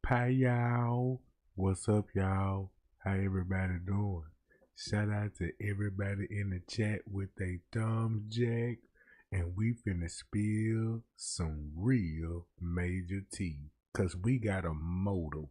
Hi y'all. What's up y'all? How everybody doing? Shout out to everybody in the chat with a thumbs jack. And we finna spill some real major tea. Cause we got a motive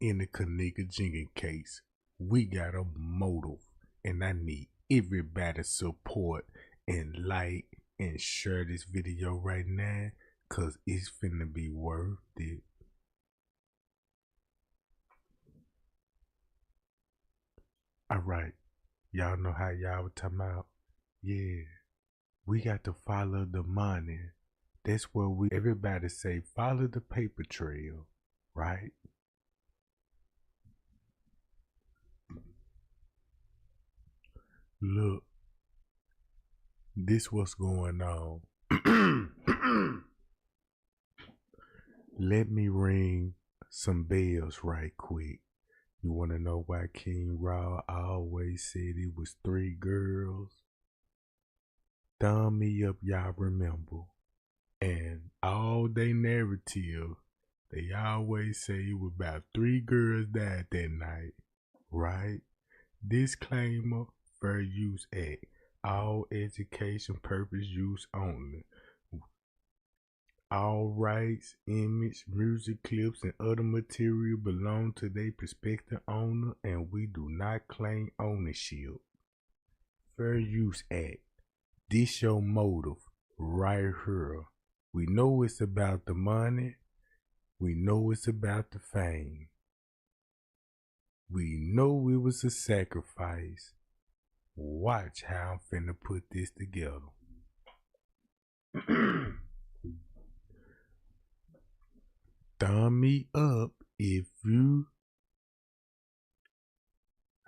in the Kenneka Jenkins case. We got a motive. And I need everybody's support and like and share this video right now. Cause it's finna be worth it. Alright. Y'all know how y'all were talking about? Yeah. We got to follow the money. That's where everybody say follow the paper trail. Right? Look. This what's going on. Let me ring some bells right quick. You want to know why King Raw always said it was 3 girls? Thumb me up, y'all remember. And all they narrative, they always say it was about 3 girls died that night. Right? Disclaimer, Fair Use Act. All education purpose use only. All rights, image, music clips, and other material belong to their prospective owner, and we do not claim ownership. Fair Use Act. This your motive right here. We know it's about the money. We know it's about the fame. We know it was a sacrifice. Watch how I'm finna put this together. Thumb me up if you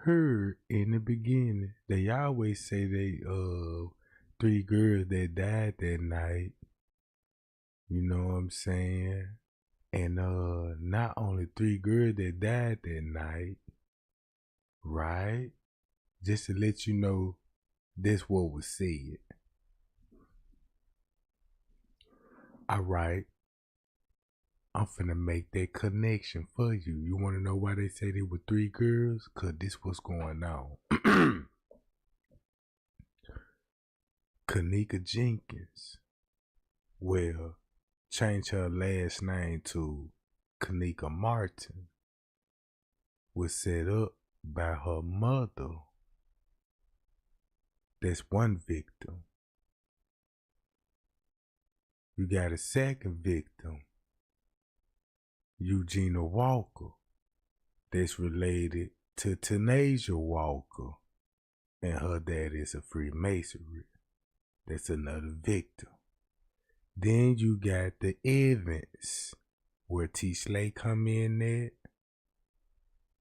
heard in the beginning. They always say they 3 girls that died that night. You know what I'm saying? And not only 3 girls that died that night, right? Just to let you know that's what was said. Alright. I'm finna make that connection for you. You wanna know why they say there were 3 girls? Cause this what's going on. Kenneka Jenkins will change her last name to Kenneka Martin, was set up by her mother. That's one victim. You got a second victim, Eugenia Walker, that's related to Tanasia Walker, and her dad is a Freemasonry. That's another victim. Then you got the Evans, where T. Slay come in at.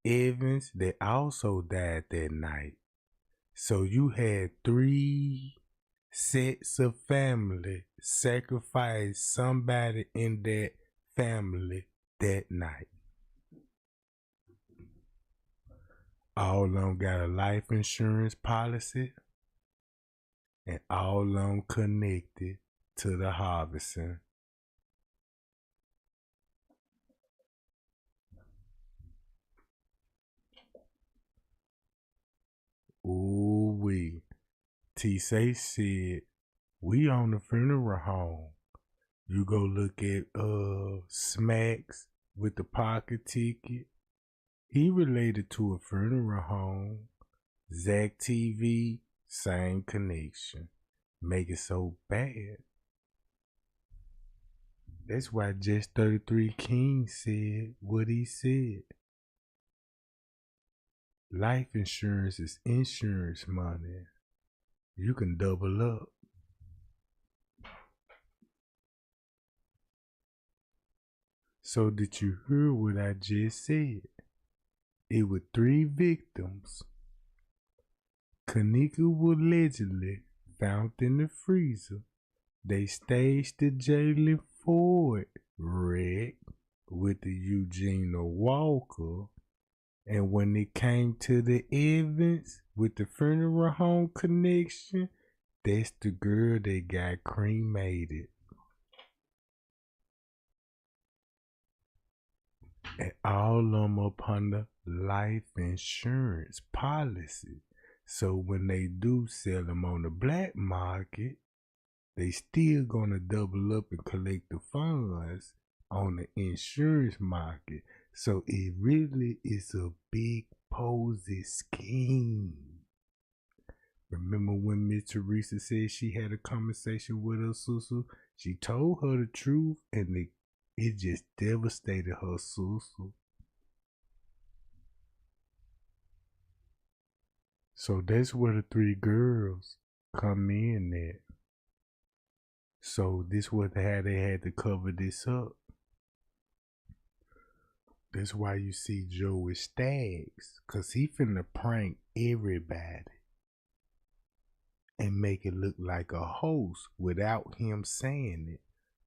Evans, that also died that night. So you had 3 sets of family sacrifice somebody in that family that night. All of them got a life insurance policy, and all of them connected to the harvesting. Ooh wee. T-Say said, we on the funeral home. You go look at Smacks with the pocket ticket. He related to a funeral home. Zach TV, same connection. Make it so bad. That's why Just 33 King said what he said. Life insurance is insurance money. You can double up. So did you hear what I just said? It was 3 victims. Kenneka was allegedly found in the freezer. They staged the Jalen Ford wreck with the Eugenia Walker. And when it came to the Evans with the funeral home connection, that's the girl that got cremated. And all of them upon the life insurance policy. So when they do sell them on the black market, they still gonna double up and collect the funds on the insurance market. So it really is a big Posey scheme. Remember when Miss Teresa said she had a conversation with her sister? She told her the truth, and it just devastated her sister. So that's where the three girls come in at. So this was how they had to cover this up. That's why you see Joey Staggs, cause he finna prank everybody and make it look like a host without him saying it.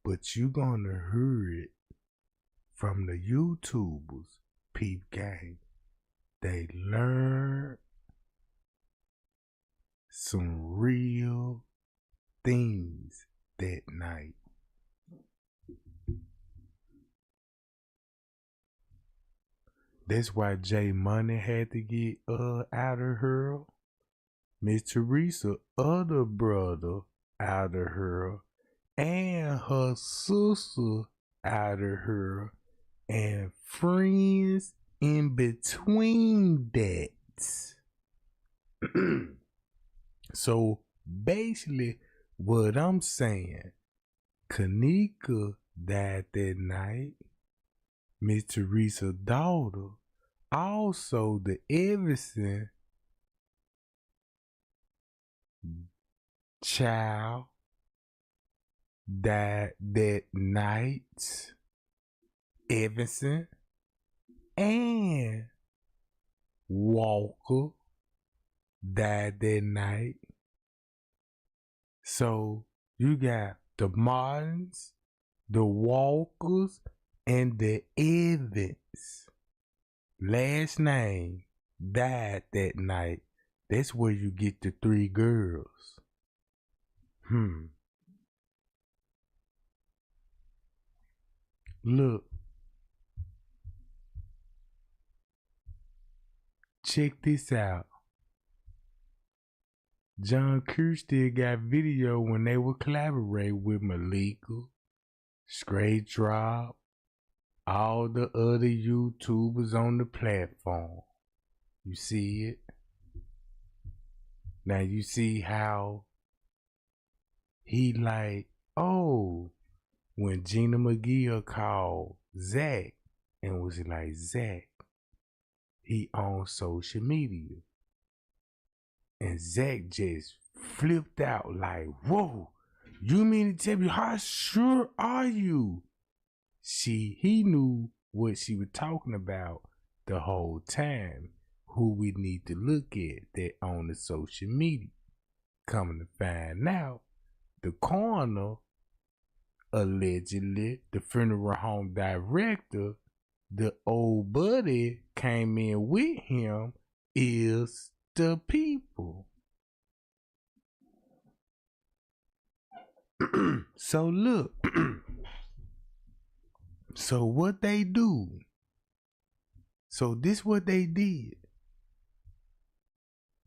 But you gonna hear it from the YouTubers, peep gang. They learn some real things that night. That's why Jay Money had to get out of her. Miss Teresa other brother out of her, and her sister out of her, and friends in between that. So basically, what I'm saying, Kenneka died that night. Miss Teresa's daughter, also the Everson child, died that night. Everson and Walker died that night. So you got the Martins, the Walkers, and the Evans. Last name died that night. That's where you get the three girls. Look. Check this out. John Q still got video when they would collaborate with Malika, Straight Drop, all the other YouTubers on the platform. You see it? Now you see how he like, oh, when Gina McGill called Zach and was like, Zach, he on social media. And Zach just flipped out like, whoa, you mean to tell me how sure are you? He knew what she was talking about the whole time. Who we need to look at that on the social media. Coming to find out, the coroner, allegedly, the funeral home director, the old buddy came in with him, is the people. So look, so what they do, so this what they did.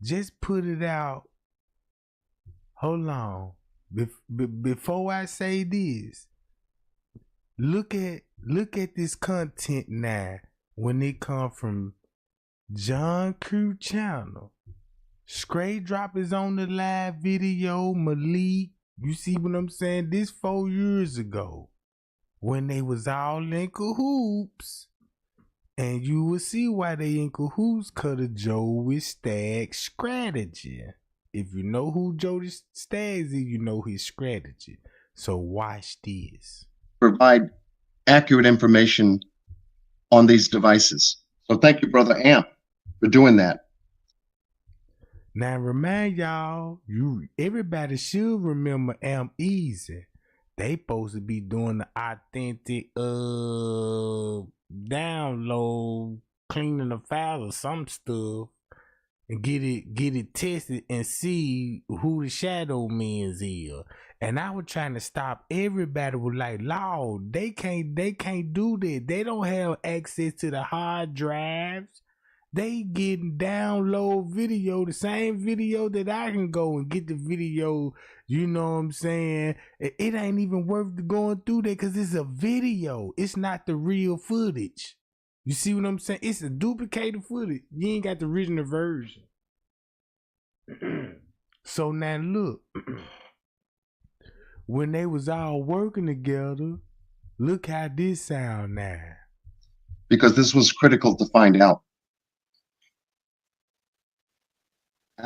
Just put it out. Hold on. Before I say this, look at this content now when it come from John Q channel. Straight Drop is on the live video. Malik, you see what I'm saying? This 4 years ago when they was all in cahoots. And you will see why they in cahoots, cause of Joey Staggs' strategy. If you know who Joey Staggs is, you know his strategy. So watch this. Provide accurate information on these devices. So thank you, Brother Amp, for doing that. Now remind y'all, everybody should remember Amp Easy. They supposed to be doing the authentic download, cleaning the file or some stuff. and get it tested and see who the shadow men's is. And I was trying to stop everybody with like, Lord, they can't do that. They don't have access to the hard drives. They getting download video, the same video that I can go and get the video, you know what I'm saying? It ain't even worth going through that because it's a video. It's not the real footage. You see what I'm saying? It's a duplicated footage. You ain't got the original version. So now look, when they was all working together, look how this sound now. Because this was critical to find out.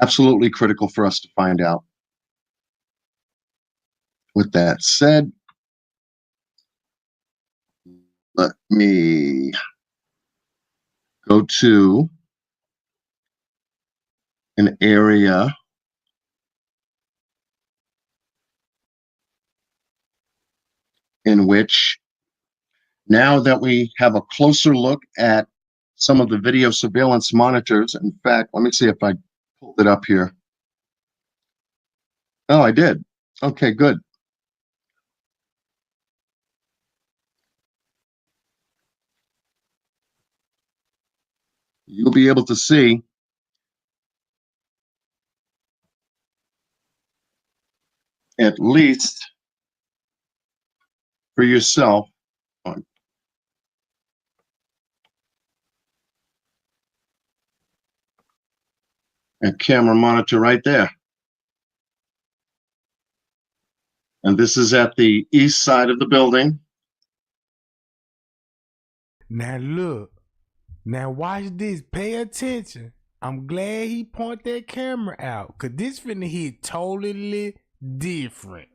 Absolutely critical for us to find out. With that said, let me go to an area in which, now that we have a closer look at some of the video surveillance monitors, in fact, let me see if I pulled it up here. Oh, I did. Okay, good. You'll be able to see at least for yourself. A camera monitor right there. And this is at the east side of the building. Now look, now watch this, pay attention. I'm glad he pointed that camera out, cause this finna hit totally different.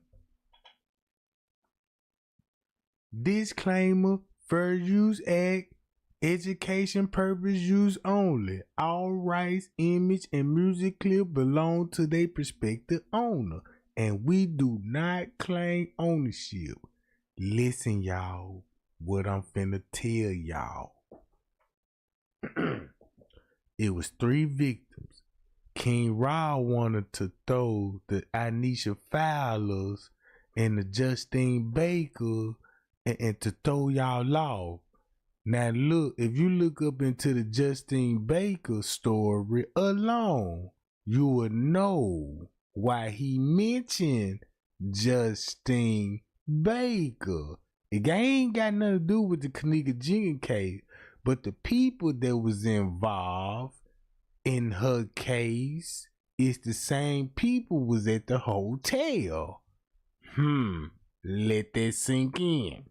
Disclaimer, Fair Use Act, education purpose use only. All rights, image, and music clip belong to their prospective owner, and we do not claim ownership. Listen, y'all, what I'm finna tell y'all. It was 3 victims. King Ra wanted to throw the Anisha Fowlers and the Justine Baker and to throw y'all off. Now look, if you look up into the Justine Baker story alone, you would know why he mentioned Justine Baker. It ain't got nothing to do with the Kenneka Jenkins case, but the people that was involved in her case is the same people was at the hotel. Let that sink in.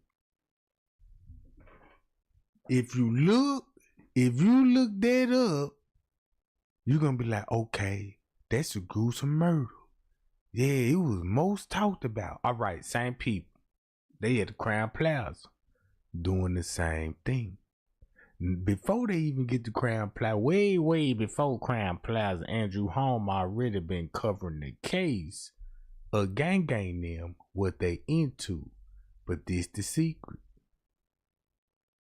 If you look that up, you're gonna be like, okay, that's a gruesome murder. Yeah, it was most talked about. All right, same people. They at the Crown Plaza doing the same thing. Before they even get to Crown Plaza, way before Crown Plaza, Andrew Holm already been covering the case of gang them what they into. But this the secret.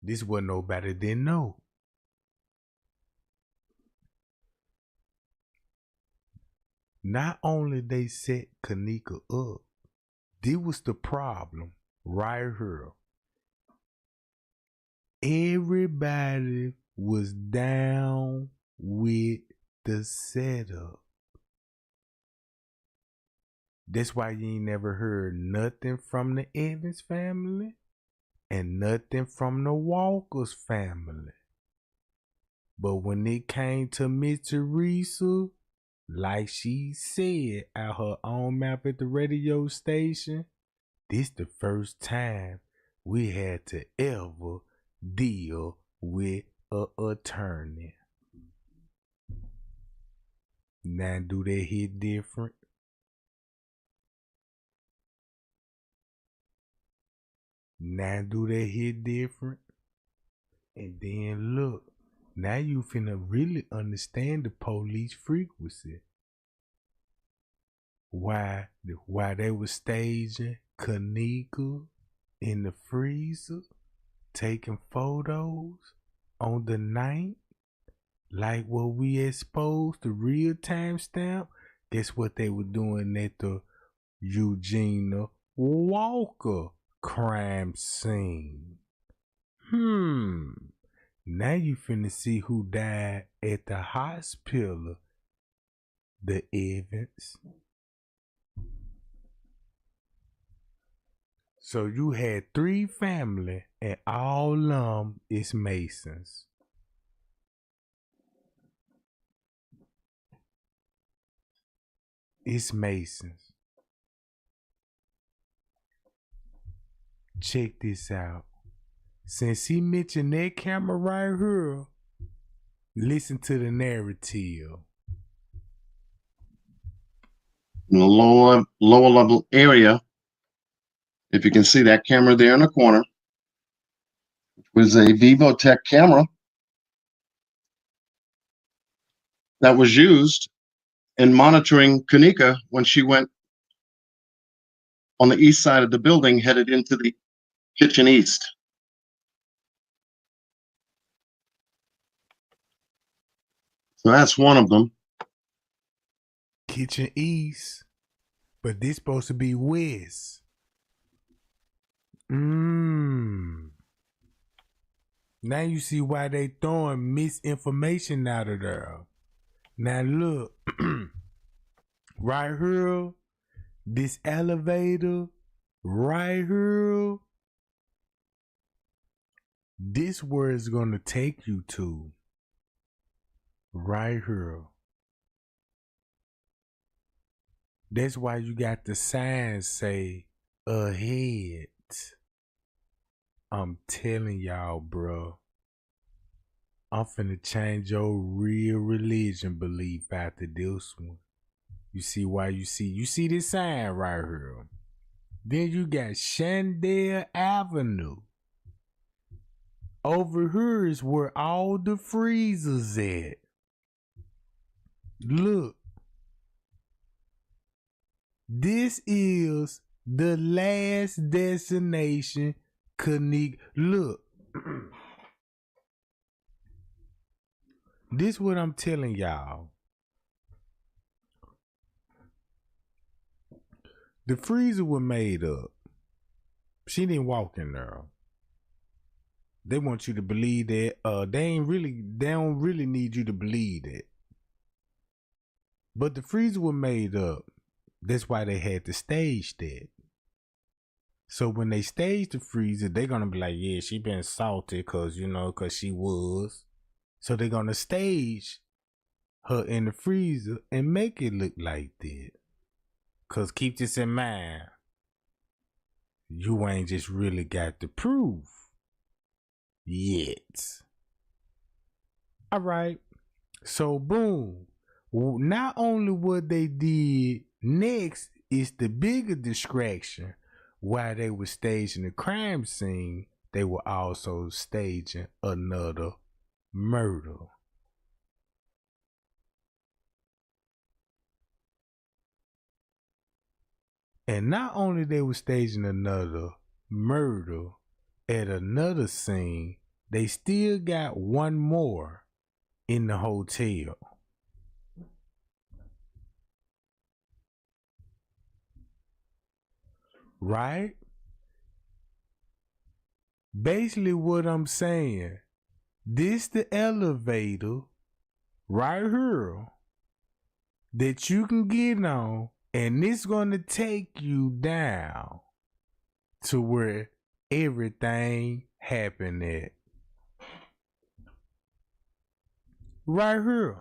This what nobody didn't know. Not only they set Kenneka up, this was the problem right here. Everybody was down with the setup. That's why you ain't never heard nothing from the Evans family and nothing from the Walker's family. But when it came to Miss Teresa, like she said at her own mouth at the radio station, this the first time we had to ever deal with an attorney. Now do they hit different? Now do they hit different? And then look, now you finna really understand the police frequency. Why they was staging Kenneka in the freezer, taking photos on the night Like what we exposed, the real timestamp. Guess what they were doing at the Eugenia Walker crime scene? Now you finna see who died at the hospital. The Evans. So you had 3 family and all of them is Masons. It's Masons. Check this out. Since he mentioned that camera right here, listen to the narrative. In the lower level area, if you can see that camera there in the corner, which was a Vivotech camera that was used in monitoring Kenneka when she went on the east side of the building, headed into the kitchen east. So that's one of them. Kitchen east, but this supposed to be west. Now you see why they throwing misinformation out of there. Now look, right here, this elevator, right here, this where it's gonna take you to. Right here. That's why you got the signs say ahead. I'm telling y'all, bro. I'm finna change your real religion belief after this one. You see why you see this sign right here. Then you got Chandler Avenue. Over here is where all the freezers at. Look. This is the last destination, Kenneka. Look. This what I'm telling y'all. The freezer was made up. She didn't walk in there. They want you to believe that. They don't really need you to believe that. But the freezer was made up. That's why they had to stage that. So when they stage the freezer, they're gonna be like, yeah, she been salty cause she was. So they're gonna stage her in the freezer and make it look like that. Cause keep this in mind. You ain't just really got the proof yet. Alright. So boom. Not only what they did next is the bigger distraction. While they were staging the crime scene, they were also staging another murder. And not only they were staging another murder at another scene, they still got one more in the hotel. Right? Basically what I'm saying, this the elevator right here that you can get on, and it's gonna take you down to where everything happened at. Right here.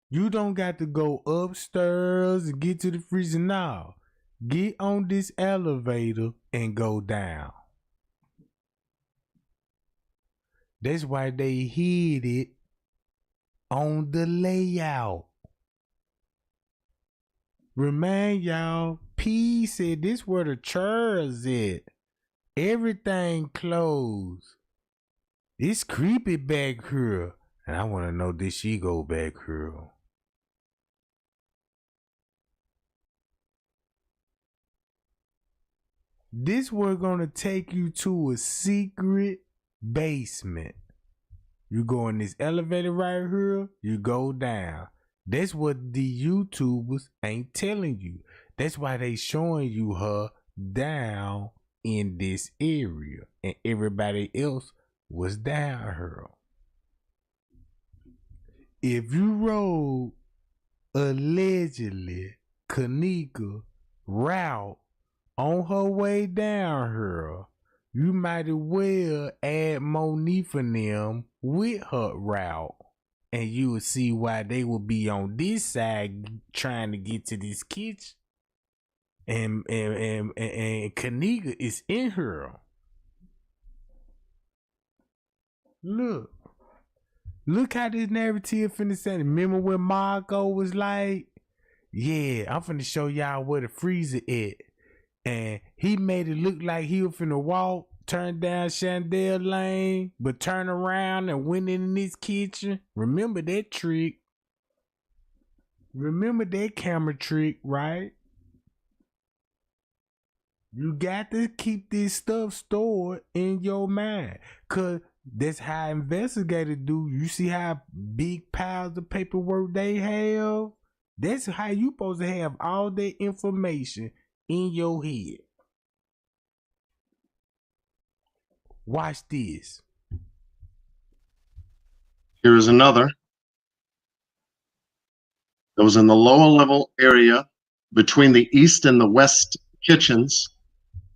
You don't got to go upstairs and get to the freezer now. Get on this elevator and go down. That's why they hid it on the layout. Remind y'all, P said this where the chairs at. Everything closed. It's creepy back here. And I want to know, did she go back here? This we're gonna take you to a secret basement. You go in this elevator right here, you go down. That's what the YouTubers ain't telling you. That's why they showing you her down in this area, and everybody else was down her. If you rode allegedly Kenneka route on her way down here, you might as well add Monique for them with her route, and you would see why they would be on this side trying to get to this kitchen, and Kenneka is in here. Look how this narrative finna say. Remember when Marco was like, yeah, I'm finna show y'all where the freezer at. And he made it look like he was finna walk, turn down Chandel Lane, but turn around and went in this kitchen. Remember that trick? Remember that camera trick, right? You got to keep this stuff stored in your mind. Cause that's how investigators do. You see how big piles of paperwork they have? That's how you supposed to have all that information in your head. Watch this. Here is another. That was in the lower level area between the east and the west kitchens.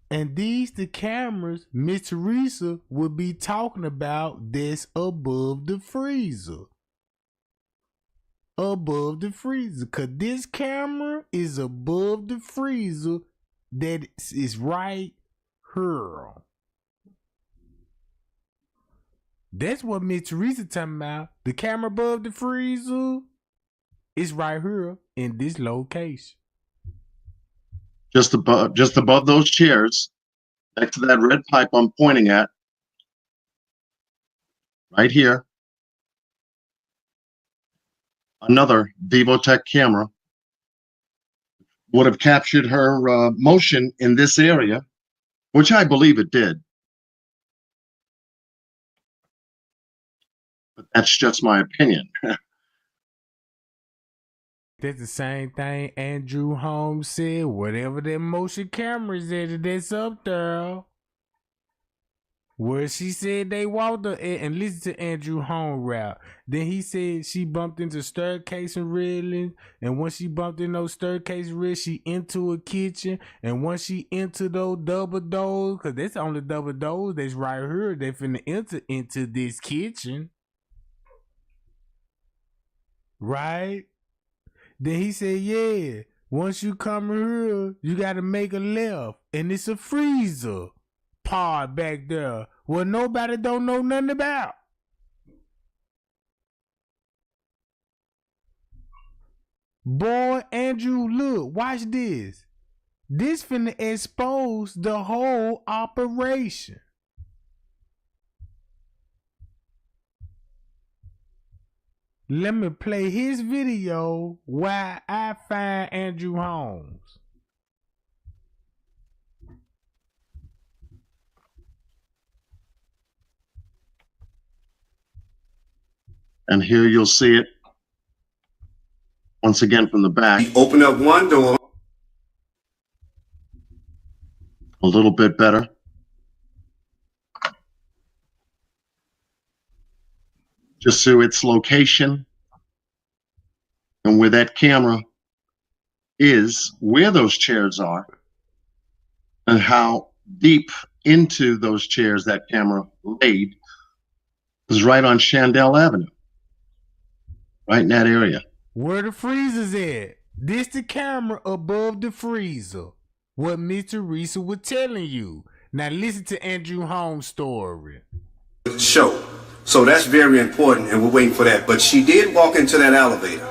And these the cameras Miss Teresa would be talking about that's above the freezer. Above the freezer. Cause this camera is above the freezer that is right here. That's what Miss Teresa talking about. The camera above the freezer is right here in this location. Just above those chairs, next to that red pipe I'm pointing at, right here. Another Vivotech camera would have captured her motion in this area, which I believe it did. But that's just my opinion. That's the same thing Andrew Holmes said. Whatever that motion camera is, that's up there. Where she said they walked her and listen to Andrew Holmes route. Then he said she bumped into staircase and railing. And once she bumped in those staircase railings, she into a kitchen. And once she into those double doors, because that's only double doors that's right here, they finna enter into this kitchen. Right? Then he said, yeah, once you come here, you got to make a left. And it's a freezer part back there where nobody don't know nothing about. Boy, Andrew, look, watch this. This finna expose the whole operation. Let me play his video while I find Andrew Holmes. And here you'll see it once again from the back. Open up one door. A little bit better. Just so its location and where that camera is, where those chairs are, and how deep into those chairs that camera laid is right on Chandel Avenue, right in that area. Where the freezer's at. This the camera above the freezer. What Miss Teresa was telling you. Now listen to Andrew Holmes' story. Show. So that's very important, and we're waiting for that. But she did walk into that elevator,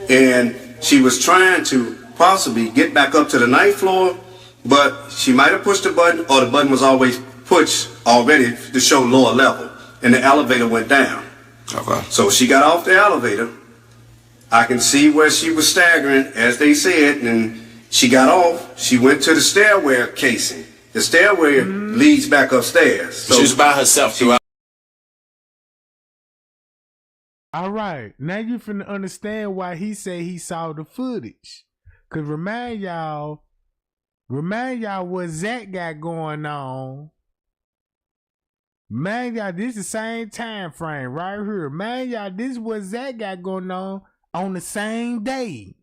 and she was trying to possibly get back up to the ninth floor, but she might have pushed the button, or the button was always pushed already to show lower level, and the elevator went down. Okay. So she got off the elevator. I can see where she was staggering, as they said, and she got off. She went to the stairway casing. The stairway leads back upstairs. So she was by herself throughout. All right, now you finna understand why he say he saw the footage. Cause remind y'all what Zach got going on. Man, y'all, this is the same time frame right here. Man, y'all, this is what Zach got going on the same day.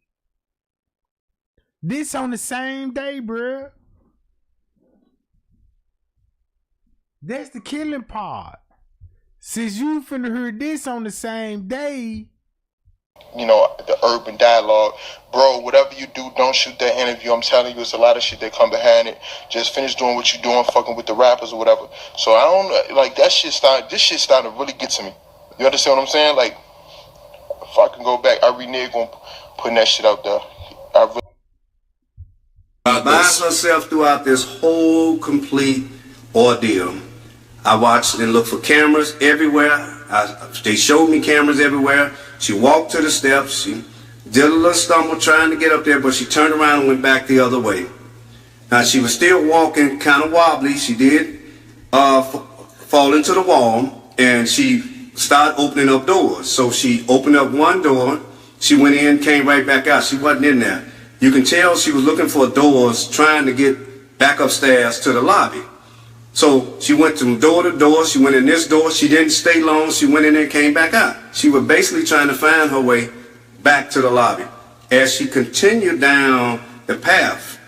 This on the same day, bruh. That's the killing part. Since you finna hear this on the same day. You know, the urban dialogue. Bro, whatever you do, don't shoot that interview. I'm telling you, it's a lot of shit that come behind it. Just finish doing what you're doing, fucking with the rappers or whatever. So I don't, like, this shit started to really get to me. You understand what I'm saying? Like, if I can go back, I renege on putting that shit out there. By herself throughout this whole complete ordeal. I watched and looked for cameras everywhere. They showed me cameras everywhere. She walked to the steps. She did a little stumble trying to get up there, but she turned around and went back the other way. Now, she was still walking kind of wobbly. She did fall into the wall, and she started opening up doors. So she opened up one door. She went in, came right back out. She wasn't in there. You can tell she was looking for doors, trying to get back upstairs to the lobby. So she went from door to door. She went in this door. She didn't stay long. She went in there and came back out. She was basically trying to find her way back to the lobby. As she continued down the path.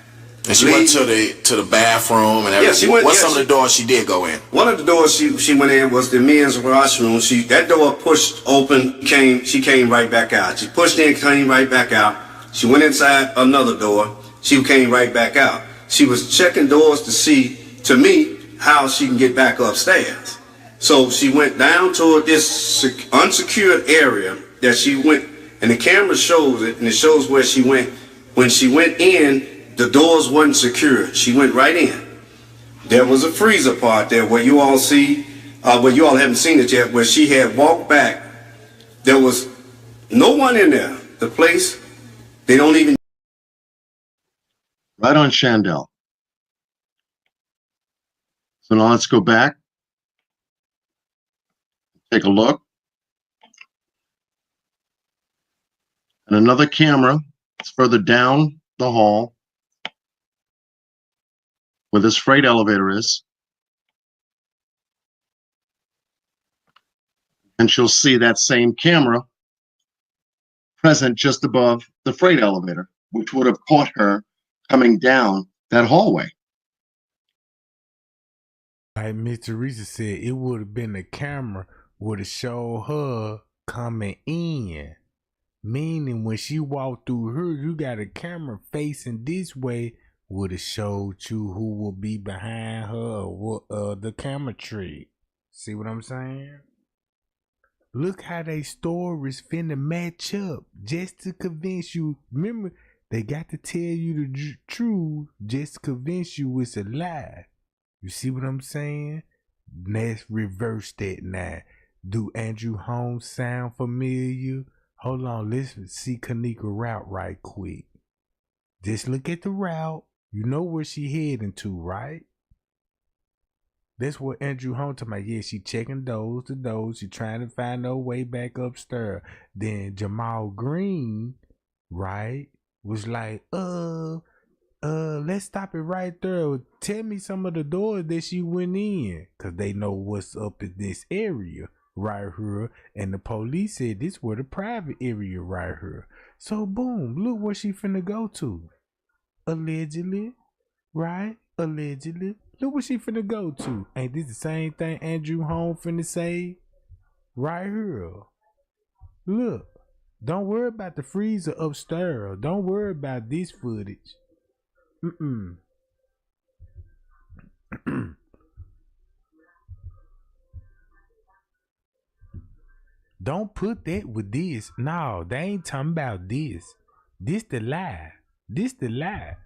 And she went to the bathroom and everything. Yeah, What's some of the doors she did go in? One of the doors she went in was the men's washroom. That door pushed open, she came right back out. She pushed in, came right back out. She went inside another door. She came right back out. She was checking doors to see, to me, how she can get back upstairs. So she went down toward this unsecured area that she went, and the camera shows it, and it shows where she went. When she went in, the doors wasn't secured. She went right in. There was a freezer part there where you all see, where you all haven't seen it yet, where she had walked back. There was no one in there. The place, they don't even. Right on, Chandel. So now let's go back. Take a look. And another camera. It's further down the hall where this freight elevator is. And she'll see that same camera present just above the freight elevator, which would have caught her coming down that hallway. Like Miss Teresa said, it would have been the camera would have showed her coming in. Meaning when she walked through her, you got a camera facing this way, would have showed you who will be behind her or what the camera tree. See what I'm saying? Look how they stories finna match up just to convince you. Remember, they got to tell you the truth just to convince you it's a lie. You see what I'm saying? Let's reverse that now. Do Andrew Holmes sound familiar? Hold on, let's see Kenneka route right quick. Just look at the route. You know where she heading to, right? That's what Andrew Holmes talking about. Yeah, she checking doors to doors. She trying to find her way back upstairs. Then Jamal Green, right, was like, let's stop it right there. Tell me some of the doors that she went in. Cause they know what's up in this area right here. And the police said this were the private area right here. So boom, look where she finna go to. Allegedly, right? Allegedly. Look where she finna go to. Ain't this the same thing Andrew Holmes finna say? Right here. Look. Don't worry about the freezer upstairs. Don't worry about this footage. Don't put that with this. No, they ain't talking about this. This the lie. This the lie.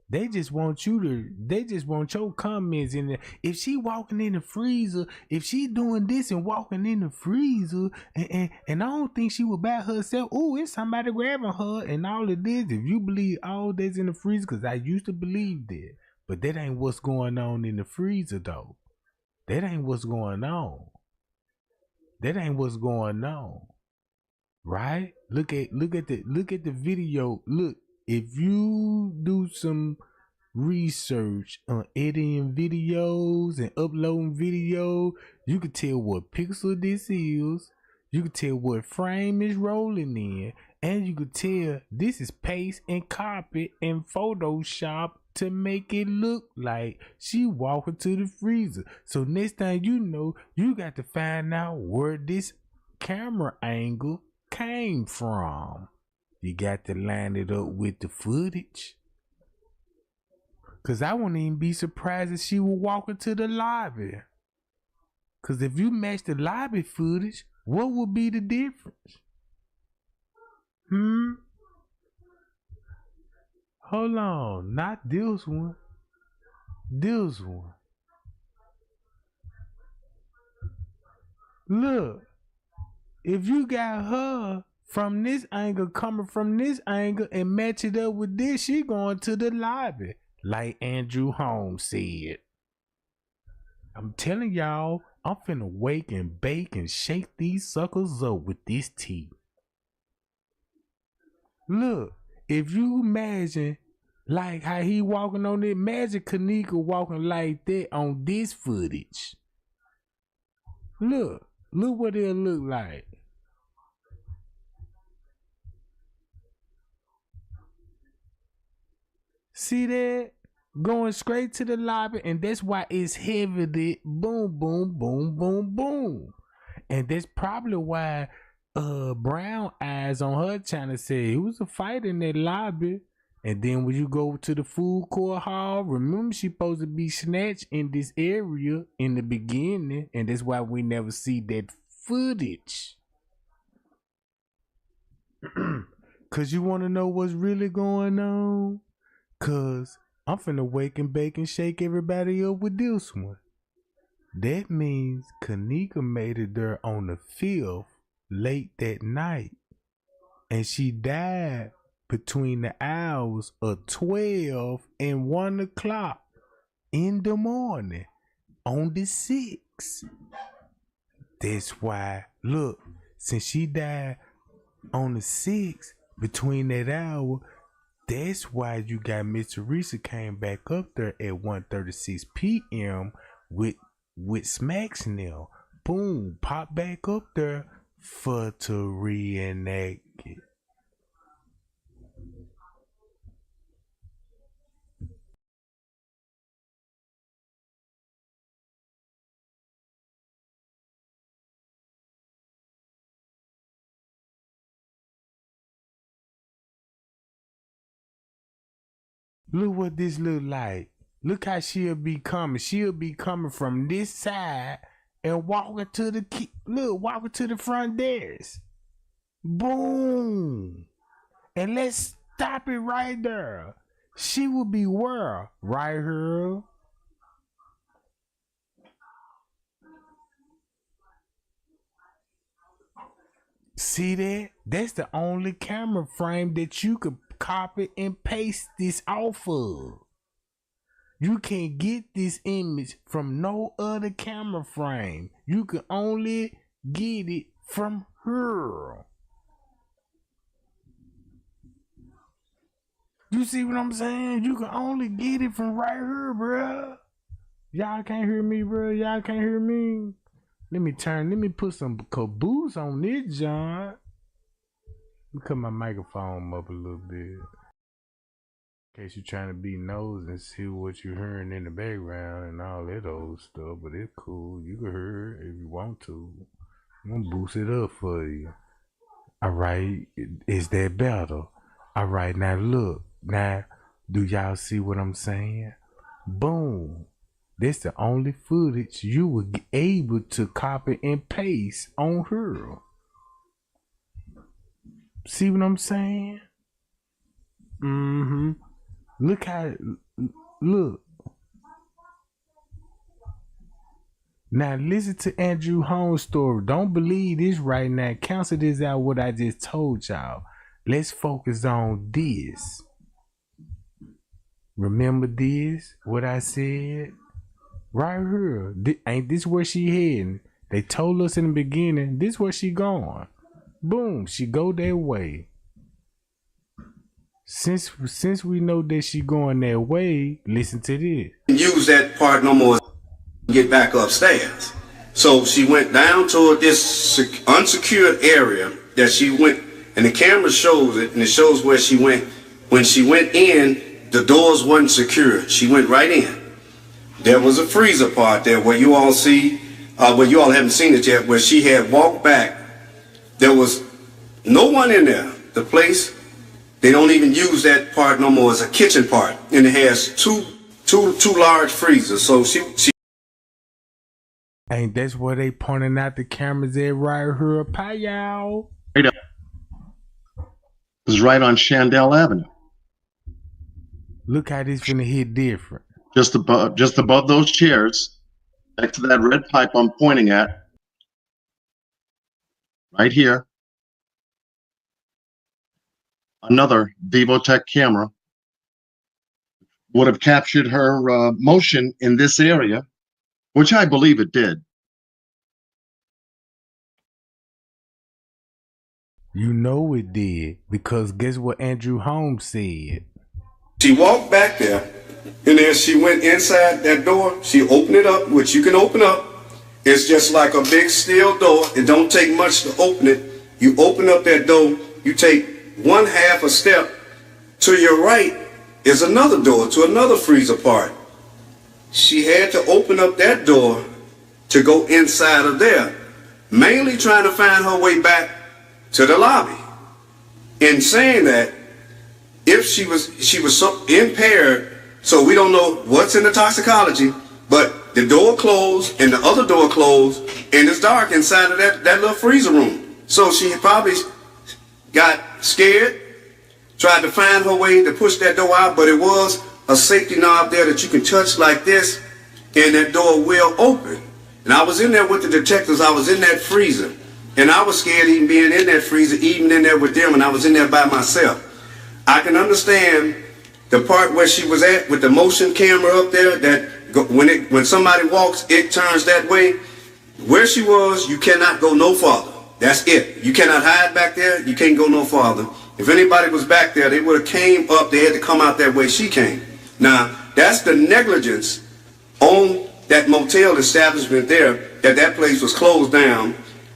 They just want your comments in there. If she walking in the freezer, if she doing this and walking in the freezer, and I don't think she would by herself, oh, it's somebody grabbing her and all of this. If you believe all that's in the freezer, because I used to believe that. But that ain't what's going on in the freezer, though. That ain't what's going on. That ain't what's going on. right? Look at the video. Look, if you do some research on editing videos and uploading video, you can tell what pixel this is. You can tell what frame is rolling in, and you can tell this is paste and copy in Photoshop to make it look like she walking to the freezer. So next time you know, you got to find out where this camera angle came from. You got to line it up with the footage. Cause I wouldn't even be surprised if she would walk into the lobby. Cause if you match the lobby footage, what would be the difference? Hold on, not this one. This one. Look, if you got her from this angle, coming from this angle, and match it up with this, she going to the lobby. Like Andrew Holmes said. I'm telling y'all, I'm finna wake and bake and shake these suckers up with this tea. Look, if you imagine like how he walking on it, imagine Kenneka walking like that on this footage. Look what it'll look like. See that? Going straight to the lobby, and that's why it's heavy. Boom, boom, boom, boom, boom. And that's probably why Brown Eyes on her channel said it was a fight in that lobby. And then when you go to the food court hall, remember she supposed to be snatched in this area in the beginning, and that's why we never see that footage. Cause you wanna know what's really going on? Cause I'm finna wake and bake and shake everybody up with this one. That means Kenneka made it there on the 5th late that night. And she died between the hours of 12 and 1 o'clock in the morning on the 6th. That's why, look, since she died on the 6th between that hour, that's why you got Miss Teresa came back up there at 1:36 p.m. with Smacks now. Boom, pop back up there for to reenact it. Look what this look like. Look how she'll be coming. She'll be coming from this side and walking to the walking to the front desk. Boom. And let's stop it right there. She will be where? Right here. See that? That's the only camera frame that you could copy and paste this off of. You can't get this image from no other camera frame. You can only get it from her. You see what I'm saying? You can only get it from right here, bruh. Y'all can't hear me, bruh. Y'all can't hear me. Let me put some caboose on this, John. Let me cut my microphone up a little bit. In case you're trying to be nosy and see what you're hearing in the background and all that old stuff, but it's cool. You can hear it if you want to. I'm gonna boost it up for you. Alright, is that better? Alright, now look. Now, do y'all see what I'm saying? Boom. That's the only footage you will be able to copy and paste on her. See what I'm saying? Look how, look. Now listen to Andrew Holmes' story. Don't believe this right now. Cancel this out what I just told y'all. Let's focus on this. Remember this? What I said? Right here. Ain't this where she heading? They told us in the beginning, this where she going. Boom, she go that way. Since we know that she going that way, listen to this. Use that part no more. Get back upstairs. So she went down toward this unsecured area that she went, and the camera shows it, and it shows where she went. When she went in, the doors wasn't secured. She went right in. There was a freezer part there where you all see, where you all haven't seen it yet, where she had walked back. There was no one in there. The place, they don't even use that part no more as a kitchen part, and it has two large freezers. So she Ain't that's where they pointing out the cameras at right here, payal. Right up. It was right on Chandel Avenue. Look how this finna hit different. Just above those chairs, next to that red pipe I'm pointing at, right here. Another Vivotech camera would have captured her motion in this area, which I believe it did. You know it did, because guess what Andrew Holmes said? She walked back there, and as she went inside that door, she opened it up, which you can open up. It's just like a big steel door. It don't take much to open it. You open up that door, you take one half a step. To your right is another door to another freezer part. She had to open up that door to go inside of there, mainly trying to find her way back to the lobby. In saying that, if she was so impaired, so we don't know what's in the toxicology, but the door closed and the other door closed, and it's dark inside of that little freezer room. So she probably got scared, tried to find her way to push that door out, but it was a safety knob there that you can touch like this, and that door will open. And I was in there with the detectives. I was in that freezer, and I was scared even being in that freezer, even in there with them, and I was in there by myself. I can understand the part where she was at with the motion camera up there, that when somebody walks, it turns that way. Where she was, you cannot go no farther. That's it. You cannot hide back there. You can't go no farther. If anybody was back there, they would have came up. They had to come out that way she came. Now, that's the negligence on that motel establishment there, that place was closed down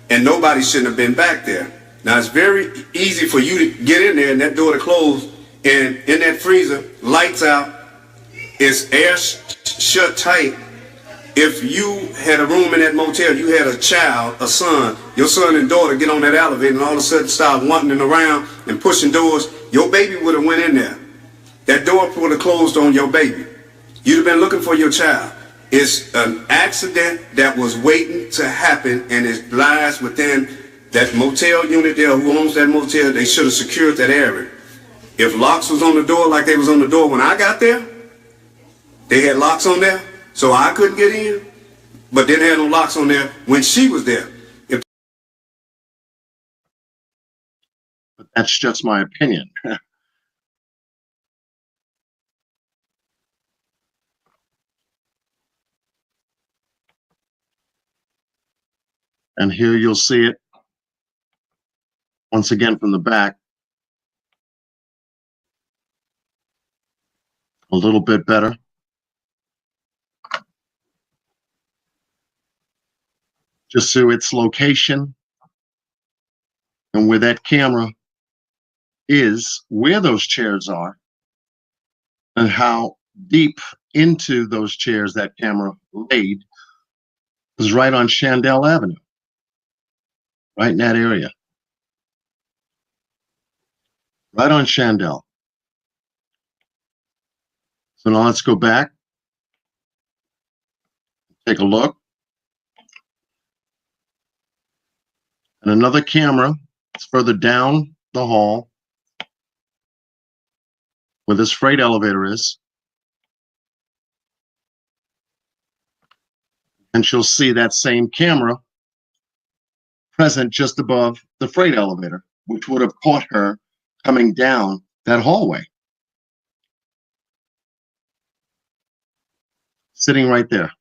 and nobody shouldn't have been back there. Now, it's very easy for you to get in there and that door to close, and in that freezer, lights out, it's air shut tight. If you had a room in that motel, you had a child, a son, your son and daughter get on that elevator and all of a sudden start wandering around and pushing doors, your baby would have went in there. That door would have closed on your baby. You'd have been looking for your child. It's an accident that was waiting to happen, and it lies within that motel unit there. Who owns that motel? They should have secured that area. If locks was on the door like they was on the door when I got there, they had locks on there, so I couldn't get in, but they had no locks on there when she was there. But that's just my opinion. And here you'll see it once again from the back. A little bit better. Just so its location and where that camera is, where those chairs are, and how deep into those chairs that camera laid was right on Chandel Avenue, right in that area. Right on Chandel. So now let's go back. Take a look. And another camera is further down the hall where this freight elevator is. And she'll see that same camera present just above the freight elevator, which would have caught her coming down that hallway. Sitting right there.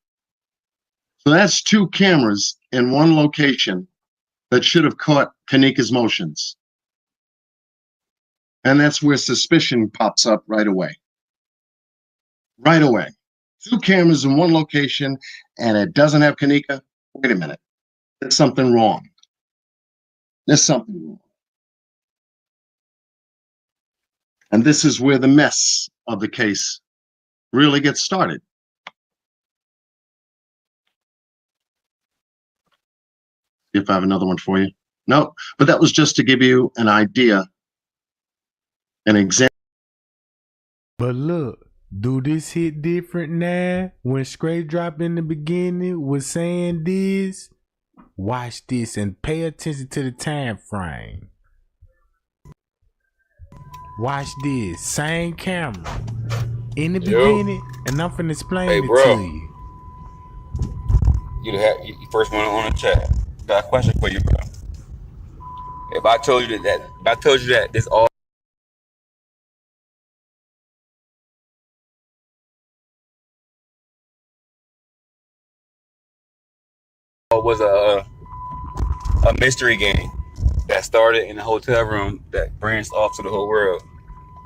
So that's two cameras in one location that should have caught Kenneka's motions. And that's where suspicion pops up right away. Right away. 2 cameras in one location, and it doesn't have Kenneka. Wait a minute. There's something wrong. There's something wrong. And this is where the mess of the case really gets started. See if I have another one for you. No, but that was just to give you an idea, an example. But look, do this hit different now? When Straight Drop in the beginning was saying this, watch this and pay attention to the time frame. Watch this, same camera in the beginning, and I'm finna explain it to you. You first one on the chat. Got a question for you, bro. If I told you that this all was a mystery game that started in a hotel room that branched off to the whole world,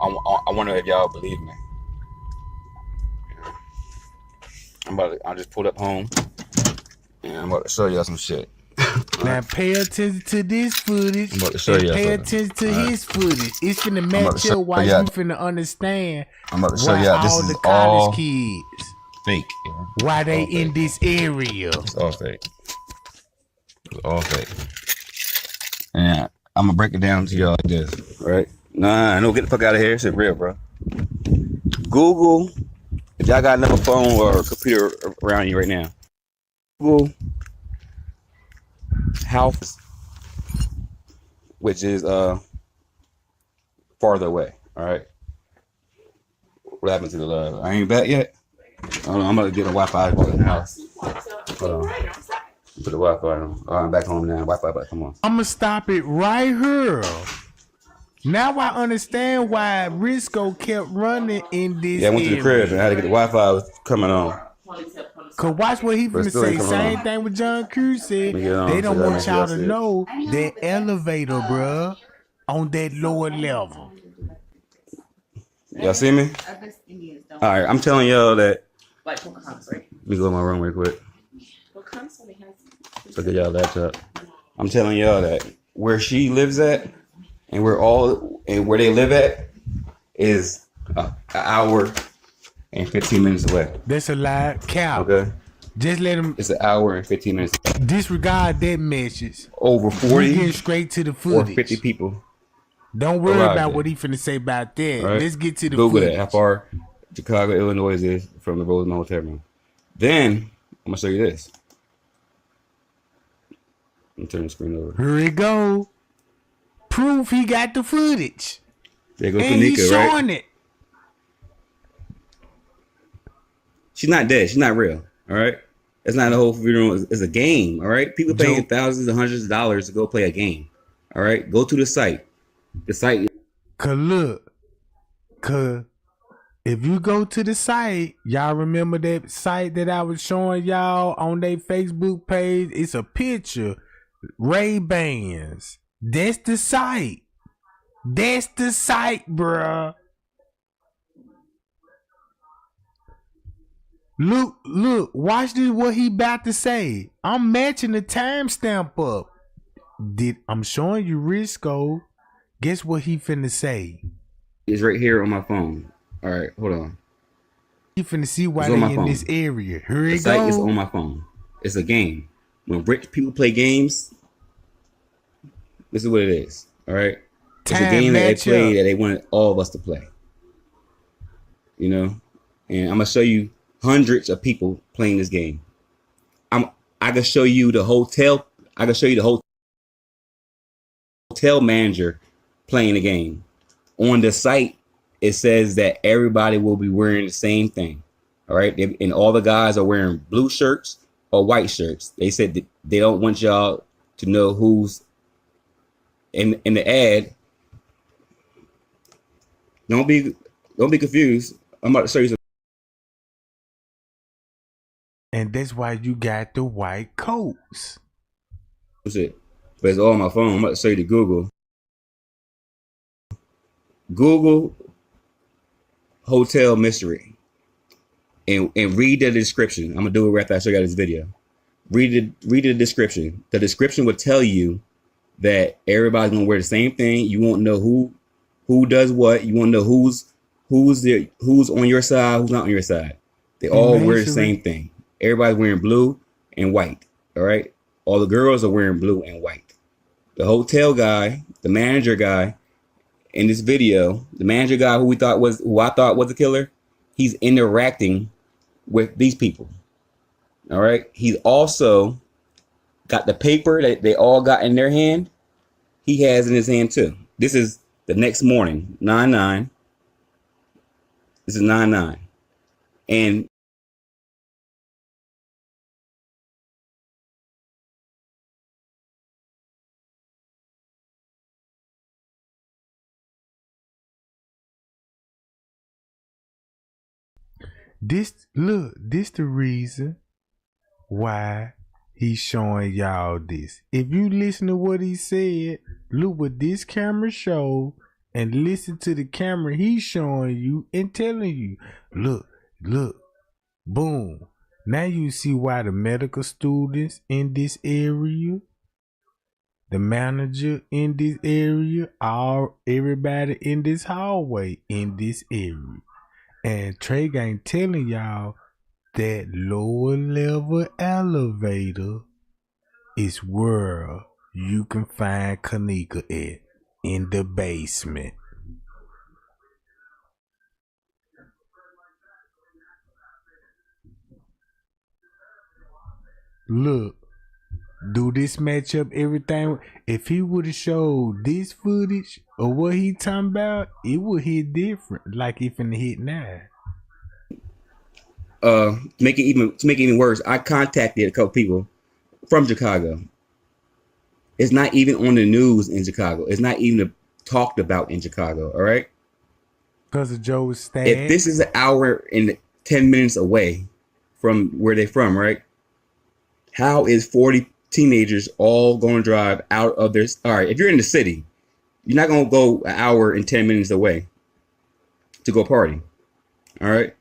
I wonder if y'all believe me. I just pulled up home and I'm about to show y'all some shit. Now pay attention to this footage. I'm about to show you. Pay attention to his footage. It's finna match up while you finna understand. I'm about to show y'all. This is the college all kids fake. Why they in this area? It's all fake. It's all fake. And I'm gonna break it down to y'all like this. All right? Nah, no, get the fuck out of here. It's real, bro. Google. If y'all got another phone or computer around you right now, Google house, which is farther away. All right. What happened to the love? I ain't back yet. Hold on, I'm gonna get a Wi-Fi in the house. Hold on. Put the Wi-Fi on. I'm back home now. Wi-Fi back. Come on. I'm gonna stop it right here. Now I understand why Risco kept running in this. Yeah, I went to the crib and I had to get the Wi-Fi. Was coming on. Cause watch what he finna say. Same thing with John Cruz said. They don't want y'all to know that elevator, bruh, on that lower level. Y'all see me? All right, I'm telling y'all that. Let me go to my room real quick. Look at y'all laptop. I'm telling y'all that where she lives at and where they live at is an hour and 15 minutes away. That's a lie. Cap. Okay. Just let him. It's an hour and 15 minutes. Disregard that message. Over 40. We're getting straight to the footage. Or 50 people. Don't worry about what he finna say about that. Right. Let's get to the Google footage. That. How far Chicago, Illinois is from the Rosemont Hotel Room. Then I'm gonna show you this. Let me turn the screen over. Here we go. Proof he got the footage. There goes and Kenneka, he's showing right? it. She's not dead. She's not real. All right. It's not a whole funeral. It's a game. All right. People paying thousands and hundreds of dollars to go play a game. All right. Go to the site. The site. Cause if you go to the site, y'all remember that site that I was showing y'all on their Facebook page? It's a picture. Ray-Bans. That's the site. That's the site, bruh. Look, watch this what he about to say. I'm matching the timestamp up. I'm showing you Risco. Guess what he finna say? It's right here on my phone. All right, hold on. You finna see why they in this area. Here we go. The site is on my phone. It's a game. When rich people play games, this is what it is. All right. It's a game that they play that they wanted all of us to play. You know, and I'm gonna show you hundreds of people playing this game. I can show you the hotel. I can show you the hotel manager playing the game. On the site, it says that everybody will be wearing the same thing. All right. And all the guys are wearing blue shirts or white shirts. They said that they don't want y'all to know who's in the ad. Don't be confused. I'm about to show you some. And that's why you got the white coats. What's it? but it's all on my phone. I'm about to show you the Google. Google hotel mystery and read the description. I'm gonna do it right after I show you guys this video. Read the description. The description will tell you that everybody's gonna wear the same thing. You won't know who does what. You won't know who's on your side, who's not on your side. They all wear the same thing. Everybody's wearing blue and white. All right. All the girls are wearing blue and white. The hotel guy, the manager guy in this video, the manager guy who I thought was the killer, he's interacting with these people. All right. He's also got the paper that they all got in their hand. He has in his hand too. This is the next morning, 9/9. This is 9/9. And this the reason why he's showing y'all this. If you listen to what he said, look what this camera showed, and listen to the camera he's showing you and telling you. Look, boom. Now you see why the medical students in this area, the manager in this area, everybody in this hallway in this area. And Trey Gang telling y'all that lower level elevator is where you can find Kenneka at, in the basement. Look, do this match up everything? If he would have showed this footage of what he talking about, it would hit different. Like if it hit 9. to make it even worse, I contacted a couple people from Chicago. It's not even on the news in Chicago. It's not even talked about in Chicago. All right. Because of Joe's stand. If this is an hour and 10 minutes away from where they're from, right? How is 40 teenagers all going to drive out of their... All right, if you're in the city, you're not going to go an hour and 10 minutes away to go party. All right?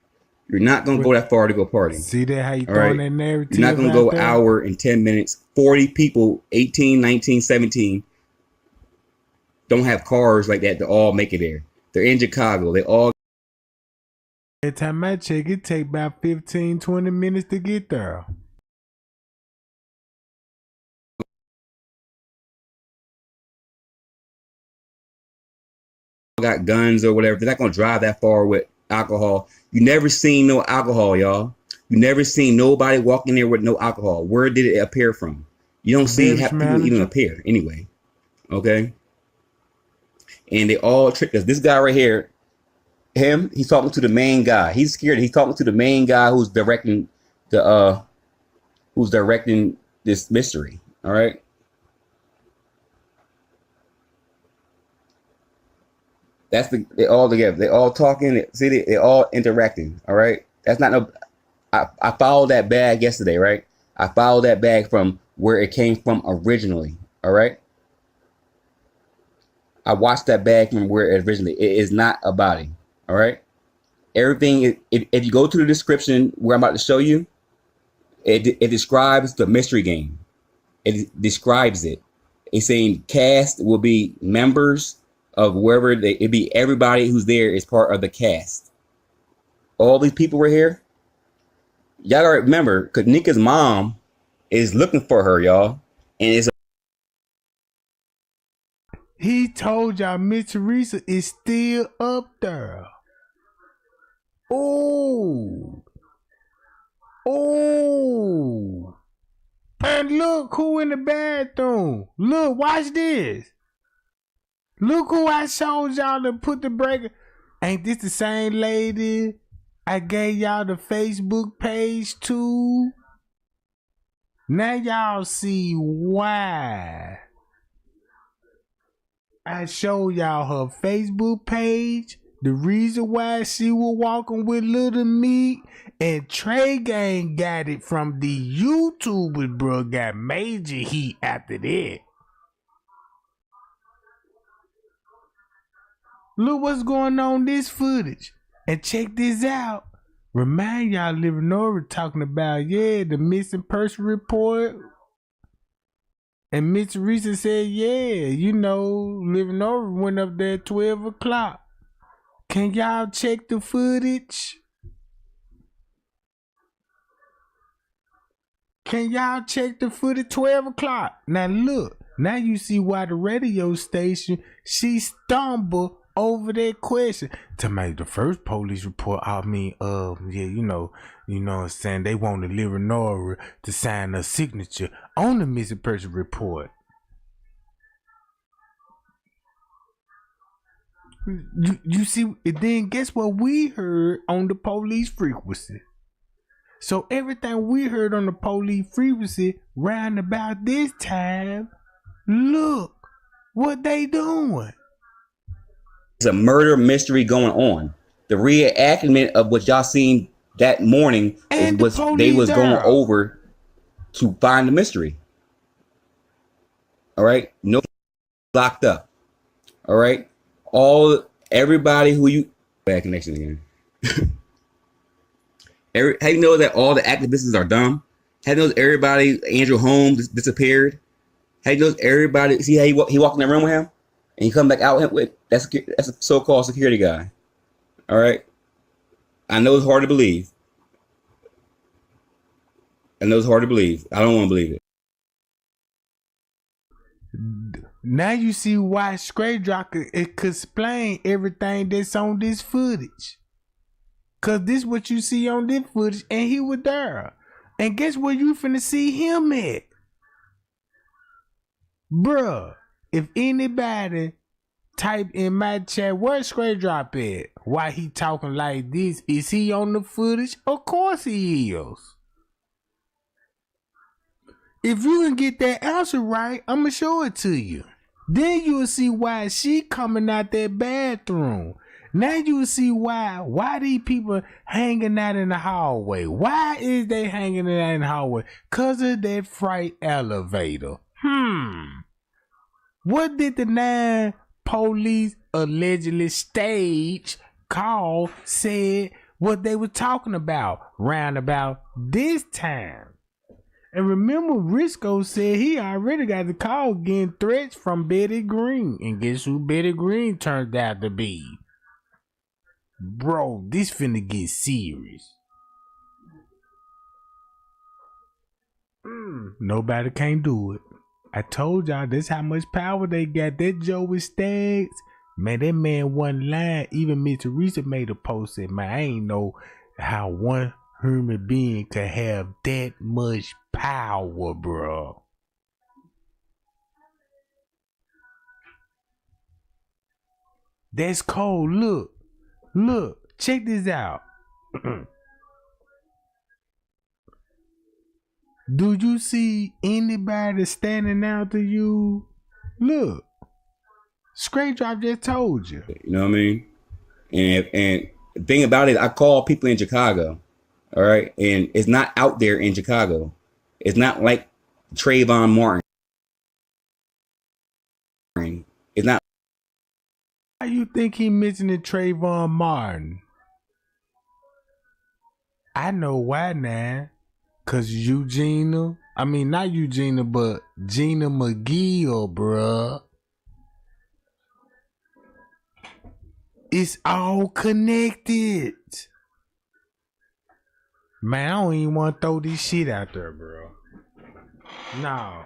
You're not going to go that far to go party. See that how you throwing that narrative? You're not going to go an hour and 10 minutes. 40 people, 18, 19, 17, don't have cars like that to all make it there. They're in Chicago. They all... Every time I check, it take about 15, 20 minutes to get there. got guns or whatever. They're not going to drive that far with alcohol. You never seen no alcohol, y'all. You never seen nobody walking there with no alcohol. Where did it appear from? You don't see people even appear anyway. Okay. And they all tricked us. This guy right here, he's talking to the main guy. He's scared. He's talking to the main guy who's directing this mystery. All right. They all together. They all talking. See, they all interacting. All right. That's not no. I followed that bag yesterday, right? I followed that bag from where it came from originally. All right. I watched that bag from where it originally. It is not a body. All right. Everything. If you go to the description where I'm about to show you, it describes the mystery game. It describes it. It's saying cast will be members of wherever it be. Everybody who's there is part of the cast. All these people were here. Y'all gotta remember, Kenneka's mom is looking for her, y'all, and it's. He told y'all Miss Teresa is still up there. Oh. And look who in the bathroom. Look, watch this. Look who I showed y'all to put the breaker. Ain't this the same lady I gave y'all the Facebook page to? Now y'all see why I showed y'all her Facebook page. The reason why she was walking with Little Meat, and Trey Gang got it from the YouTubers, bro. Got major heat after that. Look what's going on in this footage. And check this out. Remind y'all living over talking about, the missing person report. And Miss Teresa said, living over went up there at 12 o'clock. Can y'all check the footage? Can y'all check the footage 12 o'clock? Now look, now you see why the radio station, she stumbled over that question. To make the first police report, you know what I'm saying? They want the living over to sign a signature on the missing person report. You see, then guess what we heard on the police frequency? So everything we heard on the police frequency round about this time, look what they doing. There's a murder mystery going on. The reenactment of what y'all seen that morning was they was going over to find the mystery. All right, no locked up. All right, everybody who you bad connection again. How you know that all the activists are dumb? How you know everybody Andrew Holmes disappeared? How you know everybody see how he walked in the room with him? And he come back out with that's a so-called security guy. All right. I know it's hard to believe. I don't want to believe it. Now you see why Straight Drop could explain everything that's on this footage. Cause this what you see on this footage, and he was there. And guess where you finna see him at? Bruh. If anybody type in my chat, where's Straight Drop at? Why he talking like this? Is he on the footage? Of course he is. If you can get that answer right, I'ma show it to you. Then you will see why she coming out that bathroom. Now you will see why these people hanging out in the hallway. Why is they hanging out in the hallway? Cause of that freight elevator. What did the 9 police allegedly staged call said what they were talking about round about this time? And remember, Risco said he already got the call getting threats from Betty Green. And guess who Betty Green turned out to be? Bro, this finna get serious. Nobody can do it. I told y'all this how much power they got. That Joey Staggs, man, that man wasn't lying. Even Miss Teresa made a post said, man, I ain't know how one human being could have that much power, bro. That's cold. Look, check this out. Do you see anybody standing out to you? Look, Straight Drop just told you. You know what I mean? And the thing about it, I call people in Chicago, all right? And it's not out there in Chicago. It's not like Trayvon Martin. It's not. Why you think he mentioned Trayvon Martin? I know why now. Cause not Eugenia, but Gina McGill, bruh. It's all connected. Man, I don't even want to throw this shit out there, bro. No,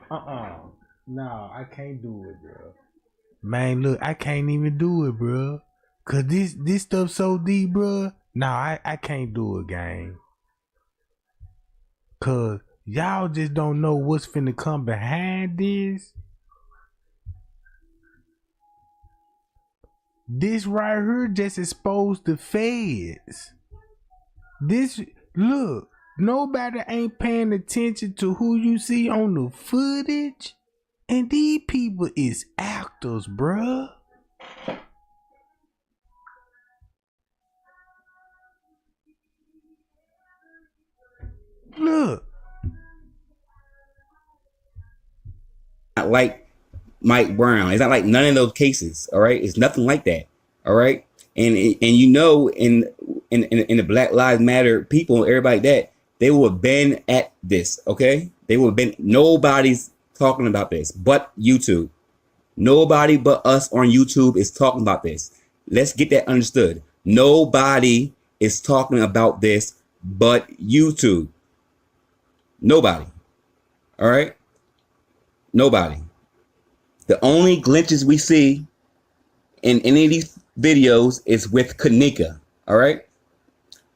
No, I can't do it, bro. Man, look, I can't even do it, bro. Cause this stuff so deep, bro. No, I can't do it, gang. Cause y'all just don't know what's finna come behind this. This right here just exposed the feds. Look, nobody ain't paying attention to who you see on the footage. And these people is actors, bruh. Look. Not like Mike Brown. It's not like none of those cases, all right? It's nothing like that. All right, and you know, in the Black Lives Matter people, everybody that they will have been at this. Okay, they will have been. Nobody's talking about this, but YouTube. Nobody but us on YouTube is talking about this. Let's get that understood. Nobody is talking about this but YouTube. Nobody. All right? Nobody. The only glitches we see in any of these videos is with Kenneka. All right?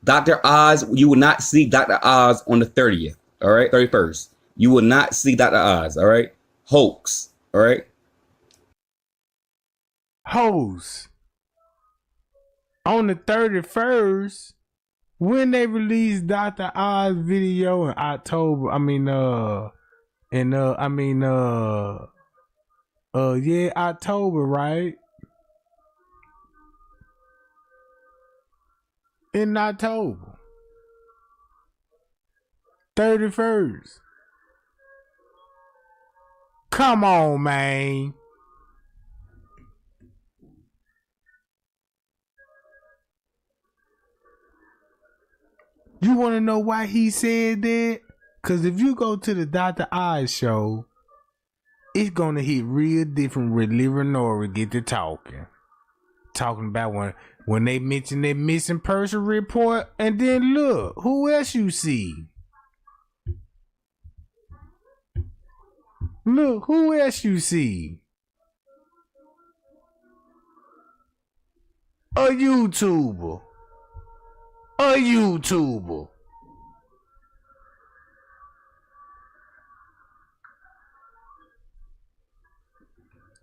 Dr. Oz, you will not see Dr. Oz on the 30th. All right? 31st. You will not see Dr. Oz. All right? Hoax. All right? Hoes. On the 31st, when they released Dr. Oz video in October, October, right? In October. 31st. Come on, man. You want to know why he said that? Because if you go to the Dr. Oz show, it's going to hit real different with Nora get to talking. Talking about when they mention that missing person report, and then look, who else you see? Look, who else you see? A YouTuber. A YouTuber.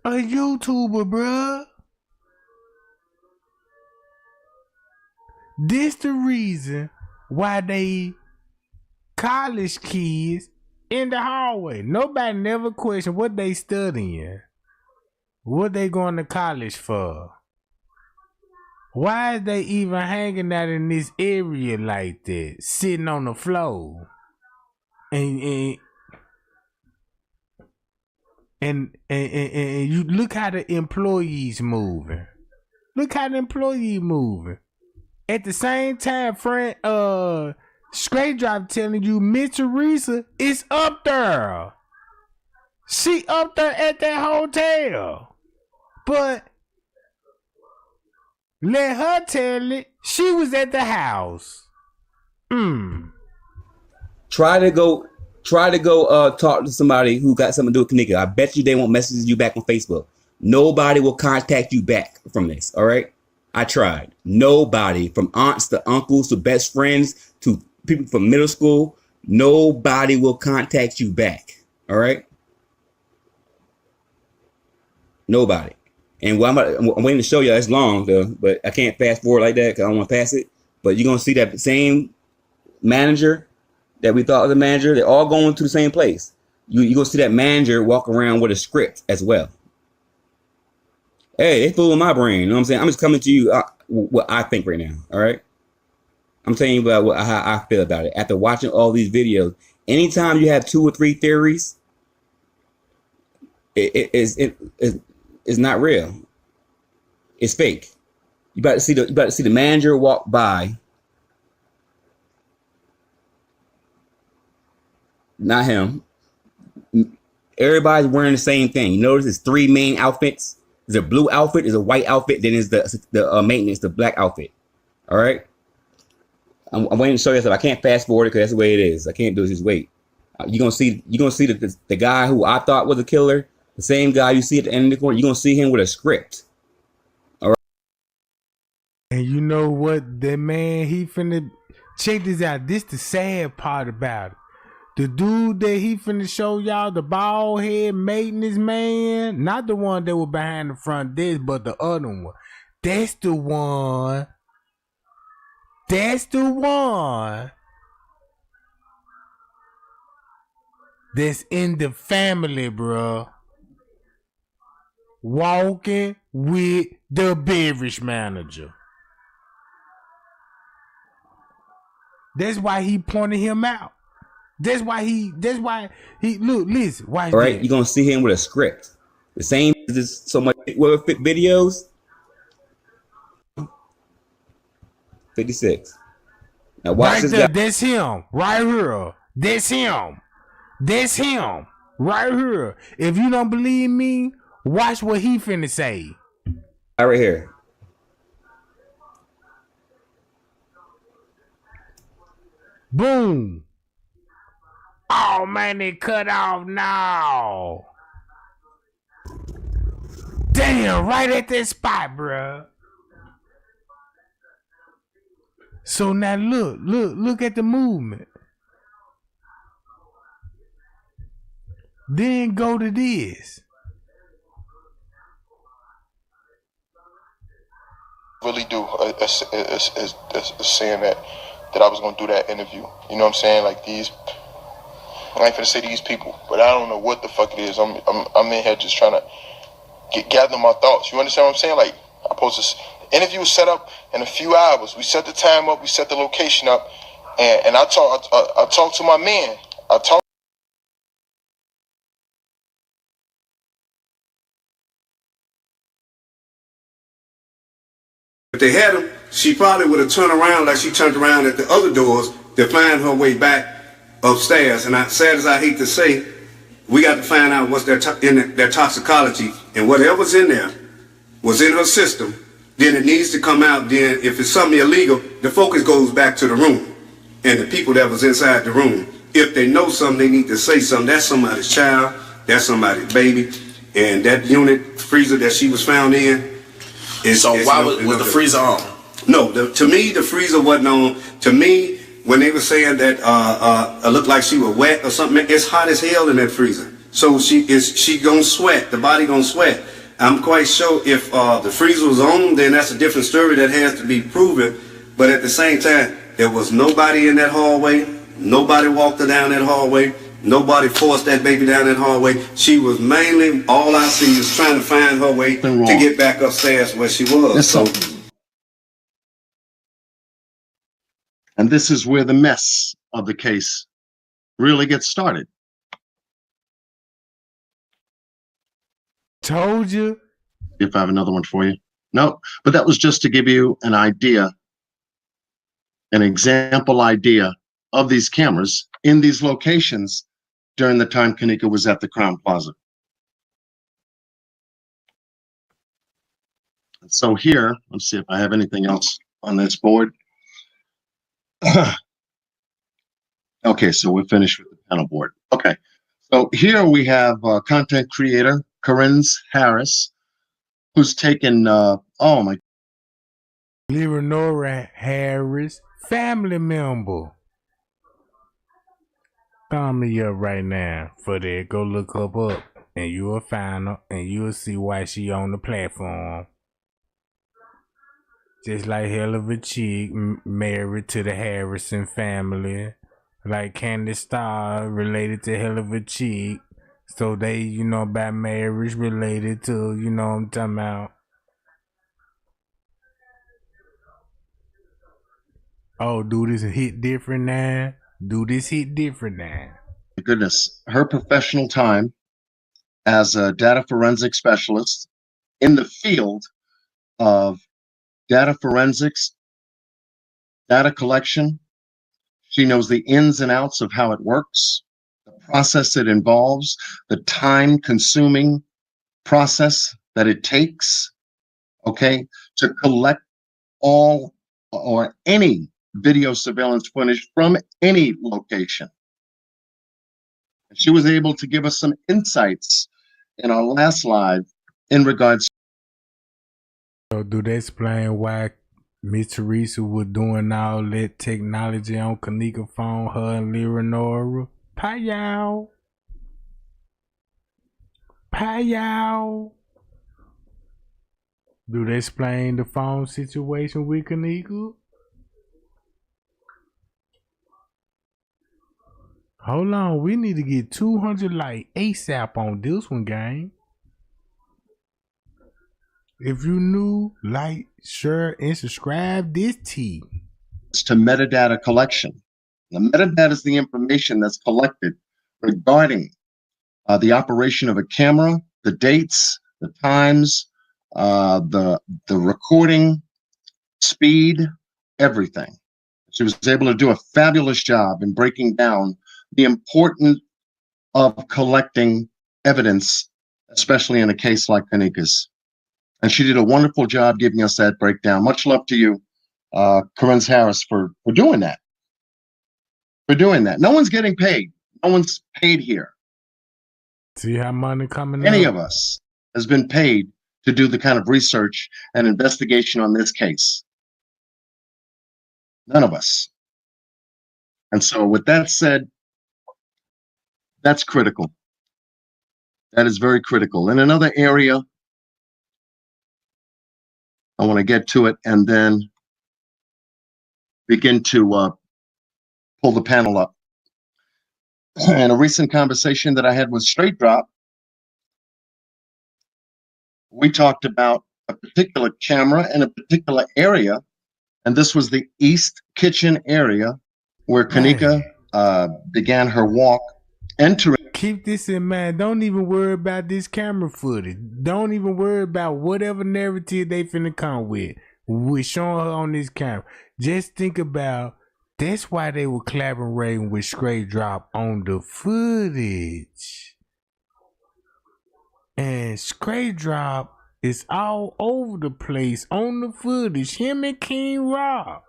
A YouTuber, bruh. This the reason why they college kids in the hallway. Nobody never questioned what they studying. What they going to college for? Why is they even hanging out in this area like that? Sitting on the floor. And you look how the employees moving. Look how the employee moving. At the same time, friend, Straight Drive telling you Miss Teresa is up there. She up there at that hotel. But let her tell it. She was at the house. Try to go talk to somebody who got something to do with Kenneka. I bet you they won't message you back on Facebook. Nobody will contact you back from this. All right. I tried. Nobody, from aunts to uncles to best friends to people from middle school, nobody will contact you back. All right. Nobody. And I'm waiting to show you. It's long though, but I can't fast forward like that because I don't want to pass it. But you're gonna see that same manager that we thought was a manager. They're all going to the same place. You're gonna see that manager walk around with a script as well. Hey, they fooling my brain. You know what I'm saying? I'm just coming to you what I think right now. All right. I'm telling you about how I feel about it after watching all these videos. Anytime you have 2 or 3 theories, it is not real. It's fake. You about to see the manager walk by. Not him. Everybody's wearing the same thing. You notice there's 3 main outfits. There's a blue outfit, there's a white outfit, then there's the maintenance, the black outfit. All right. I'm waiting to show you stuff. I can't fast forward it because that's the way it is. I can't do it. Just wait. You're gonna see the guy who I thought was a killer, the same guy you see at the end of the corner. You're gonna see him with a script. All right. And you know what? That man, he finna check this out. This the sad part about it. The dude that he finna show y'all, the bald head maintenance man, not the one that was behind the front desk, but the other one. That's the one. That's the one that's in the family, bro. Walking with the beverage manager. That's why he pointed him out. That's why he look, listen, watch. All right, you're gonna see him with a script. The same as so much videos. 56. Now watch Right this there, guy. that's him. Right here. That's him. That's him. Right here. If you don't believe me, watch what he finna say. Right here. Boom. Oh man, it cut off now. Damn, right at that spot, bruh. So now look at the movement. Then go to this. Really do saying that I was gonna do that interview. You know what I'm saying? Like these, I ain't finna say these people, but I don't know what the fuck it is. I'm in here just trying to gather my thoughts. You understand what I'm saying? Like I posted this interview was set up in a few hours. We set the time up, we set the location up, and I talked to my man. If they had him, she probably would have turned around like she turned around at the other doors to find her way back upstairs. And sad as I hate to say, we got to find out what's in their toxicology, and whatever's in there was in her system. Then it needs to come out. Then if it's something illegal, the focus goes back to the room and the people that was inside the room. If they know something, they need to say something. That's somebody's child. That's somebody's baby. And that unit freezer that she was found in. So why was the freezer on? No, to me the freezer wasn't on. To me, when they were saying that it looked like she was wet or something, it's hot as hell in that freezer. So she gonna sweat. The body gonna sweat. I'm quite sure if the freezer was on, then that's a different story that has to be proven. But at the same time, there was nobody in that hallway. Nobody walked her down that hallway. Nobody forced that baby down that hallway. She was mainly, all I see is trying to find her way to get back upstairs where she was. So, and this is where the mess of the case really gets started. Told you. If I have another one for you. No, but that was just to give you an idea, an example idea of these cameras in these locations during the time Kenneka was at the Crown Plaza. So here, let's see if I have anything else on this board. Okay, so we're finished with the panel board. Okay, so here we have content creator Corinne Harris, who's taken, oh my. Leonora Harris, family member. Thumb me up right now for that. Go look up and you'll find her and you'll see why she on the platform. Just like hell of a chick married to the Harrison family. Like Candy Star related to hell of a chick. So they, you know, by marriage related to, you know what I'm talking about. Oh, do this hit different now? Do this hit different now? Goodness, her professional time as a data forensic specialist in the field of data forensics, data collection. She knows the ins and outs of how it works, the process it involves, the time-consuming process that it takes, okay, to collect all or any video surveillance footage from any location. She was able to give us some insights in our last live in regards. So do they explain why Miss Teresa was doing all that technology on Kenneka phone, her and Leonora? Pay-yow. Do they explain the phone situation with Kenneka? Hold on, we need to get 200 like ASAP on this one, gang. If you new, like, share, and subscribe this tea. To metadata collection. The metadata is the information that's collected regarding the operation of a camera, the dates, the times, the recording speed, everything. She was able to do a fabulous job in breaking down the importance of collecting evidence, especially in a case like Kenneka's. And she did a wonderful job giving us that breakdown. Much love to you, Corinne Harris, for doing that. For doing that. No one's getting paid. No one's paid here. See how money coming Any up? of us has been paid to do the kind of research and investigation on this case. None of us. And so with that said, that's critical. That is very critical. In another area, I want to get to it and then begin to pull the panel up. In a recent conversation that I had with Straight Drop, we talked about a particular camera in a particular area, and this was the East Kitchen area where Kenneka began her walk entering. Keep this in mind. Don't even worry about this camera footage. Don't even worry about whatever narrative they finna come with showing her on this camera. Just think about that's why they were collaborating with Straight Drop on the footage. And Straight Drop is all over the place on the footage. Him and King Rob.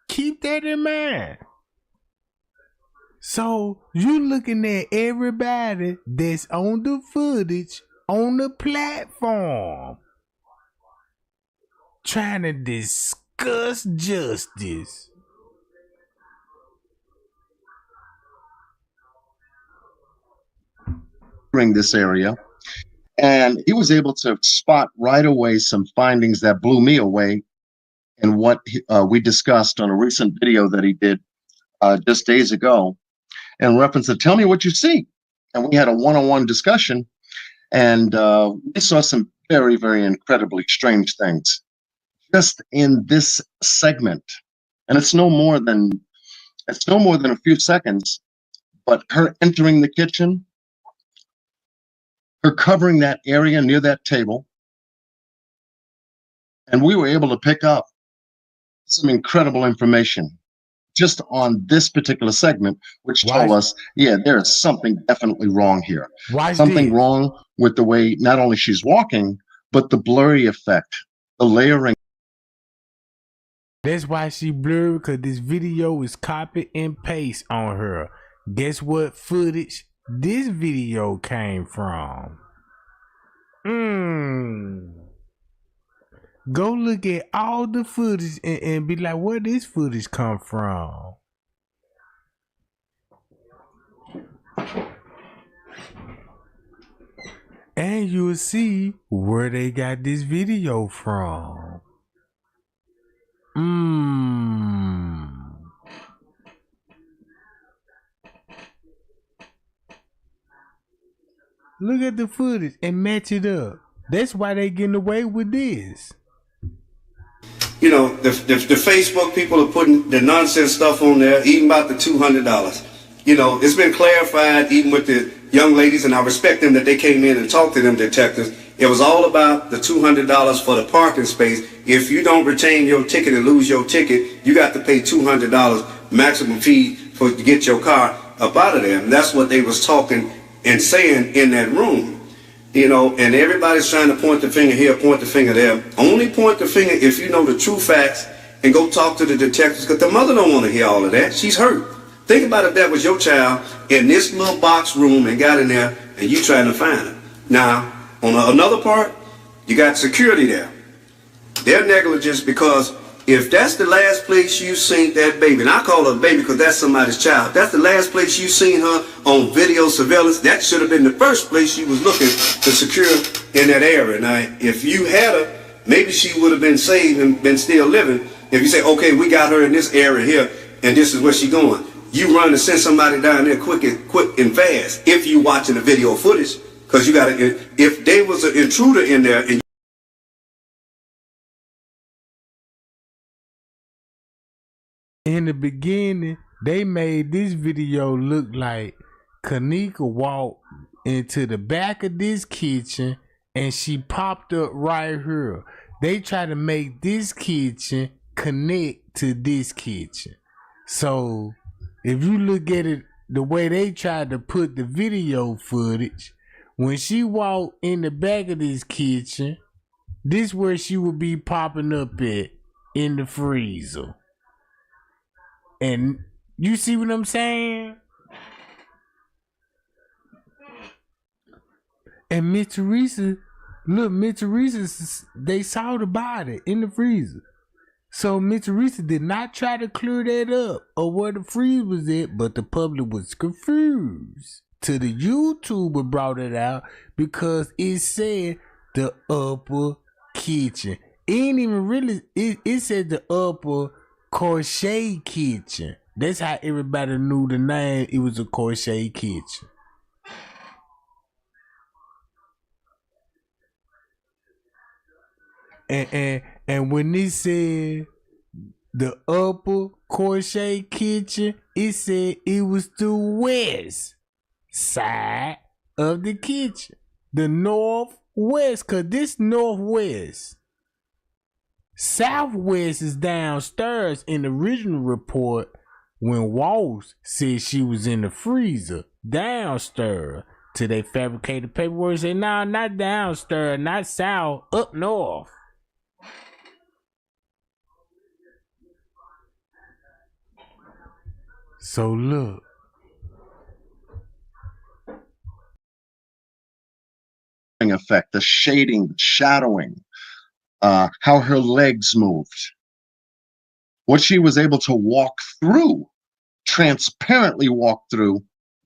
Keep that in mind. So you looking at everybody that's on the footage on the platform trying to discuss justice. This area, and he was able to spot right away some findings that blew me away in what we discussed on a recent video that he did just days ago in reference to tell me what you see. And we had a one-on-one discussion, and we saw some very, very incredibly strange things just in this segment. And it's no more than a few seconds, but her entering the kitchen, her covering that area near that table, and we were able to pick up some incredible information just on this particular segment, which told us, yeah, there is something definitely wrong here. Something wrong with the way not only she's walking, but the blurry effect, the layering. That's why she blurred, because this video is copy and paste on her. Guess what footage this video came from? Go look at all the footage and be like, where this footage come from? And you'll see where they got this video from. Look at the footage and match it up. That's why they getting away with this. You know, the Facebook people are putting the nonsense stuff on there, even about the $200. You know, it's been clarified even with the young ladies, and I respect them that they came in and talked to them detectives. It was all about the $200 for the parking space. If you don't retain your ticket and lose your ticket, you got to pay $200 maximum fee to get your car up out of there. And that's what they was talking and saying in that room. You know, and everybody's trying to point the finger here, point the finger there. Only point the finger if you know the true facts and go talk to the detectives, because the mother don't want to hear all of that. She's hurt. Think about if that was your child in this little box room and got in there and you trying to find her. Now, on another part, you got security there. They're negligent because if that's the last place you seen that baby, and I call her a baby because that's somebody's child, that's the last place you seen her on video surveillance, that should have been the first place you was looking to secure in that area. Now, if you had her, maybe she would have been saved and been still living. If you say, okay, we got her in this area here, and this is where she going, you run to send somebody down there quick and fast if you watching the video footage, because you got to, if there was an intruder in there and in the beginning, they made this video look like Kenneka walked into the back of this kitchen and she popped up right here. they try to make this kitchen connect to this kitchen. So if you look at it the way they tried to put the video footage, when she walked in the back of this kitchen, this where she would be popping up at in the freezer. And you see what I'm saying? And Miss Teresa, they saw the body in the freezer. So Miss Teresa did not try to clear that up or where the freezer was at, but the public was confused. To the YouTuber brought it out because it said the upper kitchen. It ain't even really, it said the upper crochet kitchen. That's how everybody knew the name. It was a crochet kitchen. And when it said the upper crochet kitchen, it said it was the west side of the kitchen. The northwest, cause this northwest. Southwest is downstairs in the original report when Walsh said she was in the freezer downstairs. Till they fabricated paperwork and said, no, not downstairs, not south, up north. So look. Effect, the shading, the shadowing, how her legs moved, what she was able to walk through, transparently walk through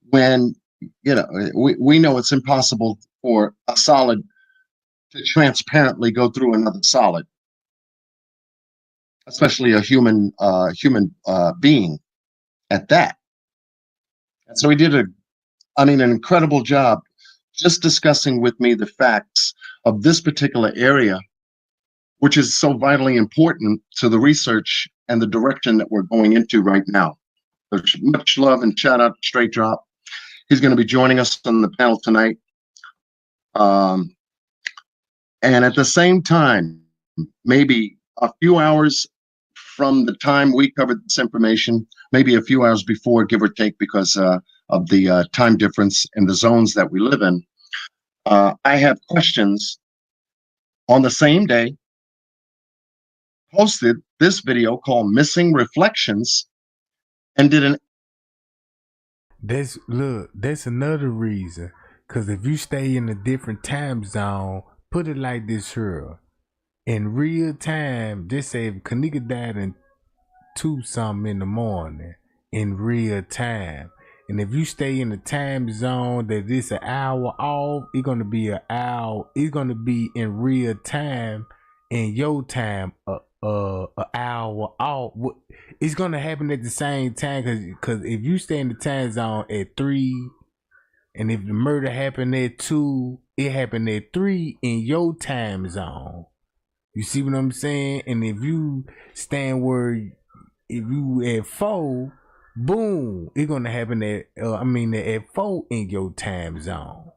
when, you know, we know it's impossible for a solid to transparently go through another solid, especially a human being at that. And so he did an incredible job just discussing with me the facts of this particular area, which is so vitally important to the research and the direction that we're going into right now. There's much love and shout out to Straight Drop. He's going to be joining us on the panel tonight. And at the same time, maybe a few hours from the time we covered this information, maybe a few hours before, give or take, because of the time difference in the zones that we live in, I have questions on the same day, posted this video called Missing Reflections, and did an... That's another reason. Because if you stay in a different time zone, put it like this here. In real time, just say if Kenneka died in 2-something in the morning, in real time. And if you stay in the time zone that it's an hour off, it's gonna be an hour. It's gonna be in real time in your time, an hour off. It's gonna happen at the same time because if you stay in the time zone at 3, and if the murder happened at 2, it happened at 3 in your time zone. You see what I'm saying? And if you stand where, if you at 4, boom, it's gonna happen at at 4 in your time zone.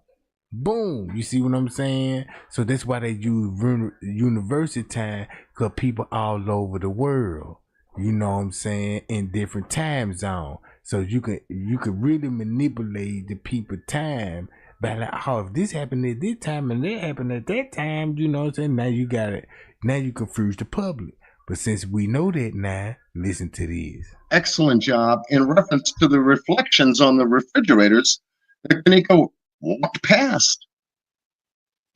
Boom, you see what I'm saying? So that's why they use university time, because people all over the world, you know what I'm saying, in different time zones. So you could really manipulate the people time by like, oh, if this happened at this time and that happened at that time, you know what I'm saying? Now you got it. Now you confuse the public. But since we know that now, listen to this. Excellent job in reference to the reflections on the refrigerators that Kenneka walked past.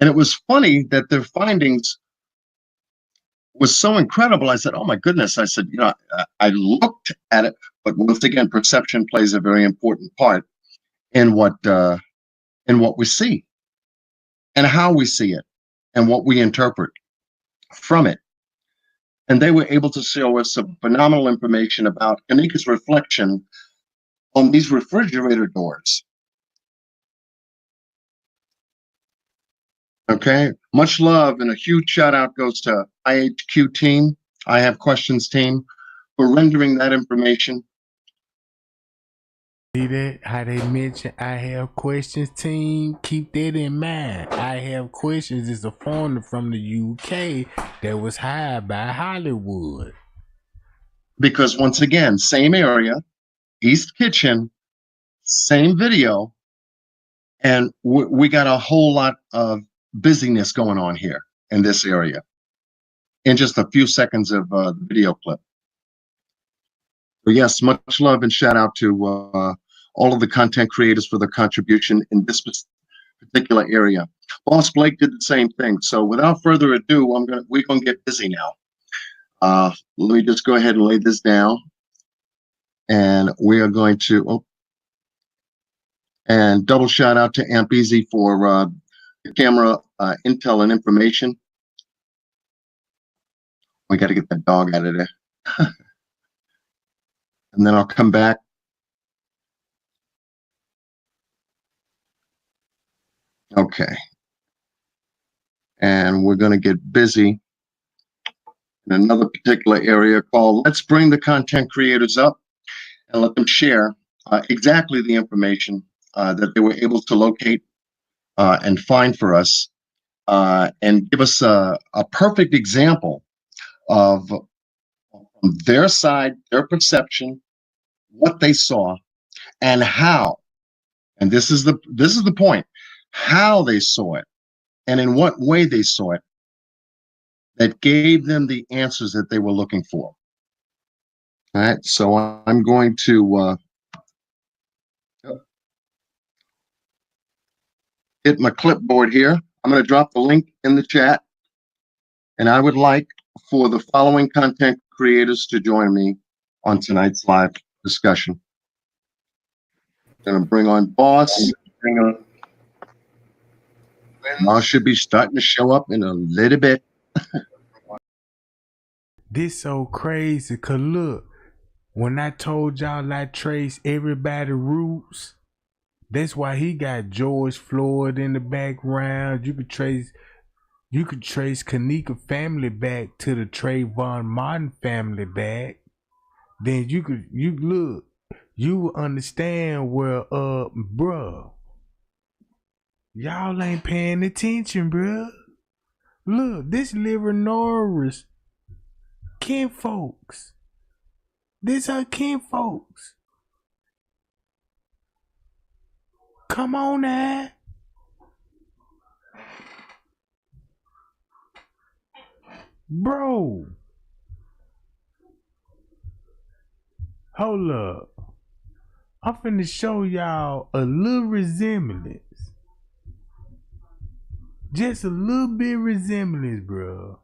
And it was funny that their findings was so incredible. I said, oh my goodness. I said, you know, I looked at it, but once again, perception plays a very important part in what we see and how we see it and what we interpret from it. And they were able to show us some phenomenal information about Kenneka's reflection on these refrigerator doors. Okay, much love and a huge shout out goes to IHQ team, I Have Questions team, for rendering that information See that? How they mention I have questions, team? Keep that in mind. I have questions is a foreigner from the UK that was hired by Hollywood. Because once again, same area, East Kitchen, same video, and we got a whole lot of busyness going on here in this area in just a few seconds of the video clip. But yes, much love and shout out to all of the content creators for their contribution in this particular area. Boss Blake did the same thing. So without further ado, we're gonna get busy now. Let me just go ahead and lay this down, and we are going to and double shout out to Amp Easy for the camera intel and information. We got to get that dog out of there. And then I'll come back. Okay. And we're going to get busy in another particular area called Let's Bring the Content Creators Up and let them share exactly the information that they were able to locate and find for us and give us a perfect example of from their side, their perception, what they saw, and how. And this is the point: how they saw it, and in what way they saw it, that gave them the answers that they were looking for. All right, so I'm going to hit my clipboard here. I'm going to drop the link in the chat, and I would like for the following content creators to join me on tonight's live discussion. I'm going to bring on Boss. Boss should be starting to show up in a little bit. This so crazy, cause look, when I told y'all I trace everybody's roots, that's why he got George Floyd in the background. You could trace Kenneka family back to the Trayvon Martin family back. Then you understand where bruh, y'all ain't paying attention, bruh. Look, this Liver Norris kinfolks. This her kinfolks. Come on now. Bro. Hold up. I'm finna show y'all a little resemblance. Just a little bit resemblance, bro.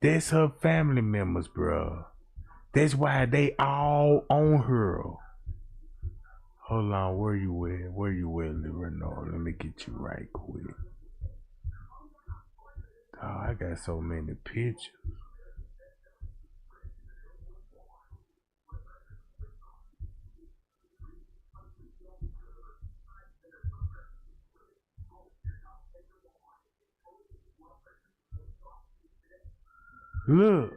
That's her family members, bro. That's why they all on her. Hold on, where you at? Where you at, Renault? Let me get you right quick. Oh, I got so many pictures. Look.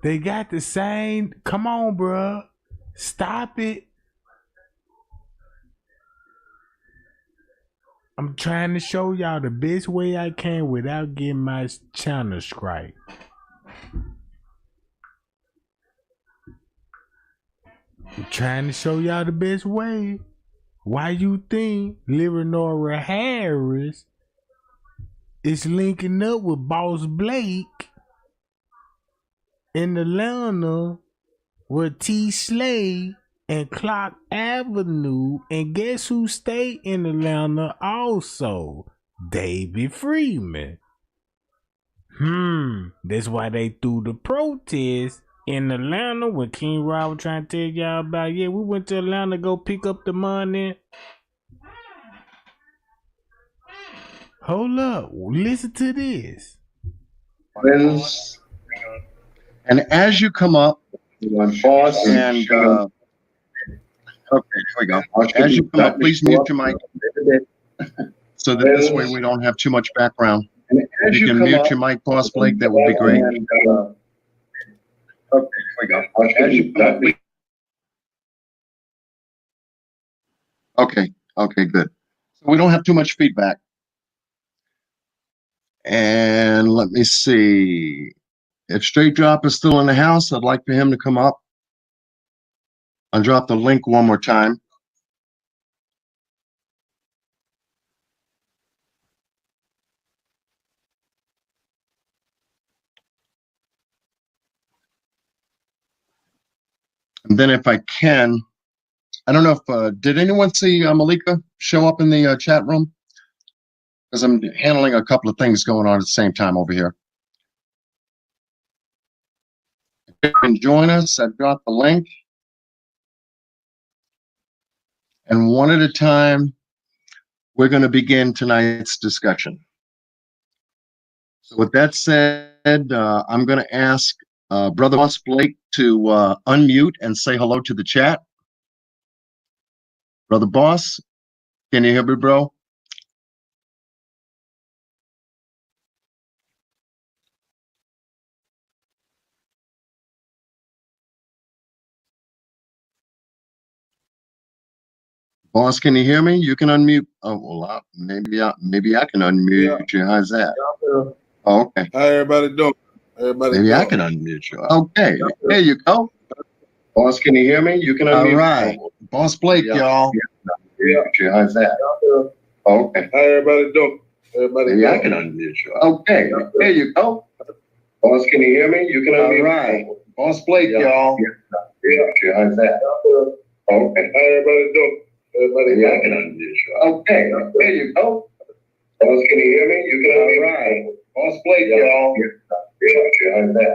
They got the same. Come on, bruh. Stop it. I'm trying to show y'all the best way I can without getting my channel strike. I'm trying to show y'all the best way. Why you think Leonora Harris is linking up with Boss Blake in Atlanta with T. Slade and Clock Avenue, and guess who stayed in Atlanta also? David Freeman. That's why they threw the protest in Atlanta when King Rob was trying to tell y'all about. Yeah, we went to Atlanta to go pick up the money. Hold up, listen to this. And as you come up, Boss and okay, here we go. As you come up, please mute your mic. so that this way we don't have too much background. If you can mute your mic, Boss Blake, that would be great. Okay, here we go. As you come up, okay, good. So we don't have too much feedback. And let me see. If Straight Drop is still in the house, I'd like for him to come up. I'll drop the link one more time. And then if I can, I don't know if, did anyone see Malika show up in the chat room? Because I'm handling a couple of things going on at the same time over here. If you can join us, I've got the link. And one at a time, we're going to begin tonight's discussion. So with that said, I'm going to ask Brother Boss Blake to unmute and say hello to the chat. Brother Boss, can you hear me, bro? Boss, can you hear me? You can unmute. Oh, well, maybe I can unmute you. How's that? Oh, okay. How everybody doing? Maybe I can unmute you. Okay, there you go. Boss, can you hear me? You can unmute. All right. Boss Blake, y'all. Yeah. How's that? Okay. How everybody doing? Maybe I can unmute you. Okay, there you go. Boss, can you hear me? You can unmute. All right. Boss Blake, y'all. Yeah. How's that? Okay. How everybody doing? Maybe I can unmute you. Okay, there you go. Boss, can you hear me? You can unmute. All right. Boss Blake, y'all. Yeah. How's that?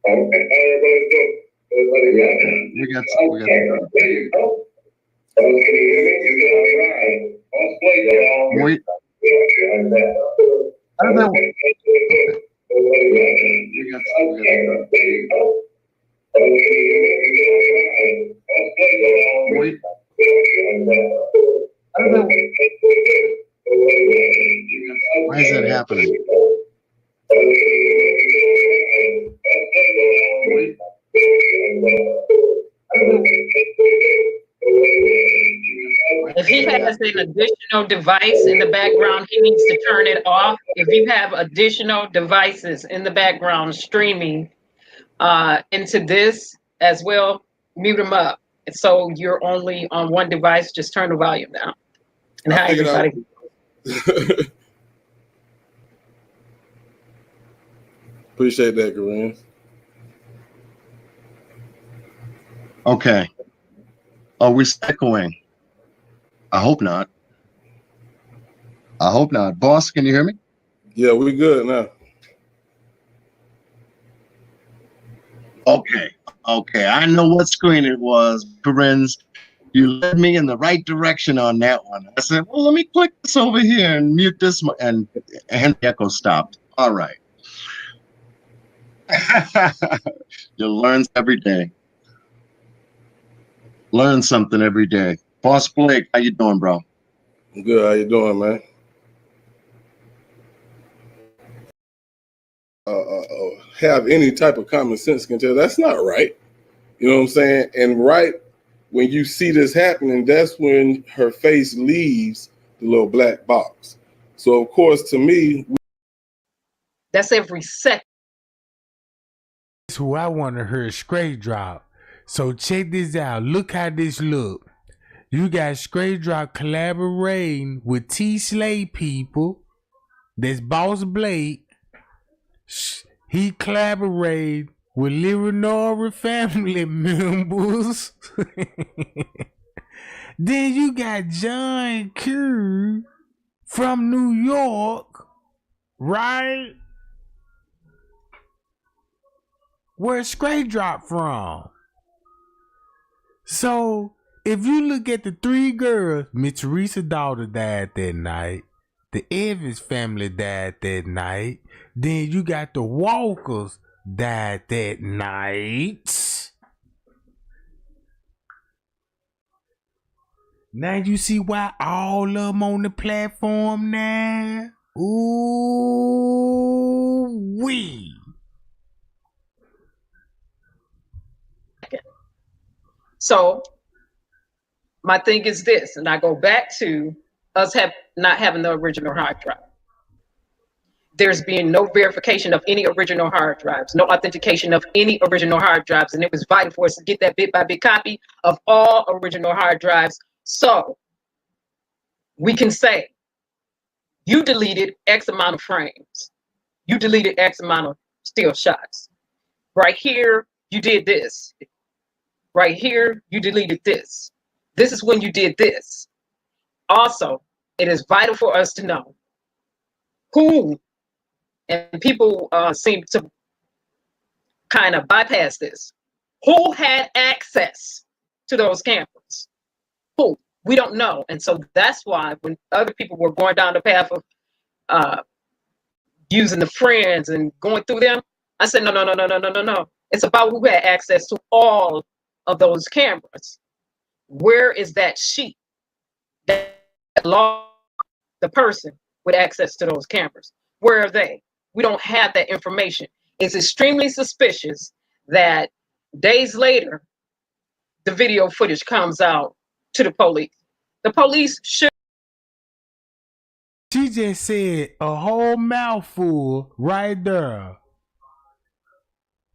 Okay. How everybody doing? We got there you go. Boss, can you hear me? You can unmute. All right. Boss Blake, y'all. Wait. How's that? How does that work? There you go. Wait. Why is that happening? If he has an additional device in the background, he needs to turn it off. If you have additional devices in the background streaming into this as well, mute them up. So you're only on one device, just turn the volume down. And hi, everybody. Appreciate that, Kareem. Okay. Are we echoing? I hope not. I hope not. Boss, can you hear me? Yeah, we good now. Okay. I know what screen it was, Corinne's. You led me in the right direction on that one. I said, well, let me click this over here and mute this, and the echo stopped. All right. You learn every day. Learn something every day. Boss Blake, how you doing, bro? I'm good. How you doing, man? Have any type of common sense can tell that's not right. You know what I'm saying? And right when you see this happening, that's when her face leaves the little black box. So of course, to me, that's every second. That's who I want to hear Straight Drop. So check this out. Look how this look. You got Straight Drop collaborating with T Slay people. That's Boss Blake. He collaborated with Leonora family members. Then you got John Q from New York, right? Where's Straight Drop from? So if you look at the three girls, Miss Teresa's daughter died that night. The Evans family died that night. Then you got the Walkers died that night. Now you see why all of them on the platform now? Ooh wee. So my thing is this, and I go back to us not having the original hard drive. There's been no verification of any original hard drives, no authentication of any original hard drives, and it was vital for us to get that bit by bit copy of all original hard drives. So we can say you deleted X amount of frames. You deleted X amount of still shots. Right here, you did this. Right here, you deleted this. This is when you did this. Also, it is vital for us to know who, and people seem to kind of bypass this, who had access to those cameras. Who? We don't know. And so that's why when other people were going down the path of using the friends and going through them, I said, no. It's about who had access to all of those cameras. Where is that sheet that logged the person with access to those cameras? Where are they? We don't have that information. It's extremely suspicious that days later, the video footage comes out to the police. The police should. She just said a whole mouthful right there.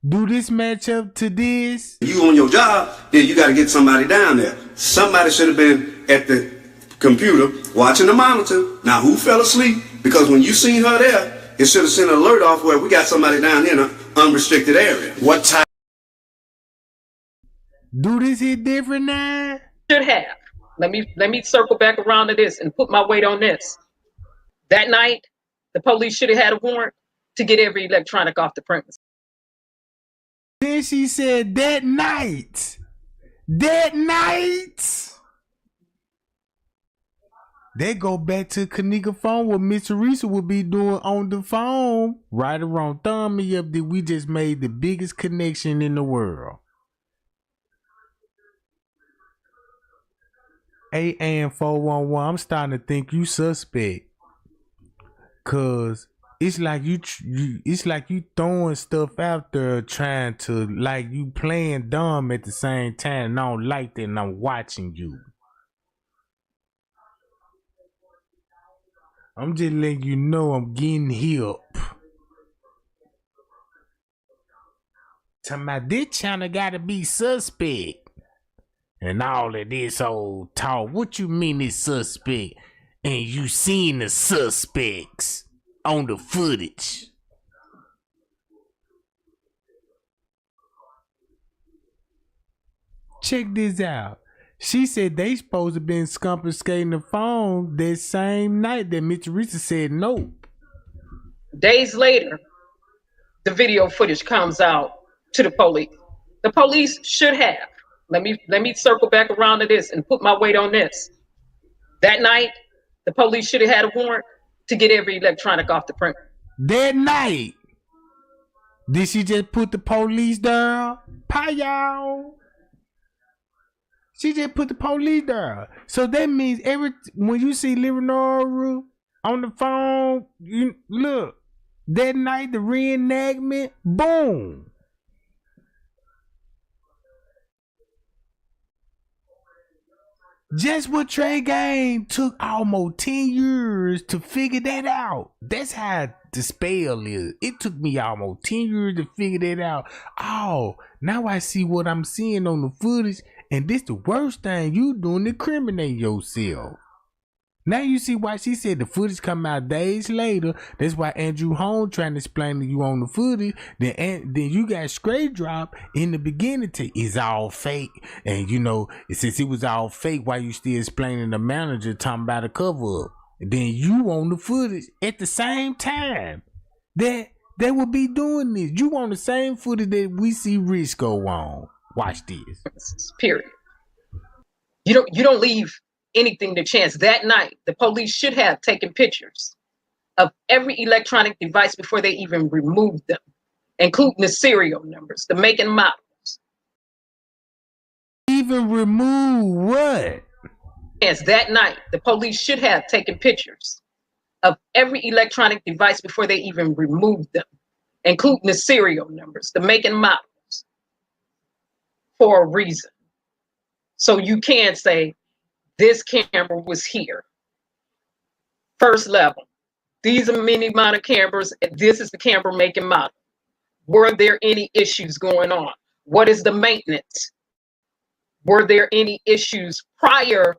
Do this match up to this? You on your job, then you got to get somebody down there. Somebody should have been at the computer watching the monitor. Now, who fell asleep? Because when you seen her there, it should have sent an alert off where we got somebody down here in an unrestricted area. What time? Do this hit different now? Should have. Let me circle back around to this and put my weight on this. That night, the police should have had a warrant to get every electronic off the premise. Then she said that night. That night. They go back to Kenneka phone what Miss Teresa would be doing on the phone. Right or wrong, thumb me up that we just made the biggest connection in the world. AM411, I'm starting to think you suspect. Cause it's like you throwing stuff out there trying to, like, you playing dumb at the same time. And I don't like that, and I'm watching you. I'm just letting you know I'm getting hip. Talking about this channel gotta be suspect. And all of this old talk. What you mean it's suspect? And you seen the suspects on the footage. Check this out. She said they supposed to been confiscating the phone that same night that Miss Teresa said no. Days later, the video footage comes out to the police. The police should have. Let me circle back around to this and put my weight on this. That night, the police should have had a warrant to get every electronic off the print. That night, did she just put the police there? Y'all. She just put the police there. So that means when you see Leonora on the phone, you look, that night, the reenactment, boom. Just what Trey Game took almost 10 years to figure that out. That's how the spell is. It took me almost 10 years to figure that out. Oh, now I see what I'm seeing on the footage. And this the worst thing you doing to incriminate yourself. Now you see why she said the footage come out days later. That's why Andrew Holmes trying to explain to you on the footage. Then you got straight drop in the beginning to it's all fake. And you know, since it was all fake, why you still explaining the manager talking about a cover up? And then you on the footage at the same time. That they will be doing this. You on the same footage that we see Rich go on. Watch this. Period. You don't leave anything to chance. That night, the police should have taken pictures of every electronic device before they even removed them, including the serial numbers, the make and models. Even remove what? chance that night, the police should have taken pictures of every electronic device before they even removed them, including the serial numbers, the make and models, for a reason. So you can say, this camera was here. First level. These are many amount of cameras. This is the camera make and model. Were there any issues going on? What is the maintenance? Were there any issues prior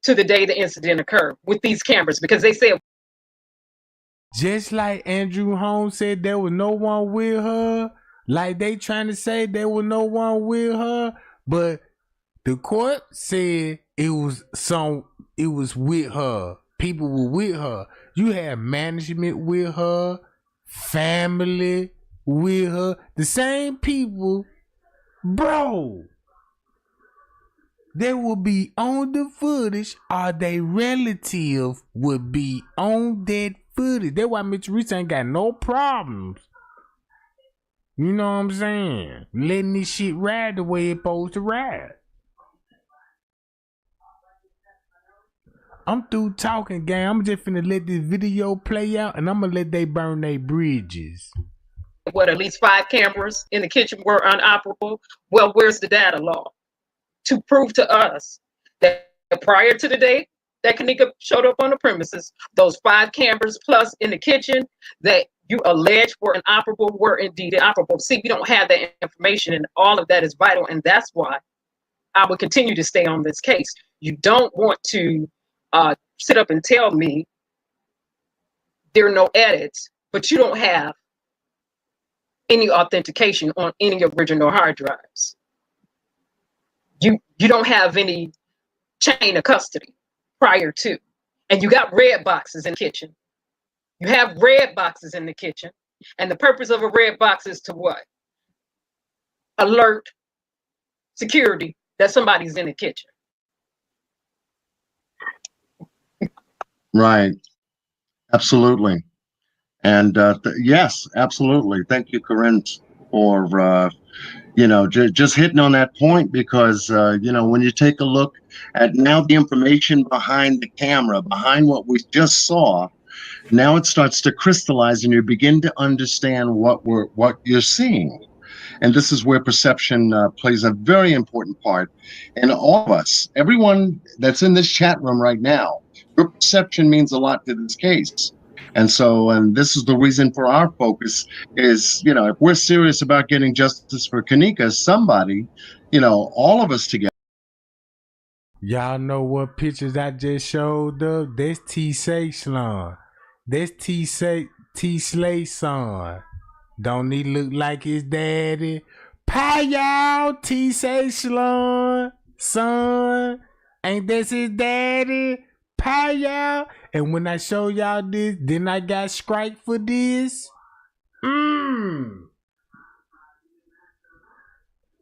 to the day the incident occurred with these cameras? Because they said, just like Andrew Holmes said there was no one with her, like they trying to say there was no one with her, but the court said it was with her. People were with her. You had management with her, family with her, the same people, bro. They will be on the footage, or they relative would be on that footage. That's why Mitch Reese ain't got no problems. You know what I'm saying? Letting this shit ride the way it's supposed to ride. I'm through talking, gang. I'm just finna let this video play out, and I'm gonna let they burn their bridges. What, at least 5 cameras in the kitchen were unoperable? Well, where's the data log to prove to us that prior to the day that Kenneka showed up on the premises, those 5 cameras plus in the kitchen that you allege were inoperable were indeed inoperable? See, we don't have that information, and all of that is vital, and that's why I would continue to stay on this case. You don't want to sit up and tell me there are no edits, but you don't have any authentication on any original hard drives. You don't have any chain of custody prior to, and you got red boxes in the kitchen. You have red boxes in the kitchen, and the purpose of a red box is to what? Alert security that somebody's in the kitchen. Right. Absolutely. And yes, absolutely. Thank you, Corinne, for just hitting on that point, because when you take a look at now the information behind the camera, behind what we just saw, now it starts to crystallize, and you begin to understand what you're seeing. And this is where perception plays a very important part. And all of us, everyone that's in this chat room right now, your perception means a lot to this case. And this is the reason for our focus is, if we're serious about getting justice for Kenneka, somebody, all of us together. Y'all know what pictures I just showed up? That's T-Say Slon. That's T-Slay son. Don't he look like his daddy? Pie y'all, T-Say Slon, son. Ain't this his daddy? Pie y'all. And when I show y'all this, then I got strike for this.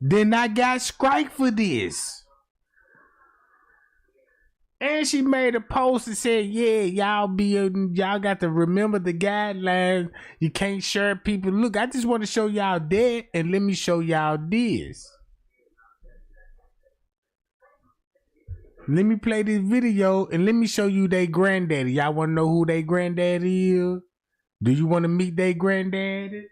Then I got strike for this. And she made a post and said, yeah, y'all got to remember the guidelines. You can't share people. Look, I just want to show y'all that, and let me show y'all this. Let me play this video, and let me show you their granddaddy. Y'all want to know who their granddaddy is? Do you want to meet their granddaddy?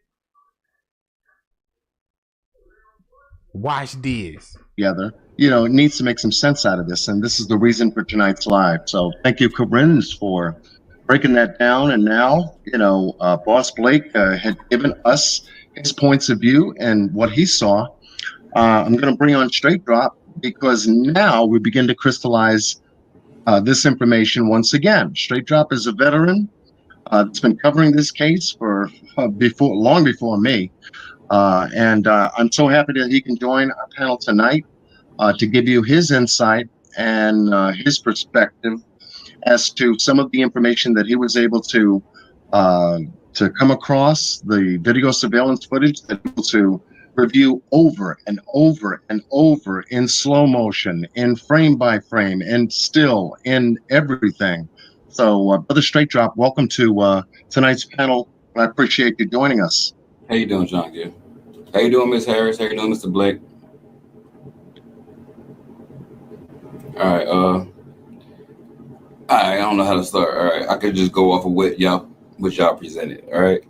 Watch this. Together, it needs to make some sense out of this, and this is the reason for tonight's live. So thank you, Corinne, for breaking that down. And now, Boss Blake had given us his points of view and what he saw. I'm going to bring on Straight Drop, because now we begin to crystallize this information once again. Straight Drop is a veteran that's been covering this case for long before me. And I'm so happy that he can join our panel tonight to give you his insight and his perspective as to some of the information that he was able to come across, the video surveillance footage that he was able to review over and over and over in slow motion, in frame by frame, and still in everything. So, Brother Straight Drop, welcome to tonight's panel. I appreciate you joining us. How you doing, John Gill? How you doing, Miss Harris? How you doing, Mr. Blake? All right. I don't know how to start. All right, I could just go off of what y'all presented. All right,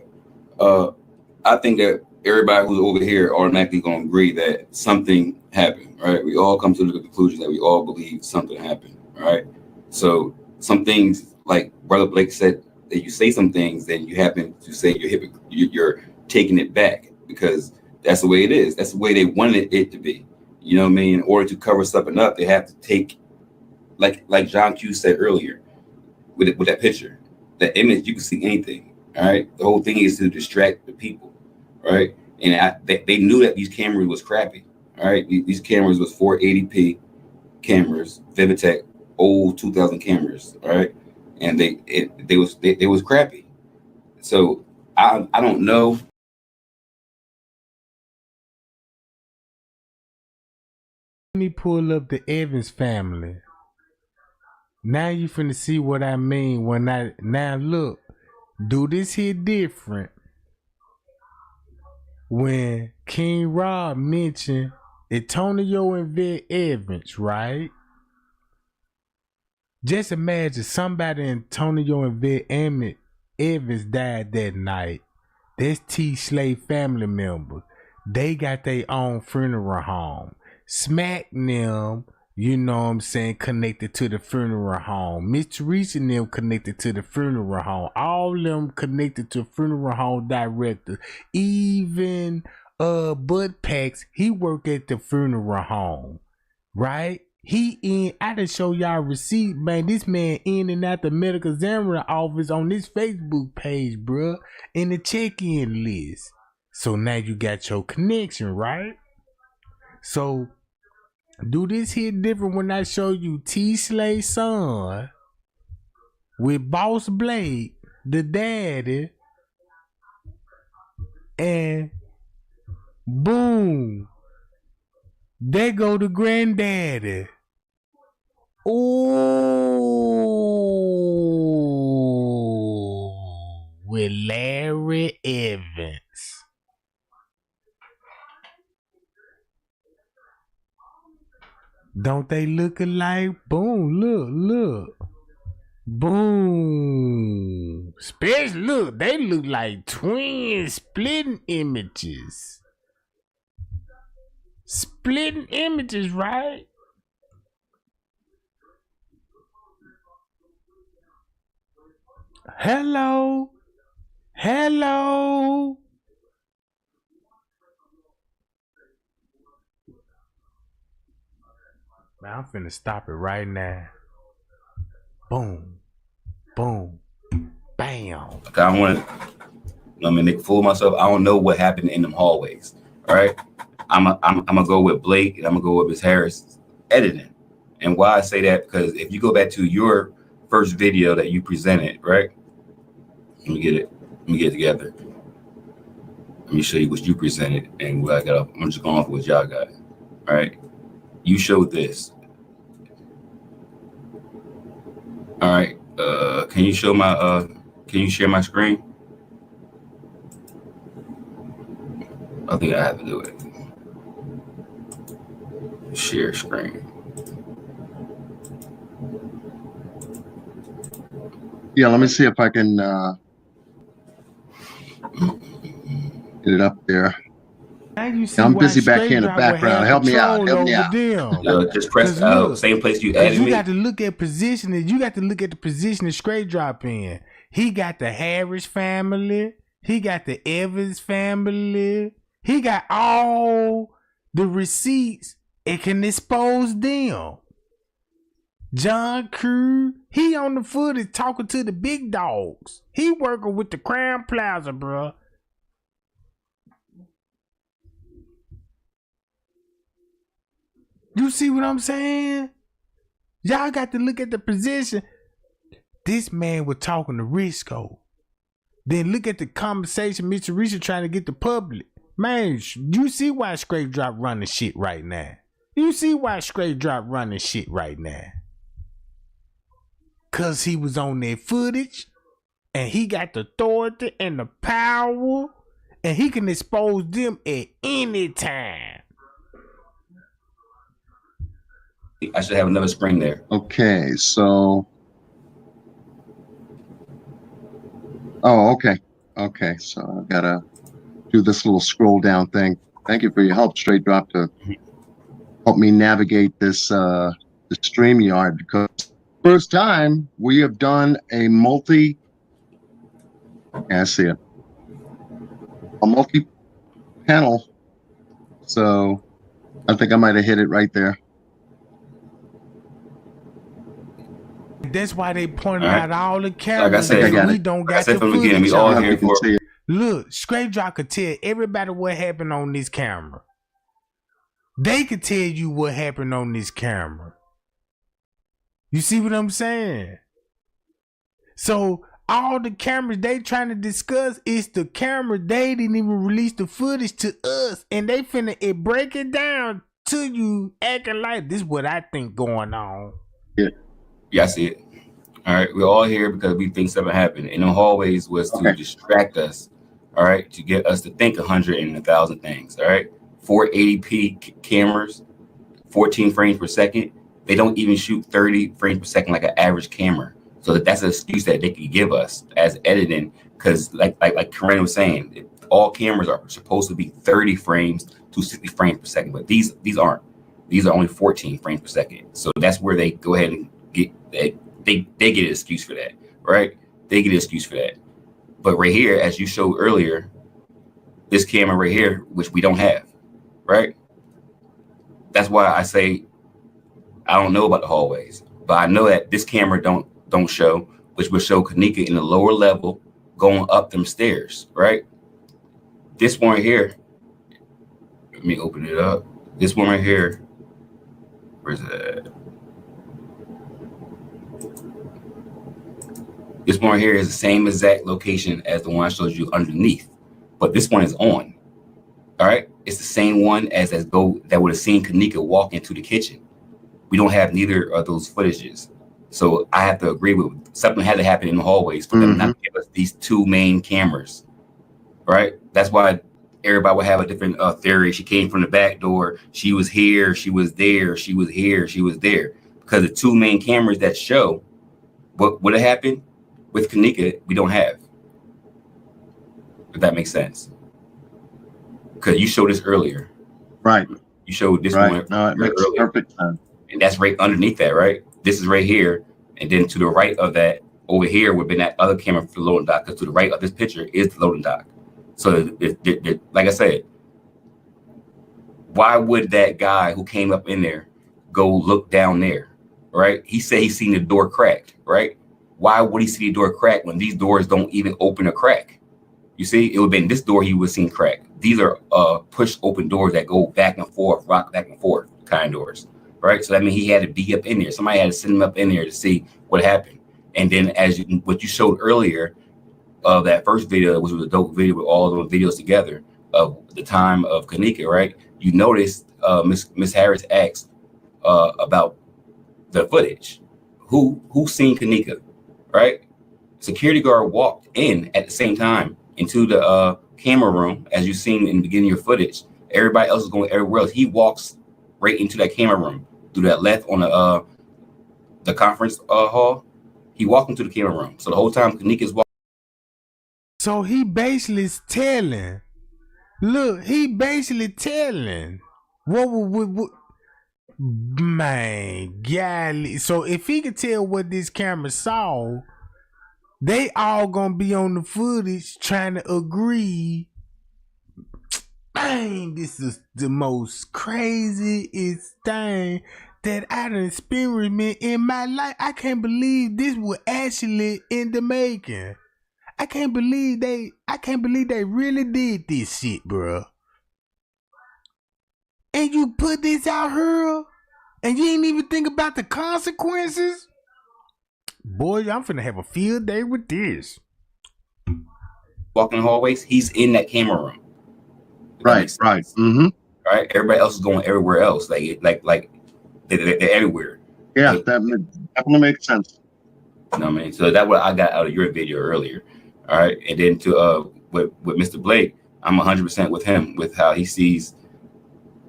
I think that everybody who's over here automatically gonna agree that something happened. Right, we all come to the conclusion that we all believe something happened. All right, so some things, like Brother Blake said, that you say some things, then you happen to say you're taking it back because that's the way it is. That's the way they wanted it to be. You know what I mean? In order to cover something up, they have to take, like John Q said earlier, with that picture, that image, you can see anything. All right, the whole thing is to distract the people, right? And they knew that these cameras was crappy. All right, these cameras was 480p cameras, Vivitech, old 2000 cameras. All right, and they was crappy. So I don't know. Let me pull up the Evans family. Now you finna see what I mean when now look, do this here different. When King Rob mentioned Antonio and Vet Evans, right? Just imagine somebody Antonio and Vet Evans died that night. That's T. Slade family members. They got their own funeral home. Smack them, you know what I'm saying, connected to the funeral home. Miss Teresa and them connected to the funeral home. All of them connected to funeral home director. Even Bud Pax, he worked at the funeral home, right? I done show y'all receipt, man. This man in and out the medical examiner office on this Facebook page, bruh, in the check-in list. So now you got your connection, right? So do this here different when I show you T. Slade's son with Boss Blake, the daddy, and boom, there go the granddaddy. Ooh, with Larry Evans. Don't they look alike? Boom, look. Boom. Especially, look, they look like twins splitting images. Splitting images, right? Hello. Man, I'm finna stop it right now. Boom, bam. Okay, I don't want to make a fool of myself. I don't know what happened in them hallways. All right, I'm gonna go with Blake and I'm gonna go with Ms. Harris editing. And why I say that, because if you go back to your first video that you presented, right? Let me get it together. Let me show you what you presented and what I got up. I'm just going off what y'all got. All right. You showed this. All right. Can you share my screen? I think I have to do it. Share screen. Yeah, let me see if I can get it up there. I'm busy back here in the background. Help me out. Just press same place you added me. You got to look at positioning. You got to look at the position that Straight Drop in. He got the Harris family. He got the Evans family. He got all the receipts. It can expose them. John Crew, he on the footage talking to the big dogs. He working with the Crown Plaza, bro. You see what I'm saying? Y'all got to look at the position. This man was talking to Risco. Then look at the conversation Mr. Richard trying to get the public. Man, you see why Straight Drop running shit right now. Cause he was on their footage and he got the authority and the power and he can expose them at any time. I should have another screen there. Okay, so Oh, okay. Okay. So I gotta do this little scroll down thing. Thank you for your help, Straight Drop, to help me navigate this the StreamYard, because first time we have done a I see it. A multi-panel. So I think I might have hit it right there. That's why they pointed out all the cameras. Like I said, that we don't got the from the footage. beginning, we all here for. Look, Straight Drop could tell everybody what happened on this camera. They could tell you what happened on this camera. You see what I'm saying? So all the cameras they trying to discuss is the camera. They didn't even release the footage to us, and they finna break it down to you, acting like this is what I think going on. Yeah, I see it. All right, we're all here because we think something happened. And the hallways was to distract us. All right, to get us to think 100 and 1,000 things. All right, 480p cameras, 14 frames per second. They don't even shoot 30 frames per second like an average camera. So that's an excuse that they could give us as editing, because like Karen was saying, all cameras are supposed to be 30 frames to 60 frames per second, but these aren't. These are only 14 frames per second. So that's where they go ahead and get they get an excuse for that, right? They get an excuse for that. But right here, as you showed earlier, this camera right here, which we don't have, right? That's why I say I don't know about the hallways, but I know that this camera don't show, which will show Kenneka in the lower level going up them stairs, right? This one right here, let me open it up. This one right here, where's that? This one right here is the same exact location as the one I showed you underneath, but this one is on. All right, it's the same one as that would have seen Kenneka walk into the kitchen. We don't have neither of those footages, so I have to agree with something had to happen in the hallways for them not to give us these two main cameras. Right? That's why everybody would have a different theory. She came from the back door. She was here. She was there. She was here. She was there. Because the two main cameras that show what would have happened with Kenneka, we don't have. If that makes sense. Because you showed this earlier. Right. You showed this right. one. No, it makes perfect sense. And that's right underneath that, right? This is right here. And then to the right of that, over here would have been that other camera for the loading dock. Because to the right of this picture is the loading dock. So, like I said, why would that guy who came up in there go look down there, right? He said he seen the door cracked, right? Why would he see the door cracked when these doors don't even open a crack? You see, it would have been this door he would have seen crack. These are push open doors that go back and forth, rock back and forth kind of doors, right? So that means he had to be up in there. Somebody had to send him up in there to see what happened. And then what you showed earlier of that first video, which was a dope video with all those videos together of the time of Kenneka, right? You noticed Miss Harris asked about the footage. Who seen Kenneka, right? Security guard walked in at the same time into the camera room, as you seen in the beginning of your footage. Everybody else is going everywhere else. He walks right into that camera room through that left on the conference hall. He walked into the camera room. So the whole time Kenneka's walking. So he basically is telling. Look, he basically telling. What man, golly. So if he could tell what this camera saw, they all gonna be on the footage trying to agree. Man, this is the most craziest thing that I done experienced in my life. I can't believe this was actually in the making. I can't believe they really did this shit, bro. And you put this out here, and you ain't even think about the consequences? Boy, I'm finna have a field day with this. Walking the hallways, he's in that camera room. Right. Mm-hmm. All right. Everybody else is going everywhere else. Like they're everywhere. Yeah, that definitely makes sense. You know what I mean? So that's what I got out of your video earlier. All right. And then to with Mr. Blake, I'm 100% with him with how he sees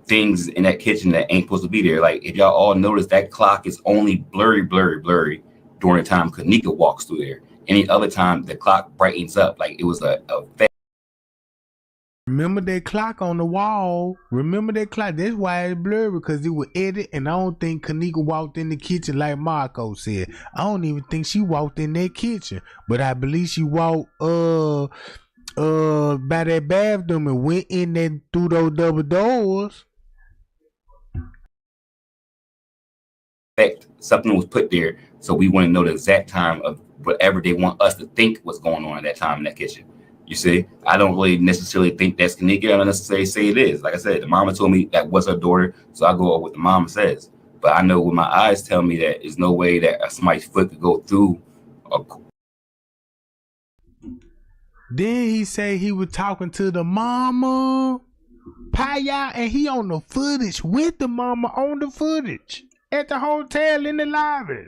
things in that kitchen that ain't supposed to be there. Like if y'all all notice, that clock is only blurry during the time Kenneka walks through there. Any other time, the clock brightens up like it was a Remember that clock on the wall? Remember that clock? That's why it's blurry, because it was edited, and I don't think Kenneka walked in the kitchen like Marco said. I don't even think she walked in that kitchen, but I believe she walked by that bathroom and went in there through those double doors. Something was put there, so we want to know the exact time of whatever they want us to think was going on at that time in that kitchen. You see, I don't really necessarily think that's Kenneka. I don't necessarily say it is. Like I said, the mama told me that was her daughter, so I go with what the mama says. But I know with my eyes tell me that there's no way that somebody's foot could go through. Then he said he was talking to the mama, Paya, and he on the footage with the mama on the footage at the hotel in the lobby.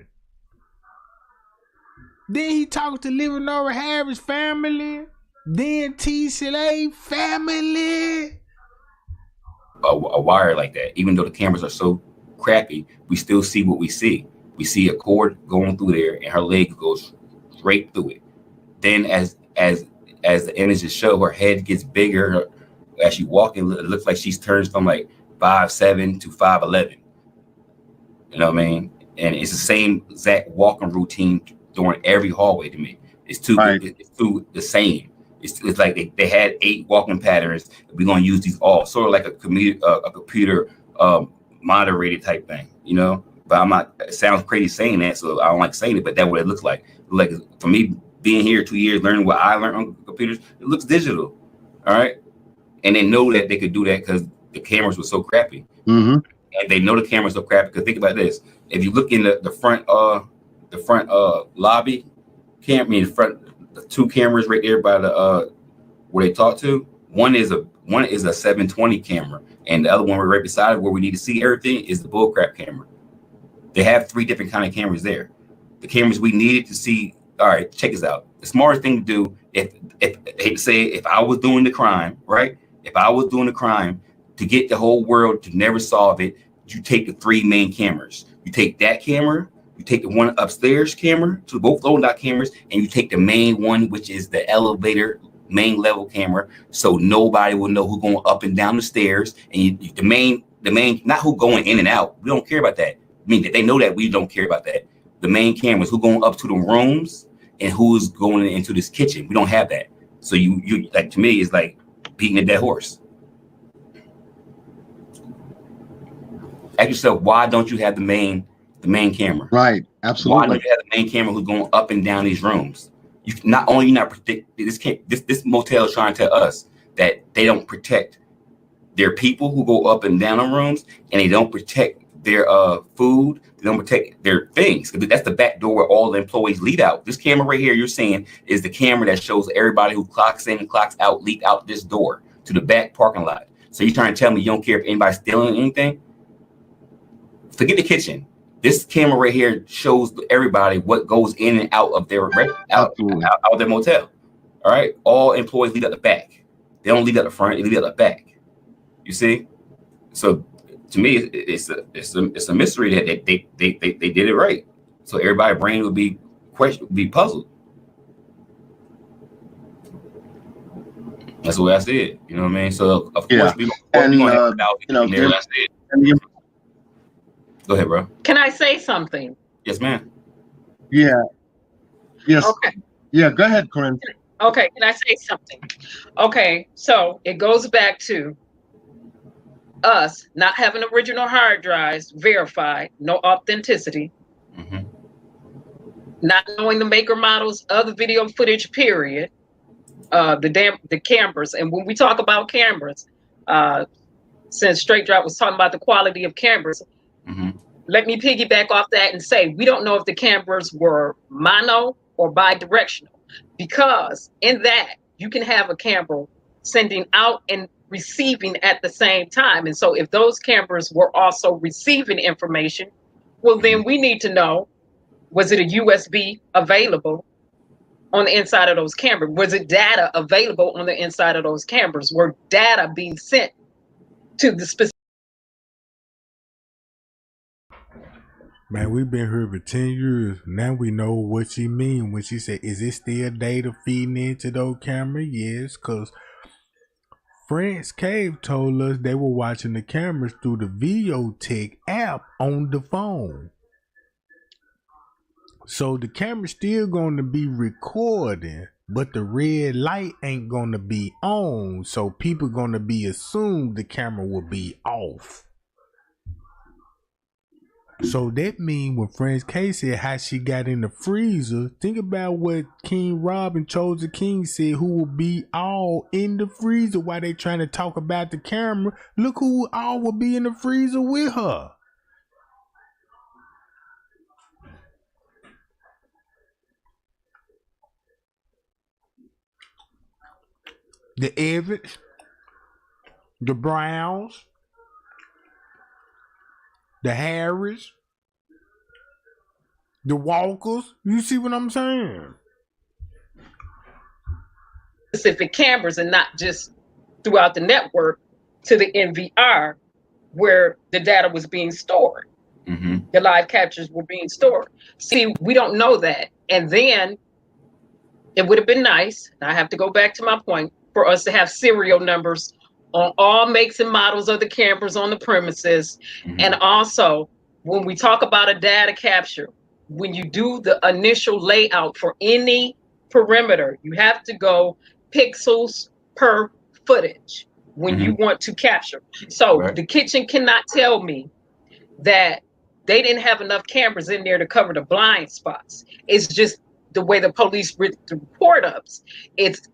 Then he talked to Leonora Harris' family. Then TCLA family. A wire like that, even though the cameras are so crappy, we still see what we see. We see a cord going through there, and her leg goes straight through it. Then, as the images show, her head gets bigger as she walking. It looks like she's turned from like 5'7" to 5'11". You know what I mean? And it's the same exact walking routine during every hallway to me. It's too the same. It's like they had 8 walking patterns. We're gonna use these all, sort of like a computer moderated type thing, you know. But I'm not. It sounds crazy saying that, so I don't like saying it. But that's what it looks like. Like for me, being here 2 years, learning what I learned on computers, it looks digital. All right, and they know that they could do that because the cameras were so crappy. Mm-hmm. And they know the cameras are crappy because think about this: if you look in the front lobby camera, the 2 cameras right there by the where they talk to. One is a 720 camera, and the other one right beside it where we need to see everything is the bullcrap camera. They have 3 different kind of cameras there. The cameras we needed to see. All right, check this out. The smartest thing to do, if I was doing the crime, right? If I was doing the crime to get the whole world to never solve it, you take the 3 main cameras. You take that camera. You take the one upstairs camera, to both low dot cameras, and you take the main one, which is the elevator main level camera, so nobody will know who's going up and down the stairs. And the main, not who going in and out. We don't care about that. I mean, they know that we don't care about that. The main cameras, who going up to the rooms and who's going into this kitchen. We don't have that. So you like, to me, it's like beating a dead horse. Ask yourself, why don't you have the main camera? Right, absolutely. Why don't you have the main camera who's going up and down these rooms? You not only not protect this motel is trying to tell us that they don't protect their people who go up and down the rooms, and they don't protect their food. They don't protect their things. That's the back door where all the employees lead out. This camera right here you're seeing is the camera that shows everybody who clocks in and clocks out leak out this door to the back parking lot. So you're trying to tell me you don't care if anybody's stealing anything? Forget the kitchen. This camera right here shows everybody what goes in and out of their out of their motel. All right, all employees lead out the back. They don't lead out the front. They lead out the back. You see, so to me, it's a mystery that they did it right. So everybody's brain would be puzzled. That's the way I see it. You know what I mean? So of course we gonna have there. That's it. Go ahead, bro. Can I say something? Yes, ma'am. Yeah. Yes. Okay. Yeah, go ahead, Corinne. Okay, can I say something? Okay, so it goes back to us not having original hard drives verified, no authenticity, not knowing the maker models of the video footage, period, the cameras. And when we talk about cameras, since Straight Drop was talking about the quality of cameras, let me piggyback off that and say we don't know if the cameras were mono or bi-directional, because in that you can have a camera sending out and receiving at the same time. And so if those cameras were also receiving information, well, then we need to know, was it a USB available on the inside of those cameras? Was it data available on the inside of those cameras? Were data being sent to the specific? Man, we've been here for 10 years. Now we know what she mean when she said, is it still data feeding into those cameras? Yes, because France Cave told us they were watching the cameras through the Videotech app on the phone. So the camera's still going to be recording, but the red light ain't going to be on. So people going to be assumed the camera will be off. So that means when Friends K said how she got in the freezer, think about what King Rob and Chosen King said, who will be all in the freezer while they trying to talk about the camera. Look who all will be in the freezer with her. The Evans, the Browns, the Harris, the Walkers. You see what I'm saying? Specific cameras and not just throughout the network to the NVR where the data was being stored. Mm-hmm. The live captures were being stored. See, we don't know that. And then it would have been nice, I have to go back to my point, for us to have serial numbers on all makes and models of the cameras on the premises. Mm-hmm. And also, when we talk about a data capture, when you do the initial layout for any perimeter, you have to go pixels per footage when you want to capture. So the kitchen cannot tell me that they didn't have enough cameras in there to cover the blind spots. It's just the way the police read the report ups. It's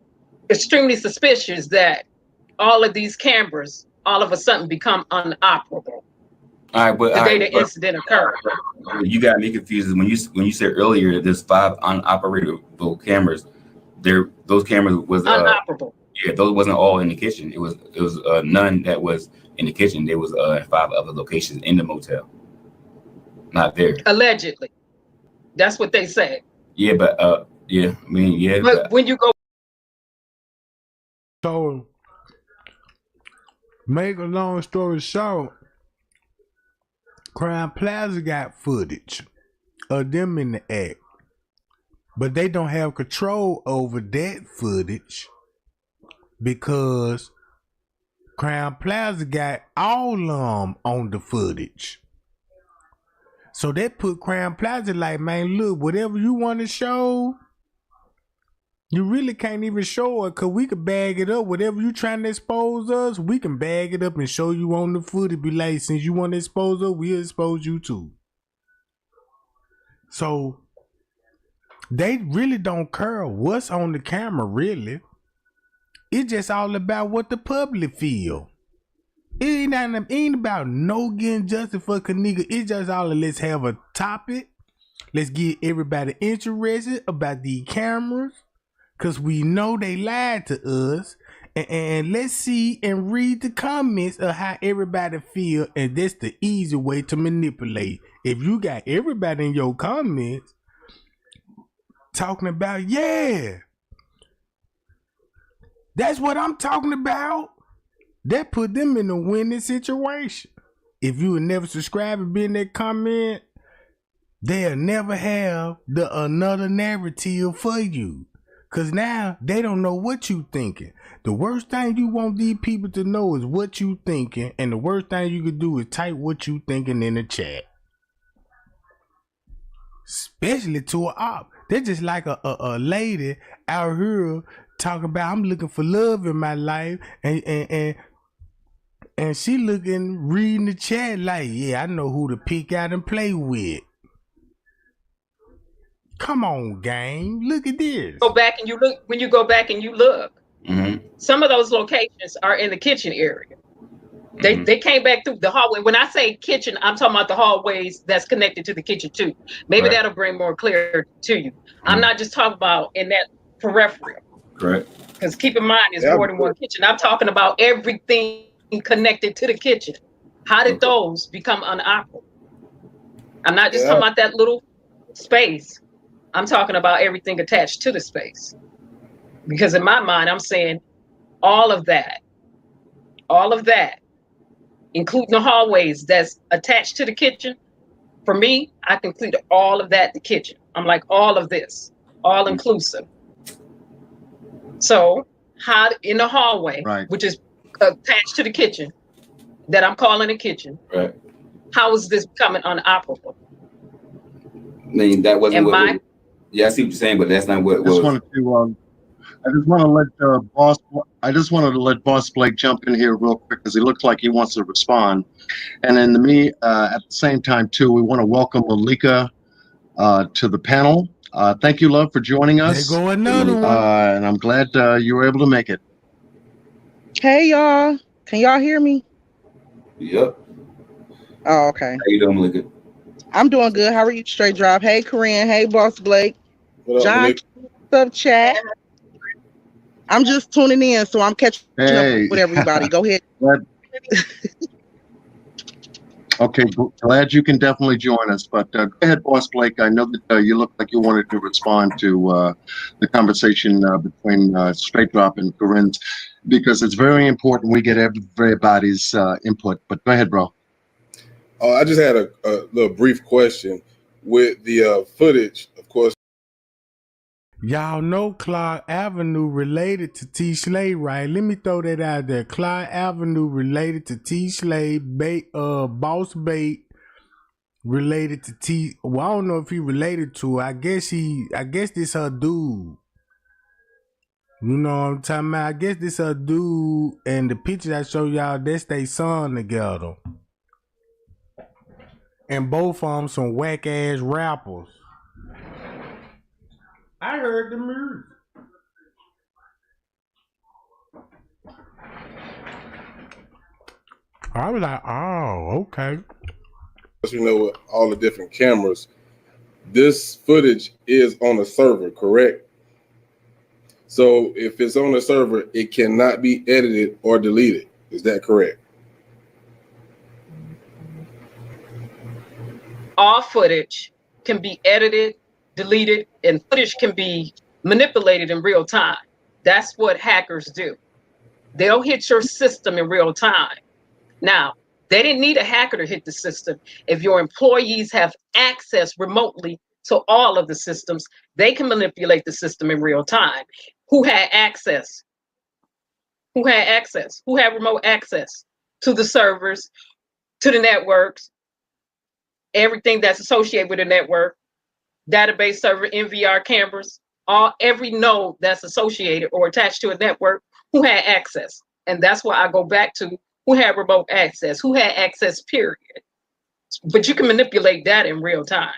extremely suspicious that all of these cameras all of a sudden become unoperable. All right, but the day the incident occurred. You got me confused when you said earlier there's 5 unoperable cameras. Those cameras was unoperable. Yeah, those wasn't all in the kitchen. It was none that was in the kitchen. There was 5 other locations in the motel, not there. Allegedly, that's what they said. Yeah, but yeah, I mean, yeah. But when you go, so make a long story short, Crime Plaza got footage of them in the act, but they don't have control over that footage because Crime Plaza got all of them on the footage. So that put Crime Plaza like, man, look, whatever you want to show, you really can't even show it because we could bag it up. Whatever you trying to expose us, we can bag it up and show you on the footage. Be like, since you want to expose us, we'll expose you too. So they really don't care what's on the camera, really. It's just all about what the public feel. It ain't about no getting justice for Kenneka. It's just all let's have a topic. Let's get everybody interested about these cameras. Because we know they lied to us. And let's see and read the comments of how everybody feel. And that's the easy way to manipulate. If you got everybody in your comments talking about, yeah, that's what I'm talking about, that put them in a winning situation. If you would never subscribe and be in that comment, they'll never have another narrative for you. Because now they don't know what you thinking. The worst thing you want these people to know is what you thinking. And the worst thing you could do is type what you thinking in the chat. Especially to an op. They're just like a lady out here talking about, I'm looking for love in my life. And she reading the chat like, yeah, I know who to pick out and play with. Come on, gang. Look at this. Go back and you look. When you go back and you look, some of those locations are in the kitchen area. They came back through the hallway. When I say kitchen, I'm talking about the hallways that's connected to the kitchen too. Maybe that'll bring more clarity to you. I'm not just talking about in that peripheral. Correct. Because keep in mind, it's more than one kitchen. I'm talking about everything connected to the kitchen. How did those become unoperable? I'm not just talking about that little space. I'm talking about everything attached to the space. Because in my mind, I'm saying all of that, including the hallways that's attached to the kitchen, For me, I completed all of that in the kitchen. I'm like, all of this, all inclusive. So how in the hallway, Right. which is attached to the kitchen, that I'm calling a kitchen, Right. how is this becoming unoperable? I mean, that wasn't And what. Yeah, I see what you're saying, but that's not what Just was. wanted to. I just want to let boss. I just wanted to let Boss Blake jump in here real quick because he looks like he wants to respond. And then at the same time too, we want to welcome Malika to the panel. Thank you, love, for joining us. There go another one. And I'm glad you were able to make it. Hey y'all, can y'all hear me? Yep. Oh, okay. How you doing, Malika? I'm doing good. How are you, Straight Drop? Hey, Corinne. Hey, Boss Blake. What up, John, Malika? what's up, chat? I'm just tuning in, so I'm catching up with everybody. Go ahead. Okay, glad you can definitely join us. But go ahead, Boss Blake. I know that you look like you wanted to respond to the conversation between Straight Drop and Corinne's, because it's very important we get everybody's input. But go ahead, bro. I just had a little brief question with the footage, of course. Y'all know Clark Avenue related to T. Slade, right? Let me throw that out there. Clark Avenue related to T. Slade, Boss Bait related to T. Well, I don't know if he related to her. I guess this her dude. You know what I'm talking about? I guess this her dude, and the picture I show y'all, that's they son together. And both of them some whack ass rappers. I heard the music. I was like, oh, okay. You know, with all the different cameras, this footage is on a server, correct? So if it's on a server, it cannot be edited or deleted. Is that correct? All footage can be edited, deleted, and footage can be manipulated in real time. That's what hackers do. They'll hit your system in real time. Now, they didn't need a hacker to hit the system. If your employees have access remotely to all of the systems, they can manipulate the system in real time. Who had access? Who had access? Who had remote access to the servers, to the networks, everything that's associated with the network, database server, NVR cameras, every node that's associated or attached to a network, who had access? And that's why I go back to who had remote access, who had access, period. But you can manipulate that in real time.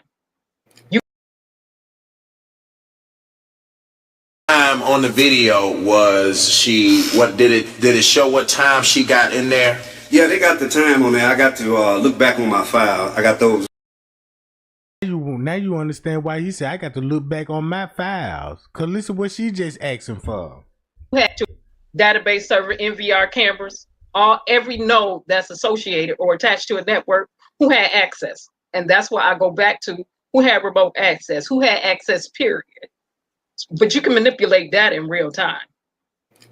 Time on the video was she? What did it show? What time she got in there? Yeah, they got the time on there. I got to look back on my file. I got those. Now you understand why he said I got to look back on my files. Cause listen what she just asking for. Who had to database server, NVR cameras, every node that's associated or attached to a network, who had access? And that's why I go back to who had remote access, who had access, period. But you can manipulate that in real time.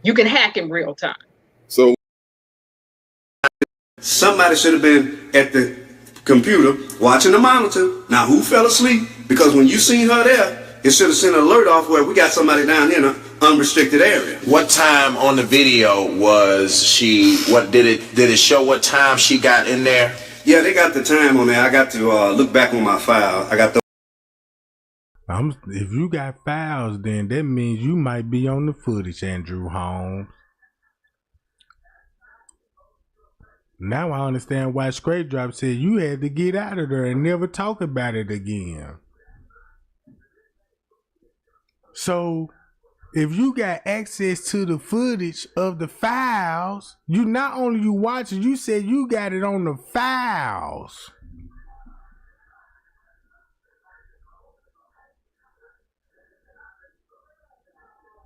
You can hack in real time. So somebody should have been at the computer watching the monitor. Now, who fell asleep? Because when you seen her there, it should have sent an alert off where we got somebody down here in an unrestricted area. What time on the video was she? What did it show? What time she got in there? Yeah, they got the time on there. I got to look back on my file. I got the. If you got files, then that means you might be on the footage, Andrew Holmes. Now I understand why Straight Drop said you had to get out of there and never talk about it again. So, if you got access to the footage of the files, you not only you watch it, you said you got it on the files.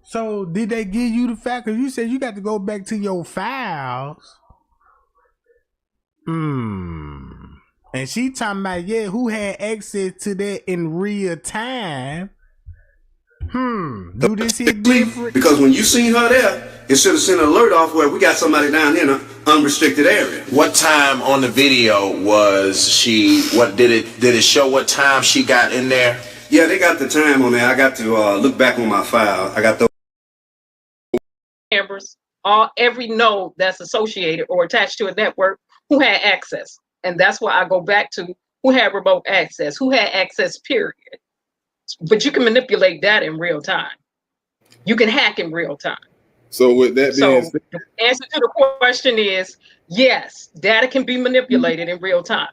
So, did they give you the fact? Because you said you got to go back to your files. And she talking about, yeah, who had access to that in real time? Do this hit different? Because when you seen her there, it should have sent an alert off where we got somebody down here in an unrestricted area. What time on the video was she? What did it show? What time she got in there? Yeah, they got the time on there. I got to look back on my file. I got those cameras, every node that's associated or attached to a network who had access, and that's why I go back to who had remote access, who had access, period. But you can manipulate that in real time. You can hack in real time. So with that being said, the answer to the question is yes, data can be manipulated in real time.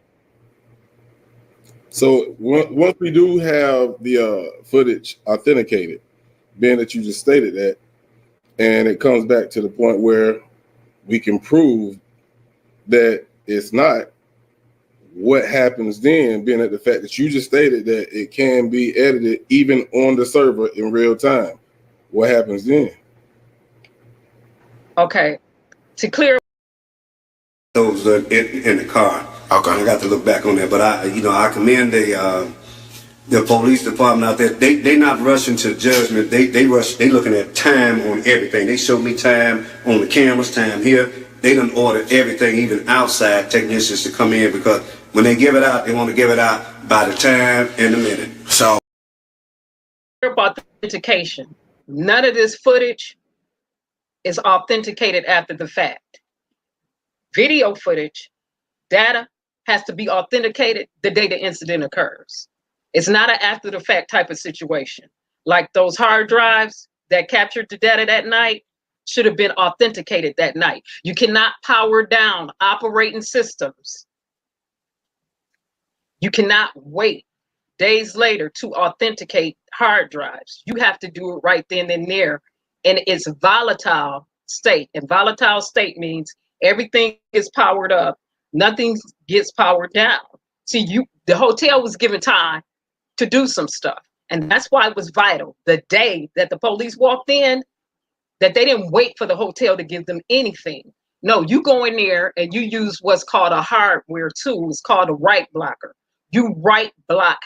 So once we do have the footage authenticated, being that you just stated that, and it comes back to the point where we can prove that it's not, what happens then, being at the fact that you just stated that it can be edited even on the server in real time? What happens then? Okay, to clear those in the car. Okay, I got to look back on that, but I commend the police department out there. They not rushing to judgment. They looking at time on everything. They showed me time on the cameras, time here. They done order everything, even outside technicians to come in, because when they give it out, they want to give it out by the time and the minute. So about authentication, none of this footage is authenticated after the fact. Video footage, data has to be authenticated the day the incident occurs. It's not an after the fact type of situation. Like those hard drives that captured the data that night should have been authenticated that night. You cannot power down operating systems. You cannot wait days later to authenticate hard drives. You have to do it right then and there. And it's volatile state. And volatile state means everything is powered up. Nothing gets powered down. See, the hotel was given time to do some stuff. And that's why it was vital. The day that the police walked in, that they didn't wait for the hotel to give them anything. No, you go in there and you use what's called a hardware tool. It's called a write blocker. You write block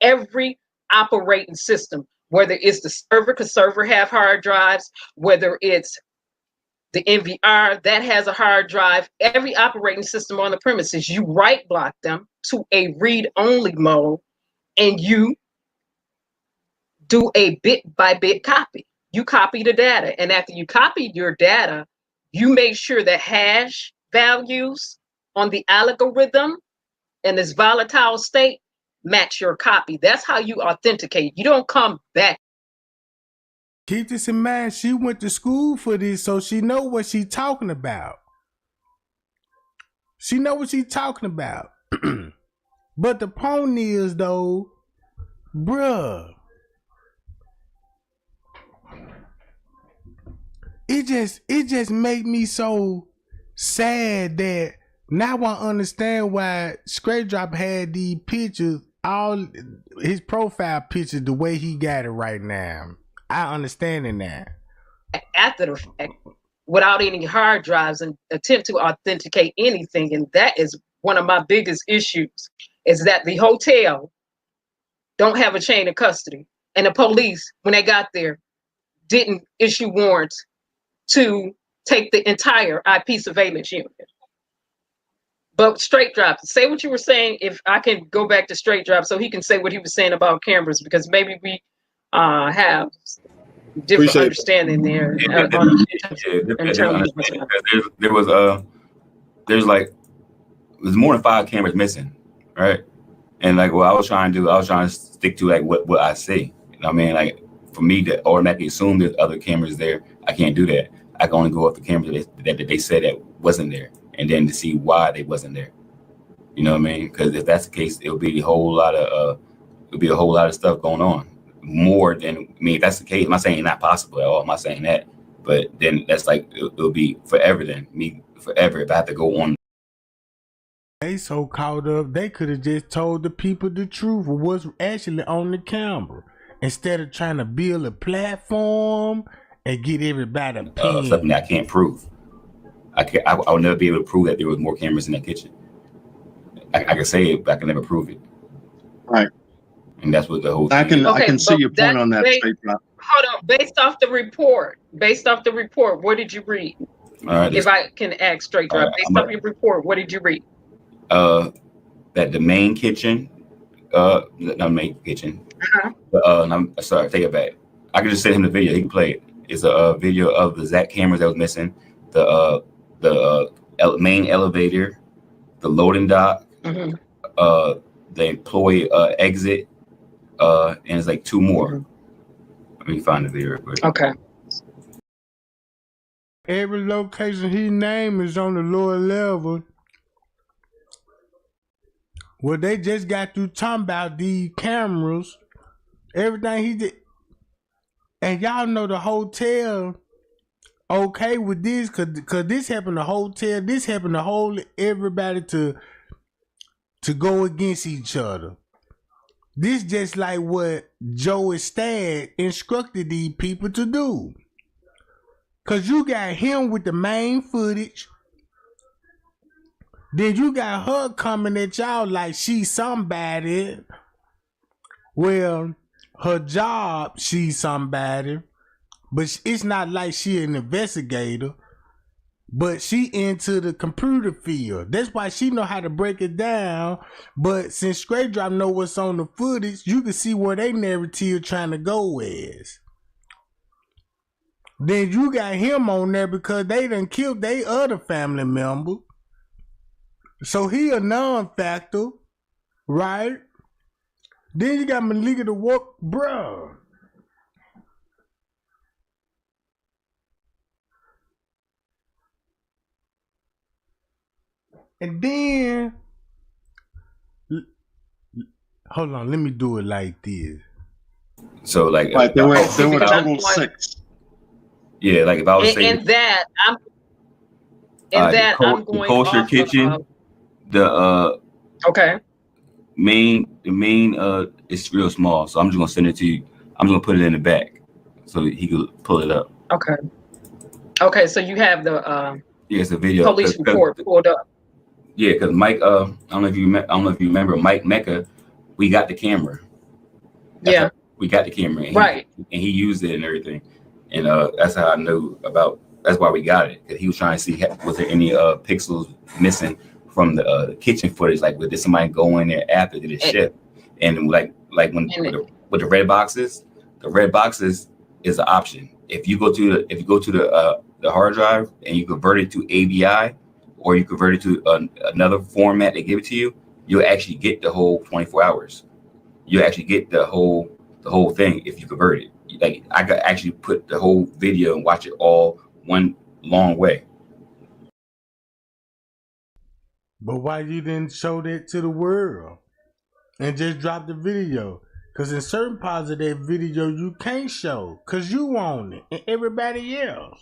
every operating system, whether it's the server, because server have hard drives, whether it's the NVR that has a hard drive, every operating system on the premises, you write block them to a read-only mode, and you do a bit-by-bit copy. You copy the data, and after you copied your data, you make sure that hash values on the algorithm in this volatile state match your copy. That's how you authenticate. You don't come back. Keep this in mind. She went to school for this, so she know what she talking about. She know what she talking about. But the point is, though, bruh, it just made me so sad that now I understand why Straight Drop had these pictures, all his profile pictures, the way he got it right now. I understand it now. After the fact, without any hard drives, and attempt to authenticate anything. And that is one of my biggest issues, is that the hotel don't have a chain of custody. And the police, when they got there, didn't issue warrants to take the entire IP surveillance unit. But Straight Drop, say what you were saying. If I can go back to Straight Drop so he can say what he was saying about cameras, because maybe we have different understanding there. There's more than 5 cameras missing, right? And like what I was trying to stick to like what I see. You know what I mean? Like for me to automatically assume there's other cameras there, I can't do that. I can only go off the cameras that they said that wasn't there, and then to see why they wasn't there. You know what I mean? Because if that's the case, it'll be a whole lot of stuff going on. More than, I mean, if that's the case, I'm not saying not possible at all. I'm not saying that, but then that's like it'll be forever. Then forever if I have to go on. They so caught up, they could have just told the people the truth of what's actually on the camera instead of trying to build a platform and get everybody opinion. Something that I can't prove. I will never be able to prove that there was more cameras in that kitchen. I can say it, but I can never prove it. Right. And that's what the whole I can see your point on that, Straight Drop. hold on. Based off the report, what did you read? All right. If I can ask straight drive, based off your report, what did you read? That the main kitchen, not main kitchen. I'm sorry, take it back. I can just send him the video. He can play it. It's a video of the Zach cameras that was missing, the main elevator, the loading dock, the employee exit, and it's like two more. Let me find the video real quick. Okay. Every location he named is on the lower level. Well, they just got through talking about these cameras, everything he did. And y'all know the hotel okay with this, cause this happened to hotel, this happened to hold everybody to go against each other. This just like what Joey Stad instructed these people to do. Cause you got him with the main footage. Then you got her coming at y'all like she's somebody. Well, her job, she's somebody. But it's not like she an investigator. But she into the computer field. That's why she know how to break it down. But since Straight Drop know what's on the footage, you can see where they narrative trying to go as. Then you got him on there because they done killed their other family member. So he a non-factor, right? Then you got Malika to work, bruh. And then, hold on, let me do it like this. So like, there were total 6. Yeah, like if I was saying, I'm going the kosher off kitchen, the main it's real small, so I'm just gonna send it to you. I'm just gonna put it in the back so he could pull it up. Okay, so you have the it's a video police report pulled up. Yeah, because Mike, I don't know if you remember Mike Mecca. We got the camera. We got the camera, and he used it and everything. And that's how I knew about. That's why we got it, because he was trying to see was there any pixels missing from the kitchen footage. Like, did somebody go in there after did it ship? And like when with the red boxes is an option. If you go to the hard drive and you convert it to AVI, or you convert it to another format they give it to you, you'll actually get the whole 24 hours. You actually get the whole thing if you convert it. Like, I could actually put the whole video and watch it all one long way. But why you didn't show that to the world and just drop the video? Because in certain parts of that video you can't show because you own it and everybody else.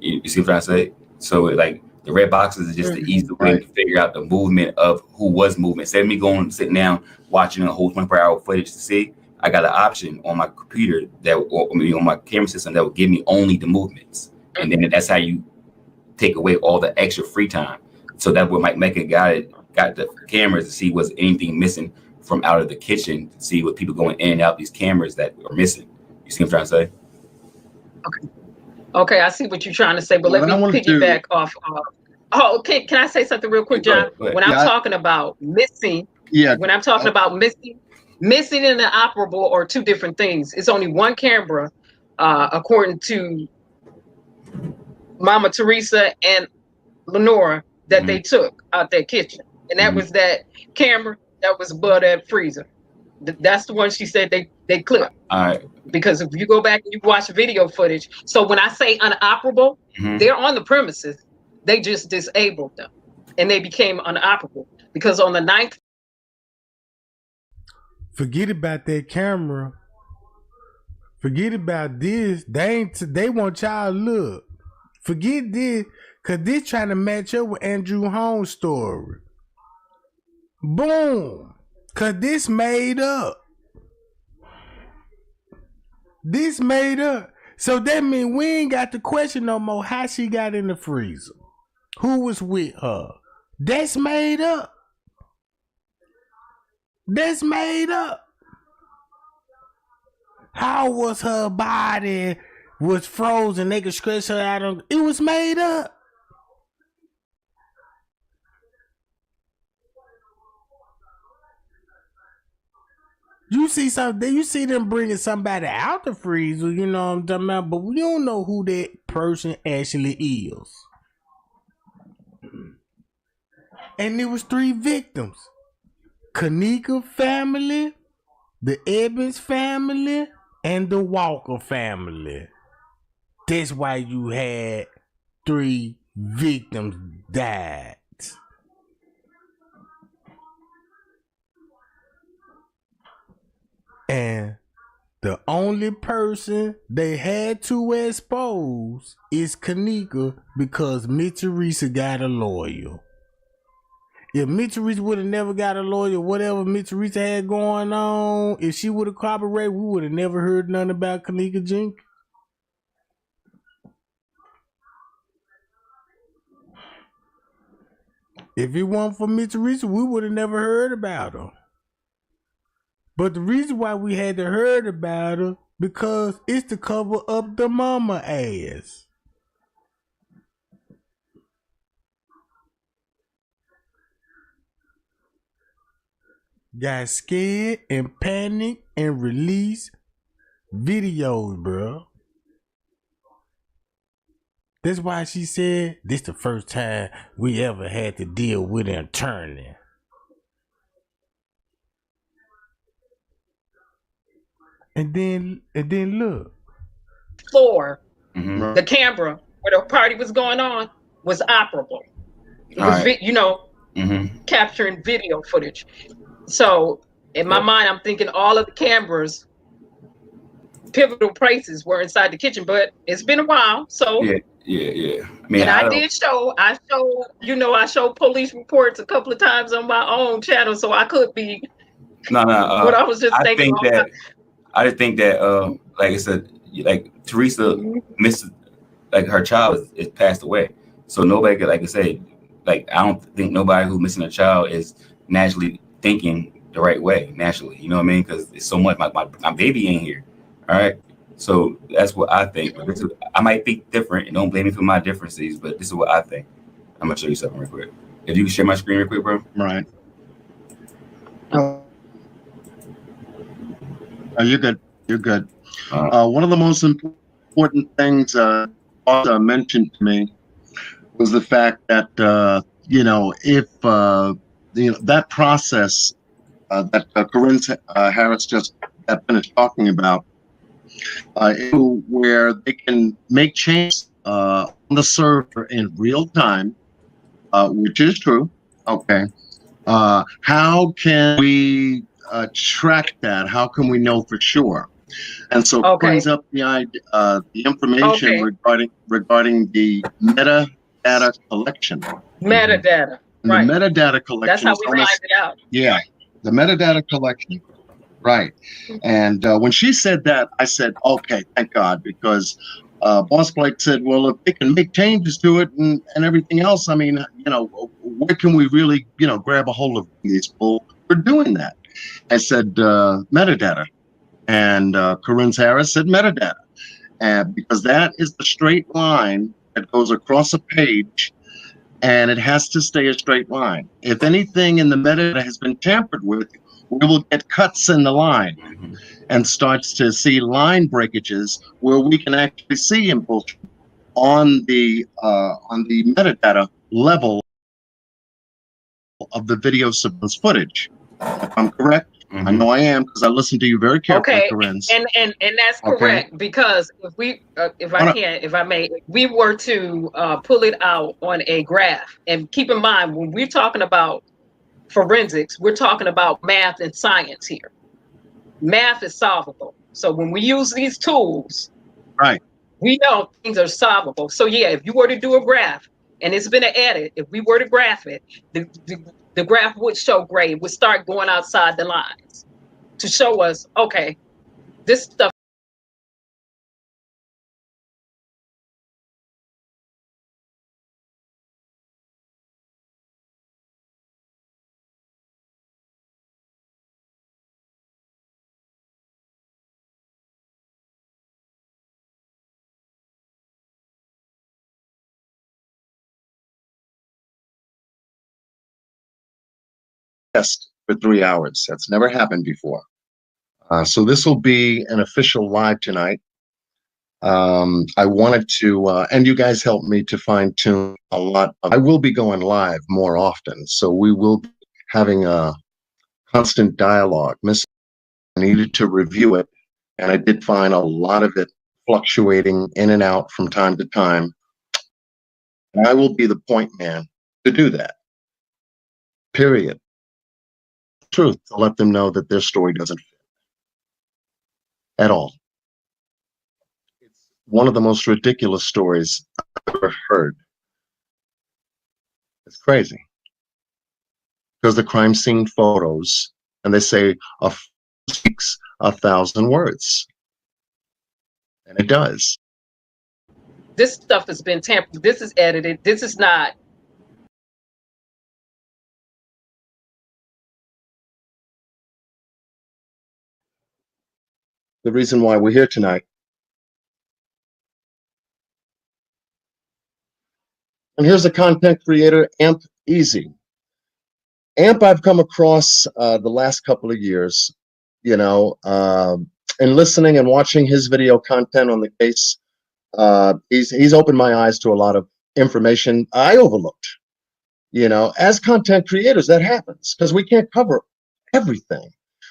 You see what I say? So like the red boxes is just the easy way to figure out the movement of who was moving. Instead of me going sitting down watching a whole 24-hour footage to see, I got an option on my computer on my camera system that will give me only the movements, and then that's how you take away all the extra free time. So that would Mike Mecca got the cameras to see was anything missing from out of the kitchen, to see what people going in and out these cameras that are missing. You see what I'm trying to say? Okay, I see what you're trying to say, but let me piggyback off. Okay, can I say something real quick, John? When I'm talking about missing, missing and inoperable are two different things. It's only one camera, according to Mama Teresa and Lenora, that they took out their kitchen, and that was that camera that was above that freezer. That's the one she said they clipped. All right. Because if you go back and you watch video footage, so when I say unoperable, they're on the premises. They just disabled them, and they became unoperable because on the 9th. Forget about that camera. Forget about this. They want y'all to look. Forget this, cause this trying to match up with Andrew Holmes' story. Boom. Cause this made up. This made up. So that means we ain't got the question no more how she got in the freezer. Who was with her? That's made up. That's made up. How was her body was frozen? They could stretch her out. It was made up. You see something? You see them bringing somebody out the freezer. You know what I'm talking about? But we don't know who that person actually is. And there was 3 victims: Kenneka family, the Evans family, and the Walker family. That's why you had 3 victims died. And the only person they had to expose is Kenneka because Mitchell got a lawyer. If Mitchell would have never got a lawyer, whatever Mitchell had going on, if she would have cooperated, we would have never heard nothing about Kenneka Jenkins. If it wasn't for Mitchell, we would have never heard about her. But the reason why we had to heard about her, because it's to cover up the mama ass. Got scared and panicked and released videos, bro. That's why she said this the first time we ever had to deal with an attorney. And then look. Floor, the camera where the party was going on was operable. It was, capturing video footage. So in my mind, I'm thinking all of the cameras, pivotal places were inside the kitchen, but it's been a while. So yeah. I mean, and I showed police reports a couple of times on my own channel, so I could be. But I was just thinking. I just think that, like I said, like Teresa missed, like her child is passed away, so nobody could, like I said, like I don't think nobody who's missing a child is naturally thinking the right way naturally. You know what I mean? Because it's so much. My baby ain't here. All right. So that's what I think. I might think different, and don't blame me for my differences, but this is what I think. I'm gonna show you something real quick. If you can share my screen real quick, bro. Right. You're good. You're good. One of the most important things Arthur mentioned to me was the fact that if that process that Corinne Harris just finished talking about, where they can make changes on the server in real time, which is true. Okay. How can we track that? How can we know for sure? And so it brings up the information regarding the metadata collection. Metadata. And the metadata collection. That's how we find it out. Yeah, the metadata collection. Right. And when she said that, I said, okay, thank God, because Boss Blake said, well, if they can make changes to it and everything else, I mean, where can we really, grab a hold of these people for doing that? I said, metadata. And Corinne Harris said metadata. Because that is the straight line that goes across a page, and it has to stay a straight line. If anything in the metadata has been tampered with, we will get cuts in the line and starts to see line breakages where we can actually see impulsion on the metadata level of the video surveillance footage. If I'm correct, I know I am because I listened to you very carefully, Corinne. And that's correct, because if we if I may, we were to pull it out on a graph, and keep in mind when we're talking about forensics, we're talking about math and science here. Math is solvable. So when we use these tools, right, we know things are solvable. So yeah, if you were to do a graph and it's been an edit, if we were to graph it, the graph would show gray. It would start going outside the lines to show us, okay, this stuff guest for 3 hours. That's never happened before. So this will be an official live tonight. I wanted to, and you guys helped me to fine tune a lot. I will be going live more often, so we will be having a constant dialogue. I needed to review it, and I did find a lot of it fluctuating in and out from time to time. And I will be the point man to do that. Period. Truth, to let them know that their story doesn't fit at all. It's one of the most ridiculous stories I've ever heard. It's crazy. Because the crime scene photos, and they say a speaks 1,000 words. And it does. This stuff has been tampered. This is edited. This is not. The reason why we're here tonight. And here's a content creator, Amp Easy. Amp I've come across the last couple of years, you know, and listening and watching his video content on the case. He's opened my eyes to a lot of information I overlooked. You know, as content creators, that happens because we can't cover everything.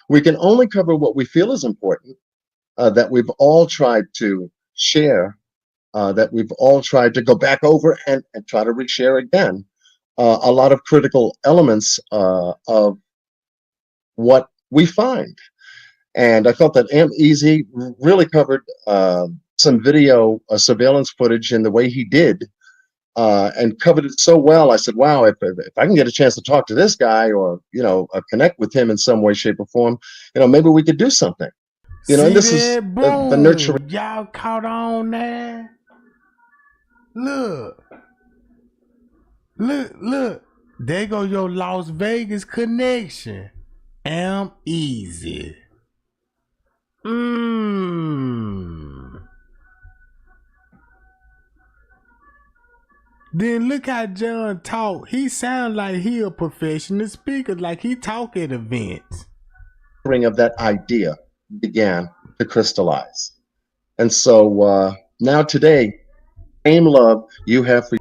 We can only cover what we feel is important, that we've all tried to share, that we've all tried to go back over and try to reshare again. A lot of critical elements of what we find. And I felt that Amp Easy really covered some video surveillance footage in the way he did, and covered it so well. I said, wow, if I can get a chance to talk to this guy or, you know, connect with him in some way, shape, or form, you know, maybe we could do something. You know, and this is the nurturing. Y'all caught on there? Look. There go your Las Vegas connection. Amp Easy. Then look how John talk. He sound like he a professional speaker, like he talk at events. Of that idea began to crystallize. And so now today, same love you have for.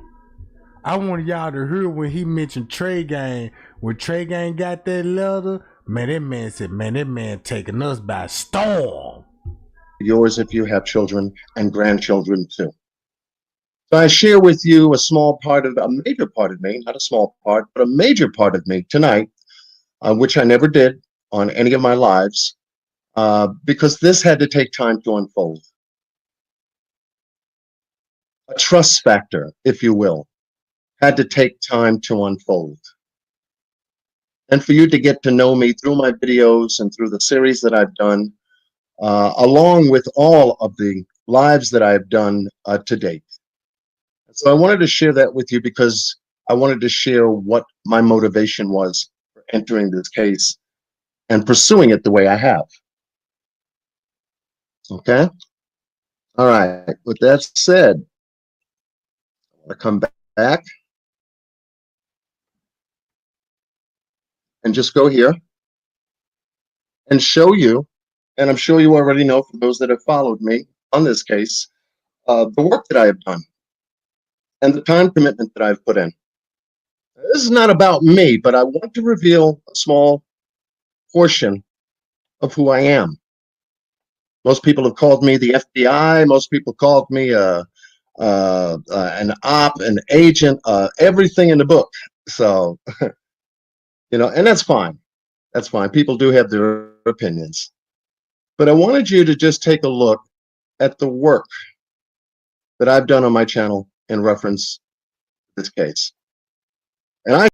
I want y'all to hear when he mentioned Trey Gang. When Trey Gang got that letter, man, that man said, man, that man taking us by storm. Yours if you have children and grandchildren too. So I share with you a small part of, a major part of me, not a small part, but a major part of me tonight, which I never did on any of my lives, because this had to take time to unfold. A trust factor, if you will, had to take time to unfold. And for you to get to know me through my videos and through the series that I've done, along with all of the lives that I've done to date. So I wanted to share that with you because I wanted to share what my motivation was for entering this case and pursuing it the way I have. Okay? All right. With that said, I want to come back and just go here and show you, and I'm sure you already know for those that have followed me on this case, the work that I have done and the time commitment that I've put in. This is not about me, but I want to reveal a small portion of who I am. Most people have called me the FBI. Most people called me an op, an agent, everything in the book. So, you know, and that's fine. That's fine. People do have their opinions. But I wanted you to just take a look at the work that I've done on my channel in reference to this case. And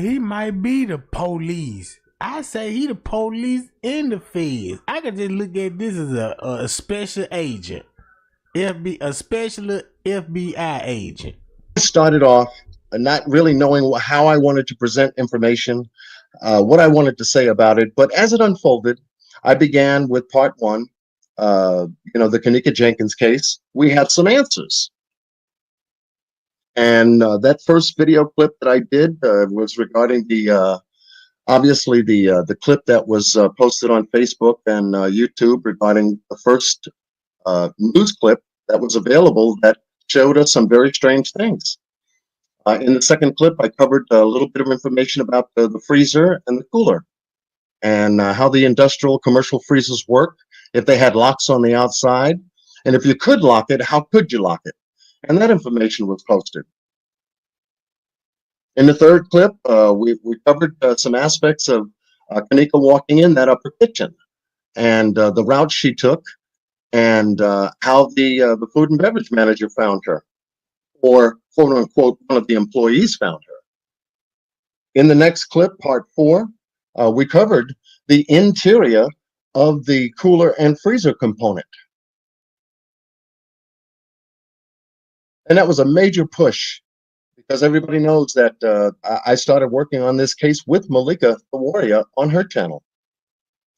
he might be the police. I say he the police in the feds. I could just look at this as a special agent, a special FBI agent. I started off not really knowing how I wanted to present information, what I wanted to say about it. But as it unfolded, I began with part one, you know, the Kenneka Jenkins case. We had some answers. And that first video clip that I did was regarding the obviously the clip that was posted on Facebook and YouTube regarding the first news clip that was available that showed us some very strange things. In the second clip, I covered a little bit of information about the freezer and the cooler, and how the industrial commercial freezers work, if they had locks on the outside, and if you could lock it, how could you lock it? And that information was posted. In the third clip, we covered some aspects of Kenneka walking in that upper kitchen, and the route she took, and how the food and beverage manager found her, or quote unquote, one of the employees found her. In the next clip, part 4, we covered the interior of the cooler and freezer component. And that was a major push, because everybody knows that I started working on this case with Malika the Warrior on her channel.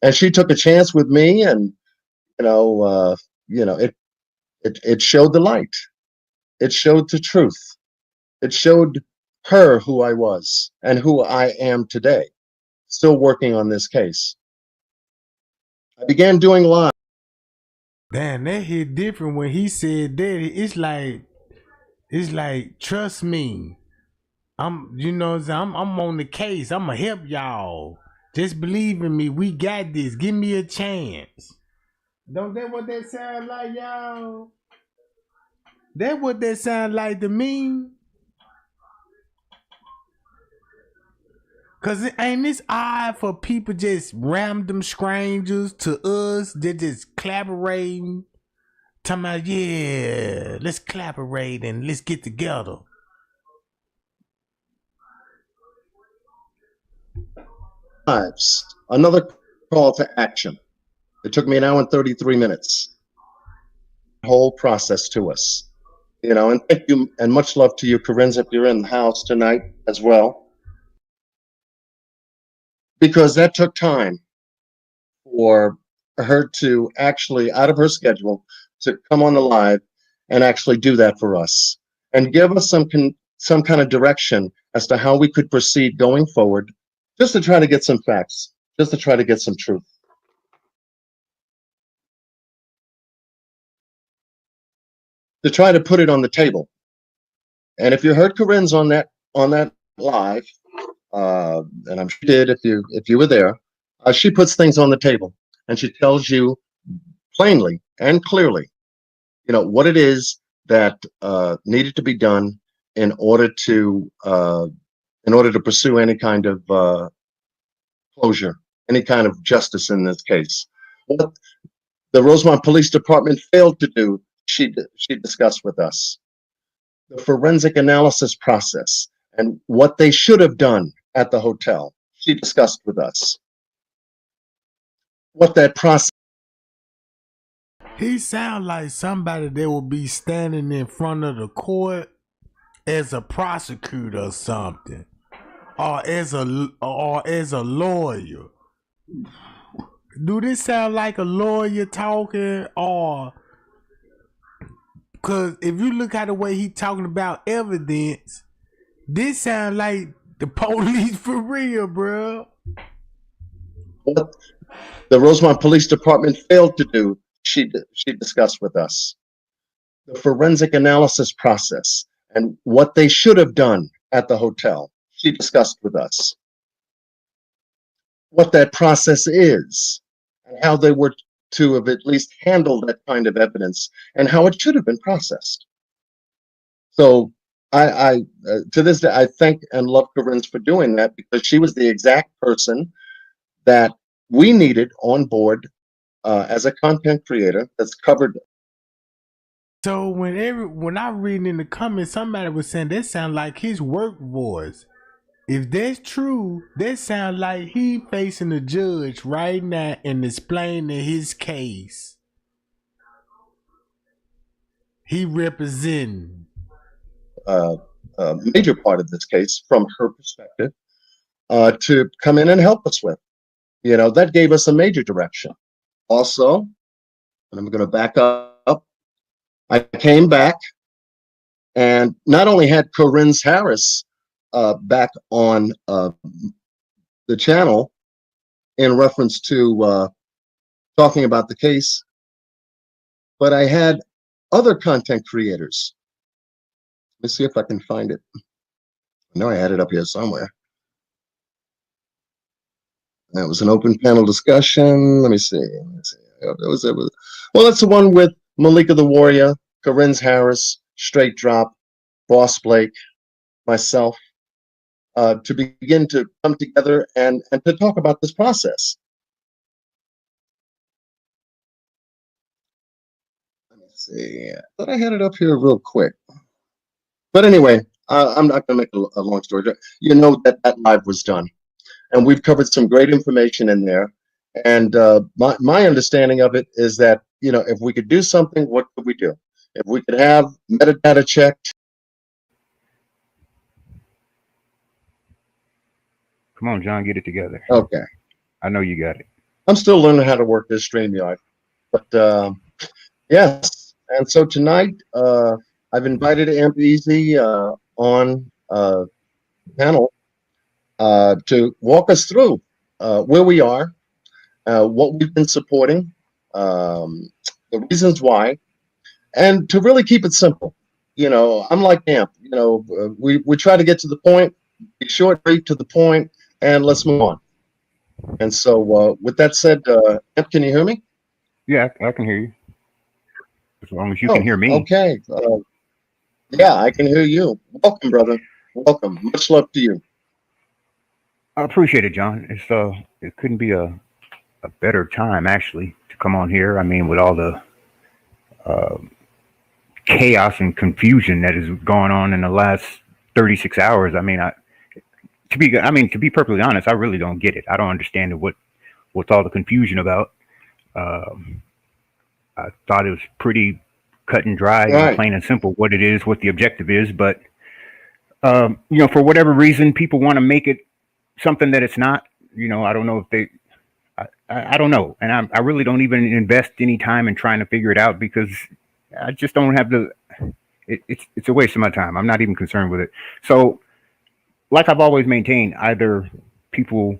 And she took a chance with me, and it showed the light. It showed the truth. It showed her who I was and who I am today, still working on this case. I began doing live. Damn, that hit different when he said that. It's like, trust me. I'm on the case. I'ma help y'all. Just believe in me. We got this. Give me a chance. Don't that what that sound like, y'all? That what that sound like to me? Cause ain't this odd for people, just random strangers to us, that just collaborating, talking about, yeah, let's collaborate and let's get together. Another call to action. It took me 1 hour and 33 minutes. Whole process to us, and thank you and much love to you, Corinne, if you're in the house tonight as well, because that took time for her to actually, out of her schedule, to come on the live and actually do that for us and give us some kind of direction as to how we could proceed going forward, just to try to get some facts, just to try to get some truth. To try to put it on the table. And if you heard Corinne's on that live, and I'm sure you did if you were there, she puts things on the table and she tells you plainly and clearly, what it is that needed to be done in order to pursue any kind of closure, any kind of justice in this case. What the Rosemont Police Department failed to do, she discussed with us. The forensic analysis process and what they should have done at the hotel, she discussed with us. What that process. He sound like somebody that will be standing in front of the court as a prosecutor or something, or as a lawyer. Do this sound like a lawyer talking, or? Cause if you look at the way he talking about evidence, this sound like the police for real, bro. What the Rosemont Police Department failed to do, she discussed with us. The forensic analysis process and what they should have done at the hotel, she discussed with us. What that process is, and how they were to have at least handled that kind of evidence, and how it should have been processed. So I to this day, I thank and love Corinne for doing that, because she was the exact person that we needed on board as a content creator that's covered. So when I read in the comments, somebody was saying that sound like his work voice. If that's true, that sound like he facing the judge right now and explaining his case. He representing a major part of this case from her perspective to come in and help us with. That gave us a major direction. Also, and I'm going to back up, I came back and not only had Corinne's Harris back on the channel in reference to talking about the case, but I had other content creators. Let's see if I can find it. I know I had it up here somewhere. That was an open panel discussion. Let me see. Well, that's the one with Malika the Warrior, Corinne's Harris, Straight Drop, Boss Blake, myself, to begin to come together and to talk about this process. Let me see. I thought I had it up here real quick. But anyway, I'm not going to make a long story. You know that live was done. And we've covered some great information in there. And my understanding of it is that, you know, if we could do something, what could we do? If we could have metadata checked. Come on, John, get it together. Okay. I know you got it. I'm still learning how to work this StreamYard. But yes. And so tonight, I've invited Amp Easy on panel to walk us through where we are, what we've been supporting, the reasons why, and to really keep it simple. You know, I'm like Amp. You know, we try to get to the point, be short, brief, to the point, and let's move on. And so, with that said, Amp, can you hear me? Yeah, I can hear you. As long as you can hear me. Okay. Yeah, I can hear you. Welcome, brother. Welcome. Much love to you. I appreciate it, John. It couldn't be a better time actually to come on here. I mean, with all the chaos and confusion that is going on in the last 36 hours. I mean, to be perfectly honest, I really don't get it. I don't understand what's all the confusion about. I thought it was pretty cut and dry, and plain and simple what it is, what the objective is. But you know, for whatever reason, people want to make it something that it's not. You know, I don't know if they. I don't know, and I really don't even invest any time in trying to figure it out because I just don't have the. It's a waste of my time. I'm not even concerned with it. So, like I've always maintained, either people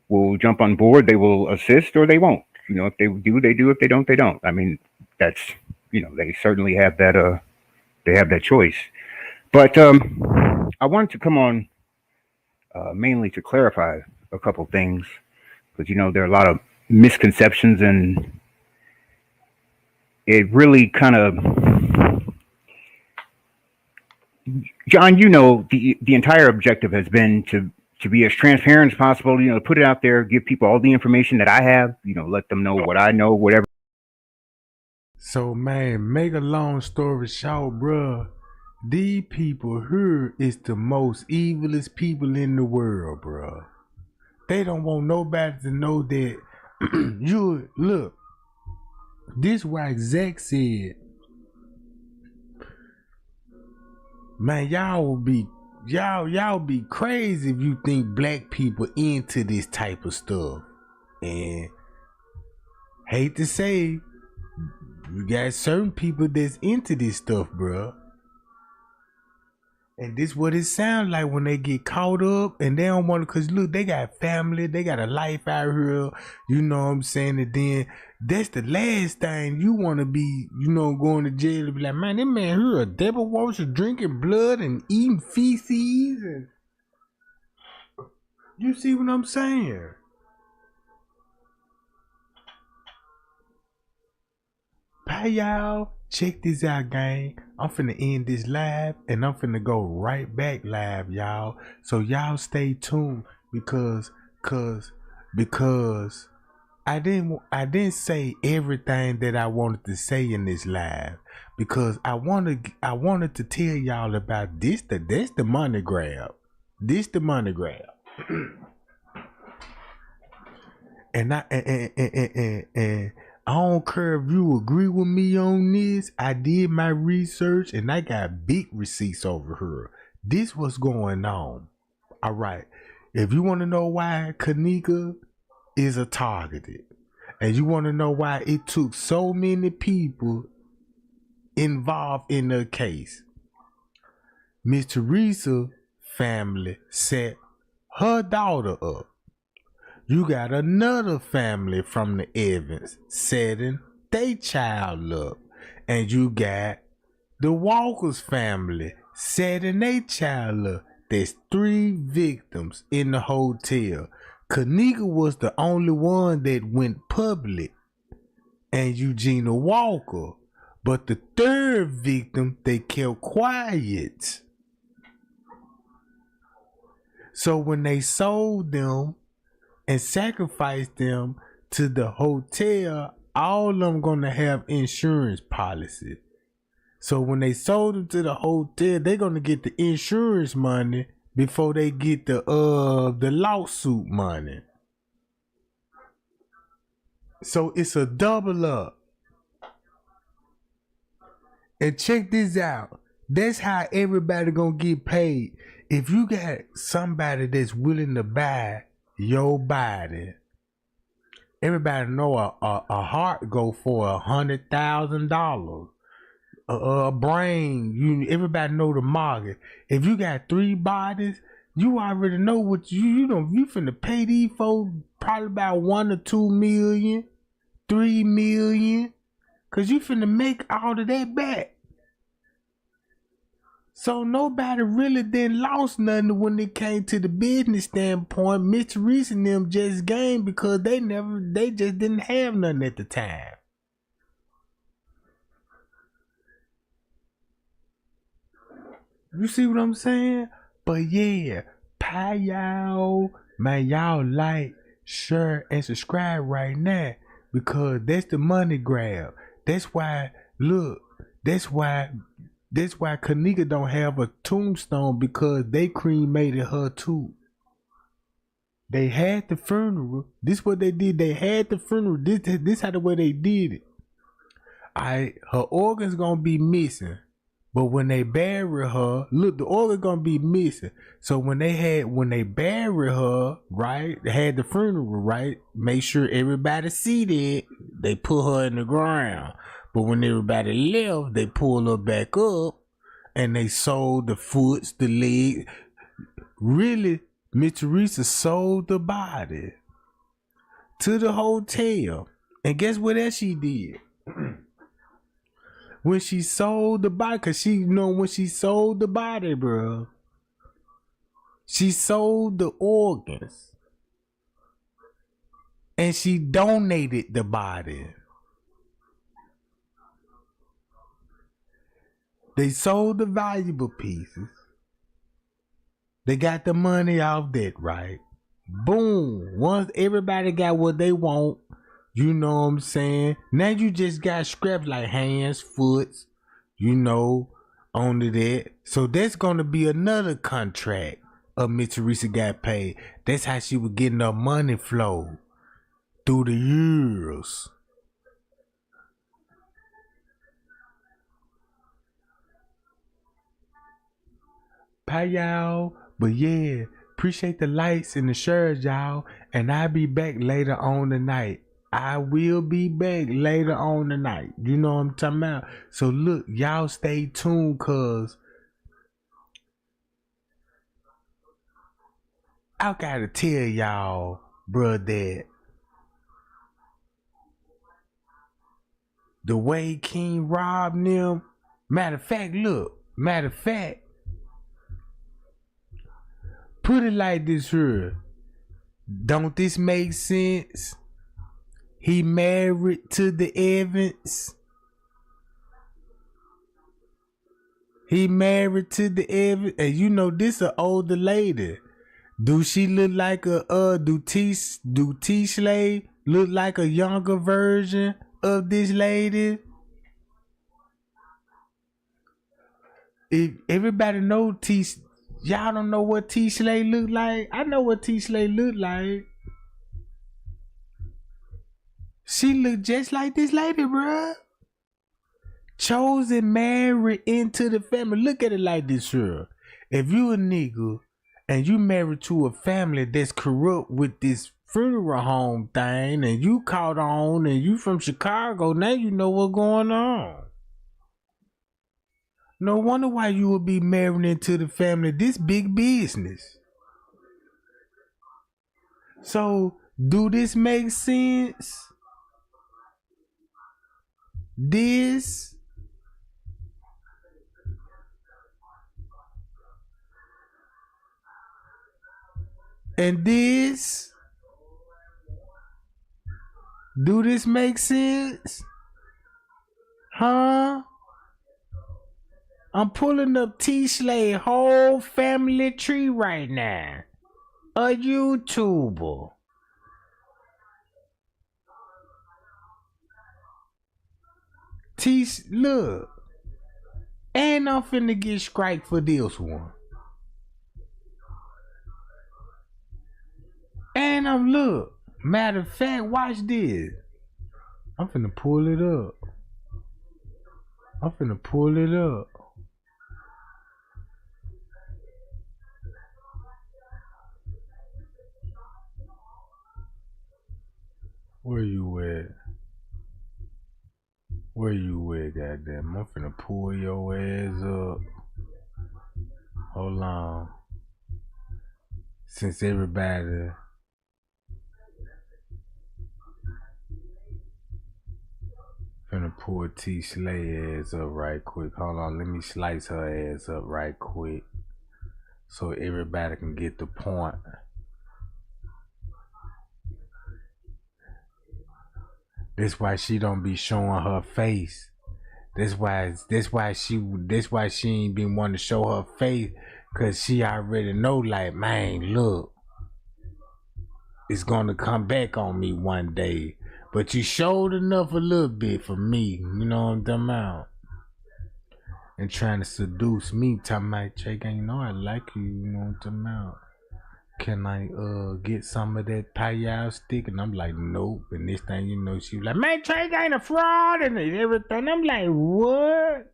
will jump on board, they will assist, or they won't. You know, if they do, they do. If they don't, they don't. I mean, that's, you know, they certainly have that. They have that choice. But I wanted to come on mainly to clarify a couple things because, you know, there are a lot of misconceptions, and it really kind of, John, you know, the entire objective has been to be as transparent as possible, you know, put it out there, give people all the information that I have, you know, let them know what I know, whatever. So, man, make a long story short, bruh, these people here is the most evilest people in the world, bruh. They don't want nobody to know that you look. This why Zach said, man, y'all be crazy if you think black people into this type of stuff. And hate to say, you got certain people that's into this stuff, bruh. And this what it sounds like when they get caught up and they don't want to, cause look, they got family, they got a life out here, you know what I'm saying? And then that's the last thing you want to be, you know, going to jail and be like, man, that man here a devil worshiper, drinking blood and eating feces. And you see what I'm saying? Bye, y'all. Check this out, gang. I'm finna end this live and I'm finna go right back live, y'all. So y'all stay tuned because I didn't say everything that I wanted to say in this live because I wanted to tell y'all about this. That's the money grab. This the money grab. And I don't care if you agree with me on this. I did my research and I got big receipts over here. This what's going on. All right. If you want to know why Kenneka is a targeted, and you want to know why it took so many people involved in the case, Miss Teresa family set her daughter up. You got another family from the Evans setting their child up. And you got the Walker's family setting their child up. There's 3 victims in the hotel. Kenneka was the only one that went public, and Eugenia Walker. But the 3rd victim, they kept quiet. So when they sold them and sacrificed them to the hotel, all of them gonna have insurance policy. So when they sold them to the hotel, they're gonna get the insurance money before they get the lawsuit money. So it's a double up. And check this out. That's how everybody gonna get paid. If you got somebody that's willing to buy your body, everybody know a heart go for $100,000. A brain, everybody know the market. If you got 3 bodies, you already know what you finna pay these folks probably about 1 or 2 million, 3 million, cause you finna make all of that back. So nobody really then lost nothing when it came to the business standpoint. Mitch Reese and them just gained because they just didn't have nothing at the time. You see what I'm saying? But yeah, pie y'all, man, y'all like, share, and subscribe right now because that's the money grab. That's why, look, that's why Kenneka don't have a tombstone because they cremated her too. They had the funeral. This what they did. They had the funeral. This how the way they did it. Her organs gonna be missing. But when they bury her, look, the organ gonna be missing. So when they bury her, right, they had the funeral, right, make sure everybody see that, they put her in the ground. But when everybody left, they pulled her back up and they sold the foots, the leg. Really, Miss Teresa sold the body to the hotel. And guess what else she did? When she sold the body, cause when she sold the body, bro, she sold the organs and she donated the body. They sold the valuable pieces. They got the money off that, right? Boom. Once everybody got what they want, you know what I'm saying? Now you just got scraps like hands, foots, onto that. So that's gonna be another contract of Miss Teresa got paid. That's how she was getting her money flow through the years. Bye y'all. But yeah, appreciate the likes and the shares, y'all. And I'll be back later on tonight. I will be back later on tonight. You know what I'm talking about? So look, y'all stay tuned, cause I gotta tell y'all, bruh, that the way King robbed them, matter of fact, put it like this here. Don't this make sense? He married to the Evans. And this an older lady. Do she look like do T-Slay look like a younger version of this lady? If everybody know y'all don't know what T-Slay look like? I know what T-Slay look like. She look just like this lady, bruh. Chosen, married into the family. Look at it like this, sir. If you a nigga and you married to a family that's corrupt with this funeral home thing, and you caught on, and you from Chicago, now you know what's going on. No wonder why you would be married into the family. This big business. So, do this make sense? This and this. Do this make sense? Huh? I'm pulling up T-Slade whole family tree right now. A YouTuber. Look. And I'm finna get strike for this one. And look. Matter of fact, watch this. I'm finna pull it up. Where you at? Goddamn? I'm finna pull your ass up. Hold on. Since everybody... Finna pull T-Slay ass up right quick. Hold on, let me slice her ass up right quick. So everybody can get the point. That's why she don't be showing her face. That's why she ain't been wanting to show her face. Cause she already know, like, man, look. It's gonna come back on me one day. But you showed enough a little bit for me. You know what I'm talking about? And trying to seduce me. Talking about, Jake, you know I like you. You know what I'm talking about? Can I get some of that payout stick? And I'm like, nope. And this thing, you know, she was like, man, Trey ain't a fraud and everything. I'm like, what?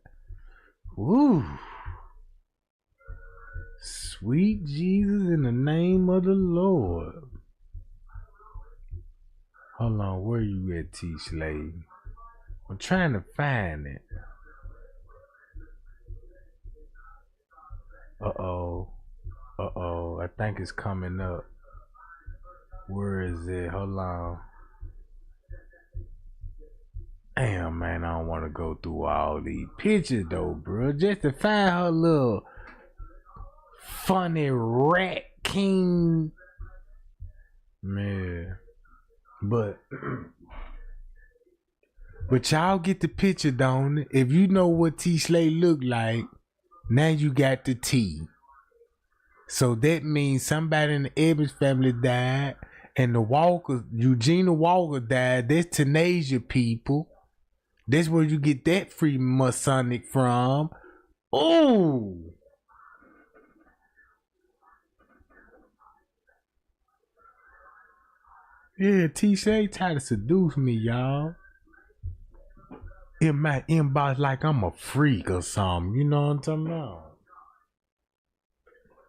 Ooh. Sweet Jesus, in the name of the Lord. Hold on, where you at, T-Slade? I'm trying to find it. Uh-oh, I think it's coming up. Where is it? Hold on. Damn, man, I don't want to go through all these pictures, though, bro. Just to find her little funny rat king. Man. But y'all get the picture, don't it? If you know what T-Slade look like, now you got the T. So that means somebody in the Evans family died, and the Walker, Eugenia Walker died. That's Tanasia people. That's where you get that free Masonic from. Oh. Yeah, T-Slade tried to seduce me, y'all. In my inbox like I'm a freak or something. You know what I'm talking about?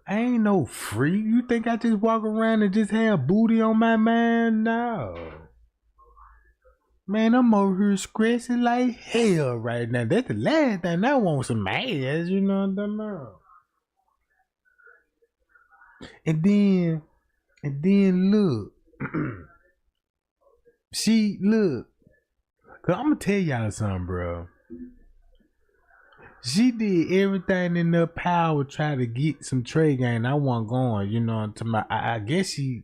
I ain't no freak. You think I just walk around and just have booty on my mind? No. Man, I'm over here scratching like hell right now. That's the last thing I want, some ass. You know what I'm talking about? And then look. Look. Cause I'm gonna tell y'all something, bro. She did everything in her power to try to get some trade game. I wasn't going, you know what I'm talking about. I guess she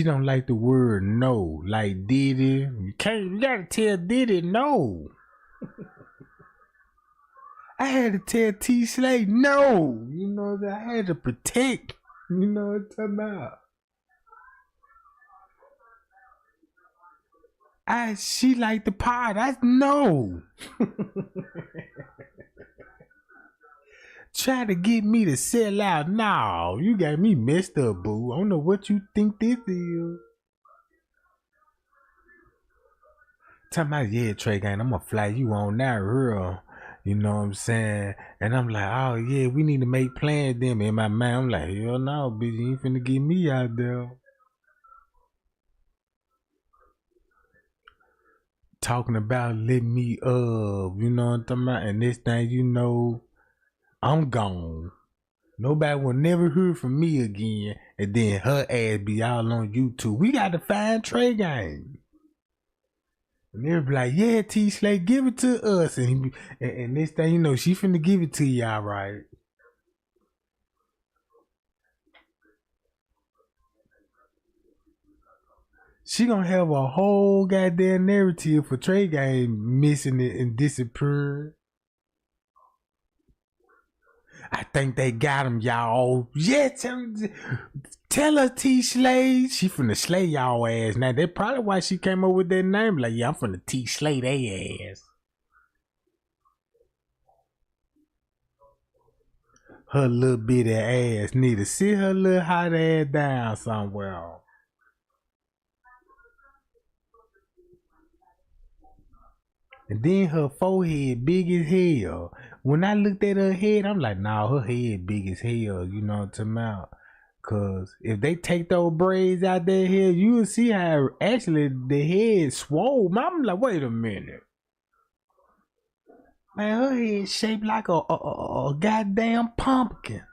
don't like the word no. Like Diddy. You gotta tell Diddy no. I had to tell T-Slade no. You know that I had to protect. You know what I'm talking about. She liked the pot. I no. Try to get me to sell out. No, you got me messed up, boo. I don't know what you think this is. Talking about, yeah, Trey Gang, I'm gonna fly you on that real. You know what I'm saying? And I'm like, oh yeah, we need to make plans then. In my mind, I'm like, hell no, bitch, you ain't finna get me out there. Talking about letting me you know what I'm talking about, and this thing, you know, I'm gone. Nobody will never hear from me again. And then her ass be all on YouTube. We got to find Trey Game. And they'll be like, yeah, T Slate, give it to us. And next thing you know, she finna give it to y'all, right? She gonna have a whole goddamn narrative for Trey Game missing it and disappearing. I think they got him, y'all. Yeah, tell her T Slade. She finna slay y'all ass. Now, that's probably why she came up with that name. Like, yeah, I'm finna T Slade they ass. Her little bitty ass need to sit her little hot ass down somewhere. And then her forehead big as hell. When I looked at her head, I'm like, nah, her head big as hell. You know what I'm talking about? Cause if they take those braids out there here, you will see how actually the head swole. I'm like, wait a minute. Man, her head shaped like a goddamn pumpkin.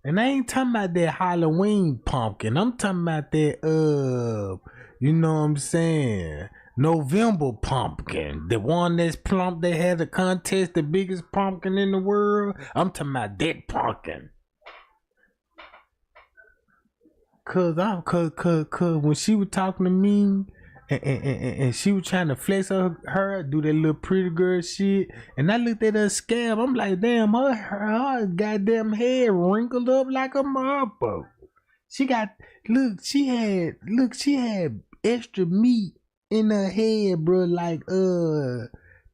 And I ain't talking about that Halloween pumpkin. I'm talking about that, you know what I'm saying? November pumpkin. The one that's plump, they had a contest, the biggest pumpkin in the world. I'm talking about that pumpkin. Cause when she was talking to me and she was trying to flex her, do that little pretty girl shit, and I looked at her scab, I'm like, damn, her goddamn head wrinkled up like a motherfucker. She had extra meat in her head, bro, like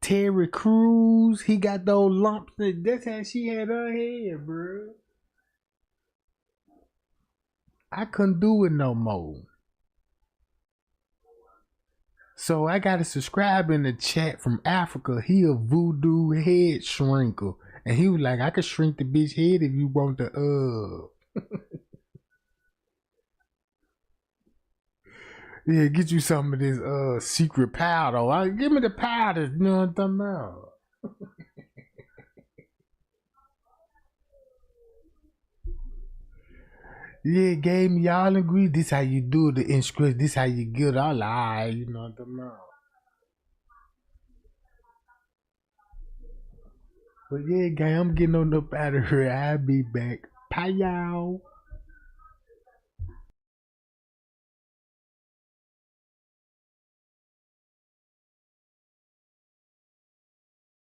Terry Crews. He got those lumps. That's how she had her head, bro. I couldn't do it no more. So I got a subscriber in the chat from Africa. He a voodoo head shrinker. And he was like, I could shrink the bitch head if you want the yeah, get you some of this secret powder. Give me the powder, you know what I'm talking about? Yeah, gave me y'all agree. This how you do the inscription. This how you get all right, you know what I'm talking about. But yeah, gang, I'm getting on up out of here. I'll be back. Bye, y'all.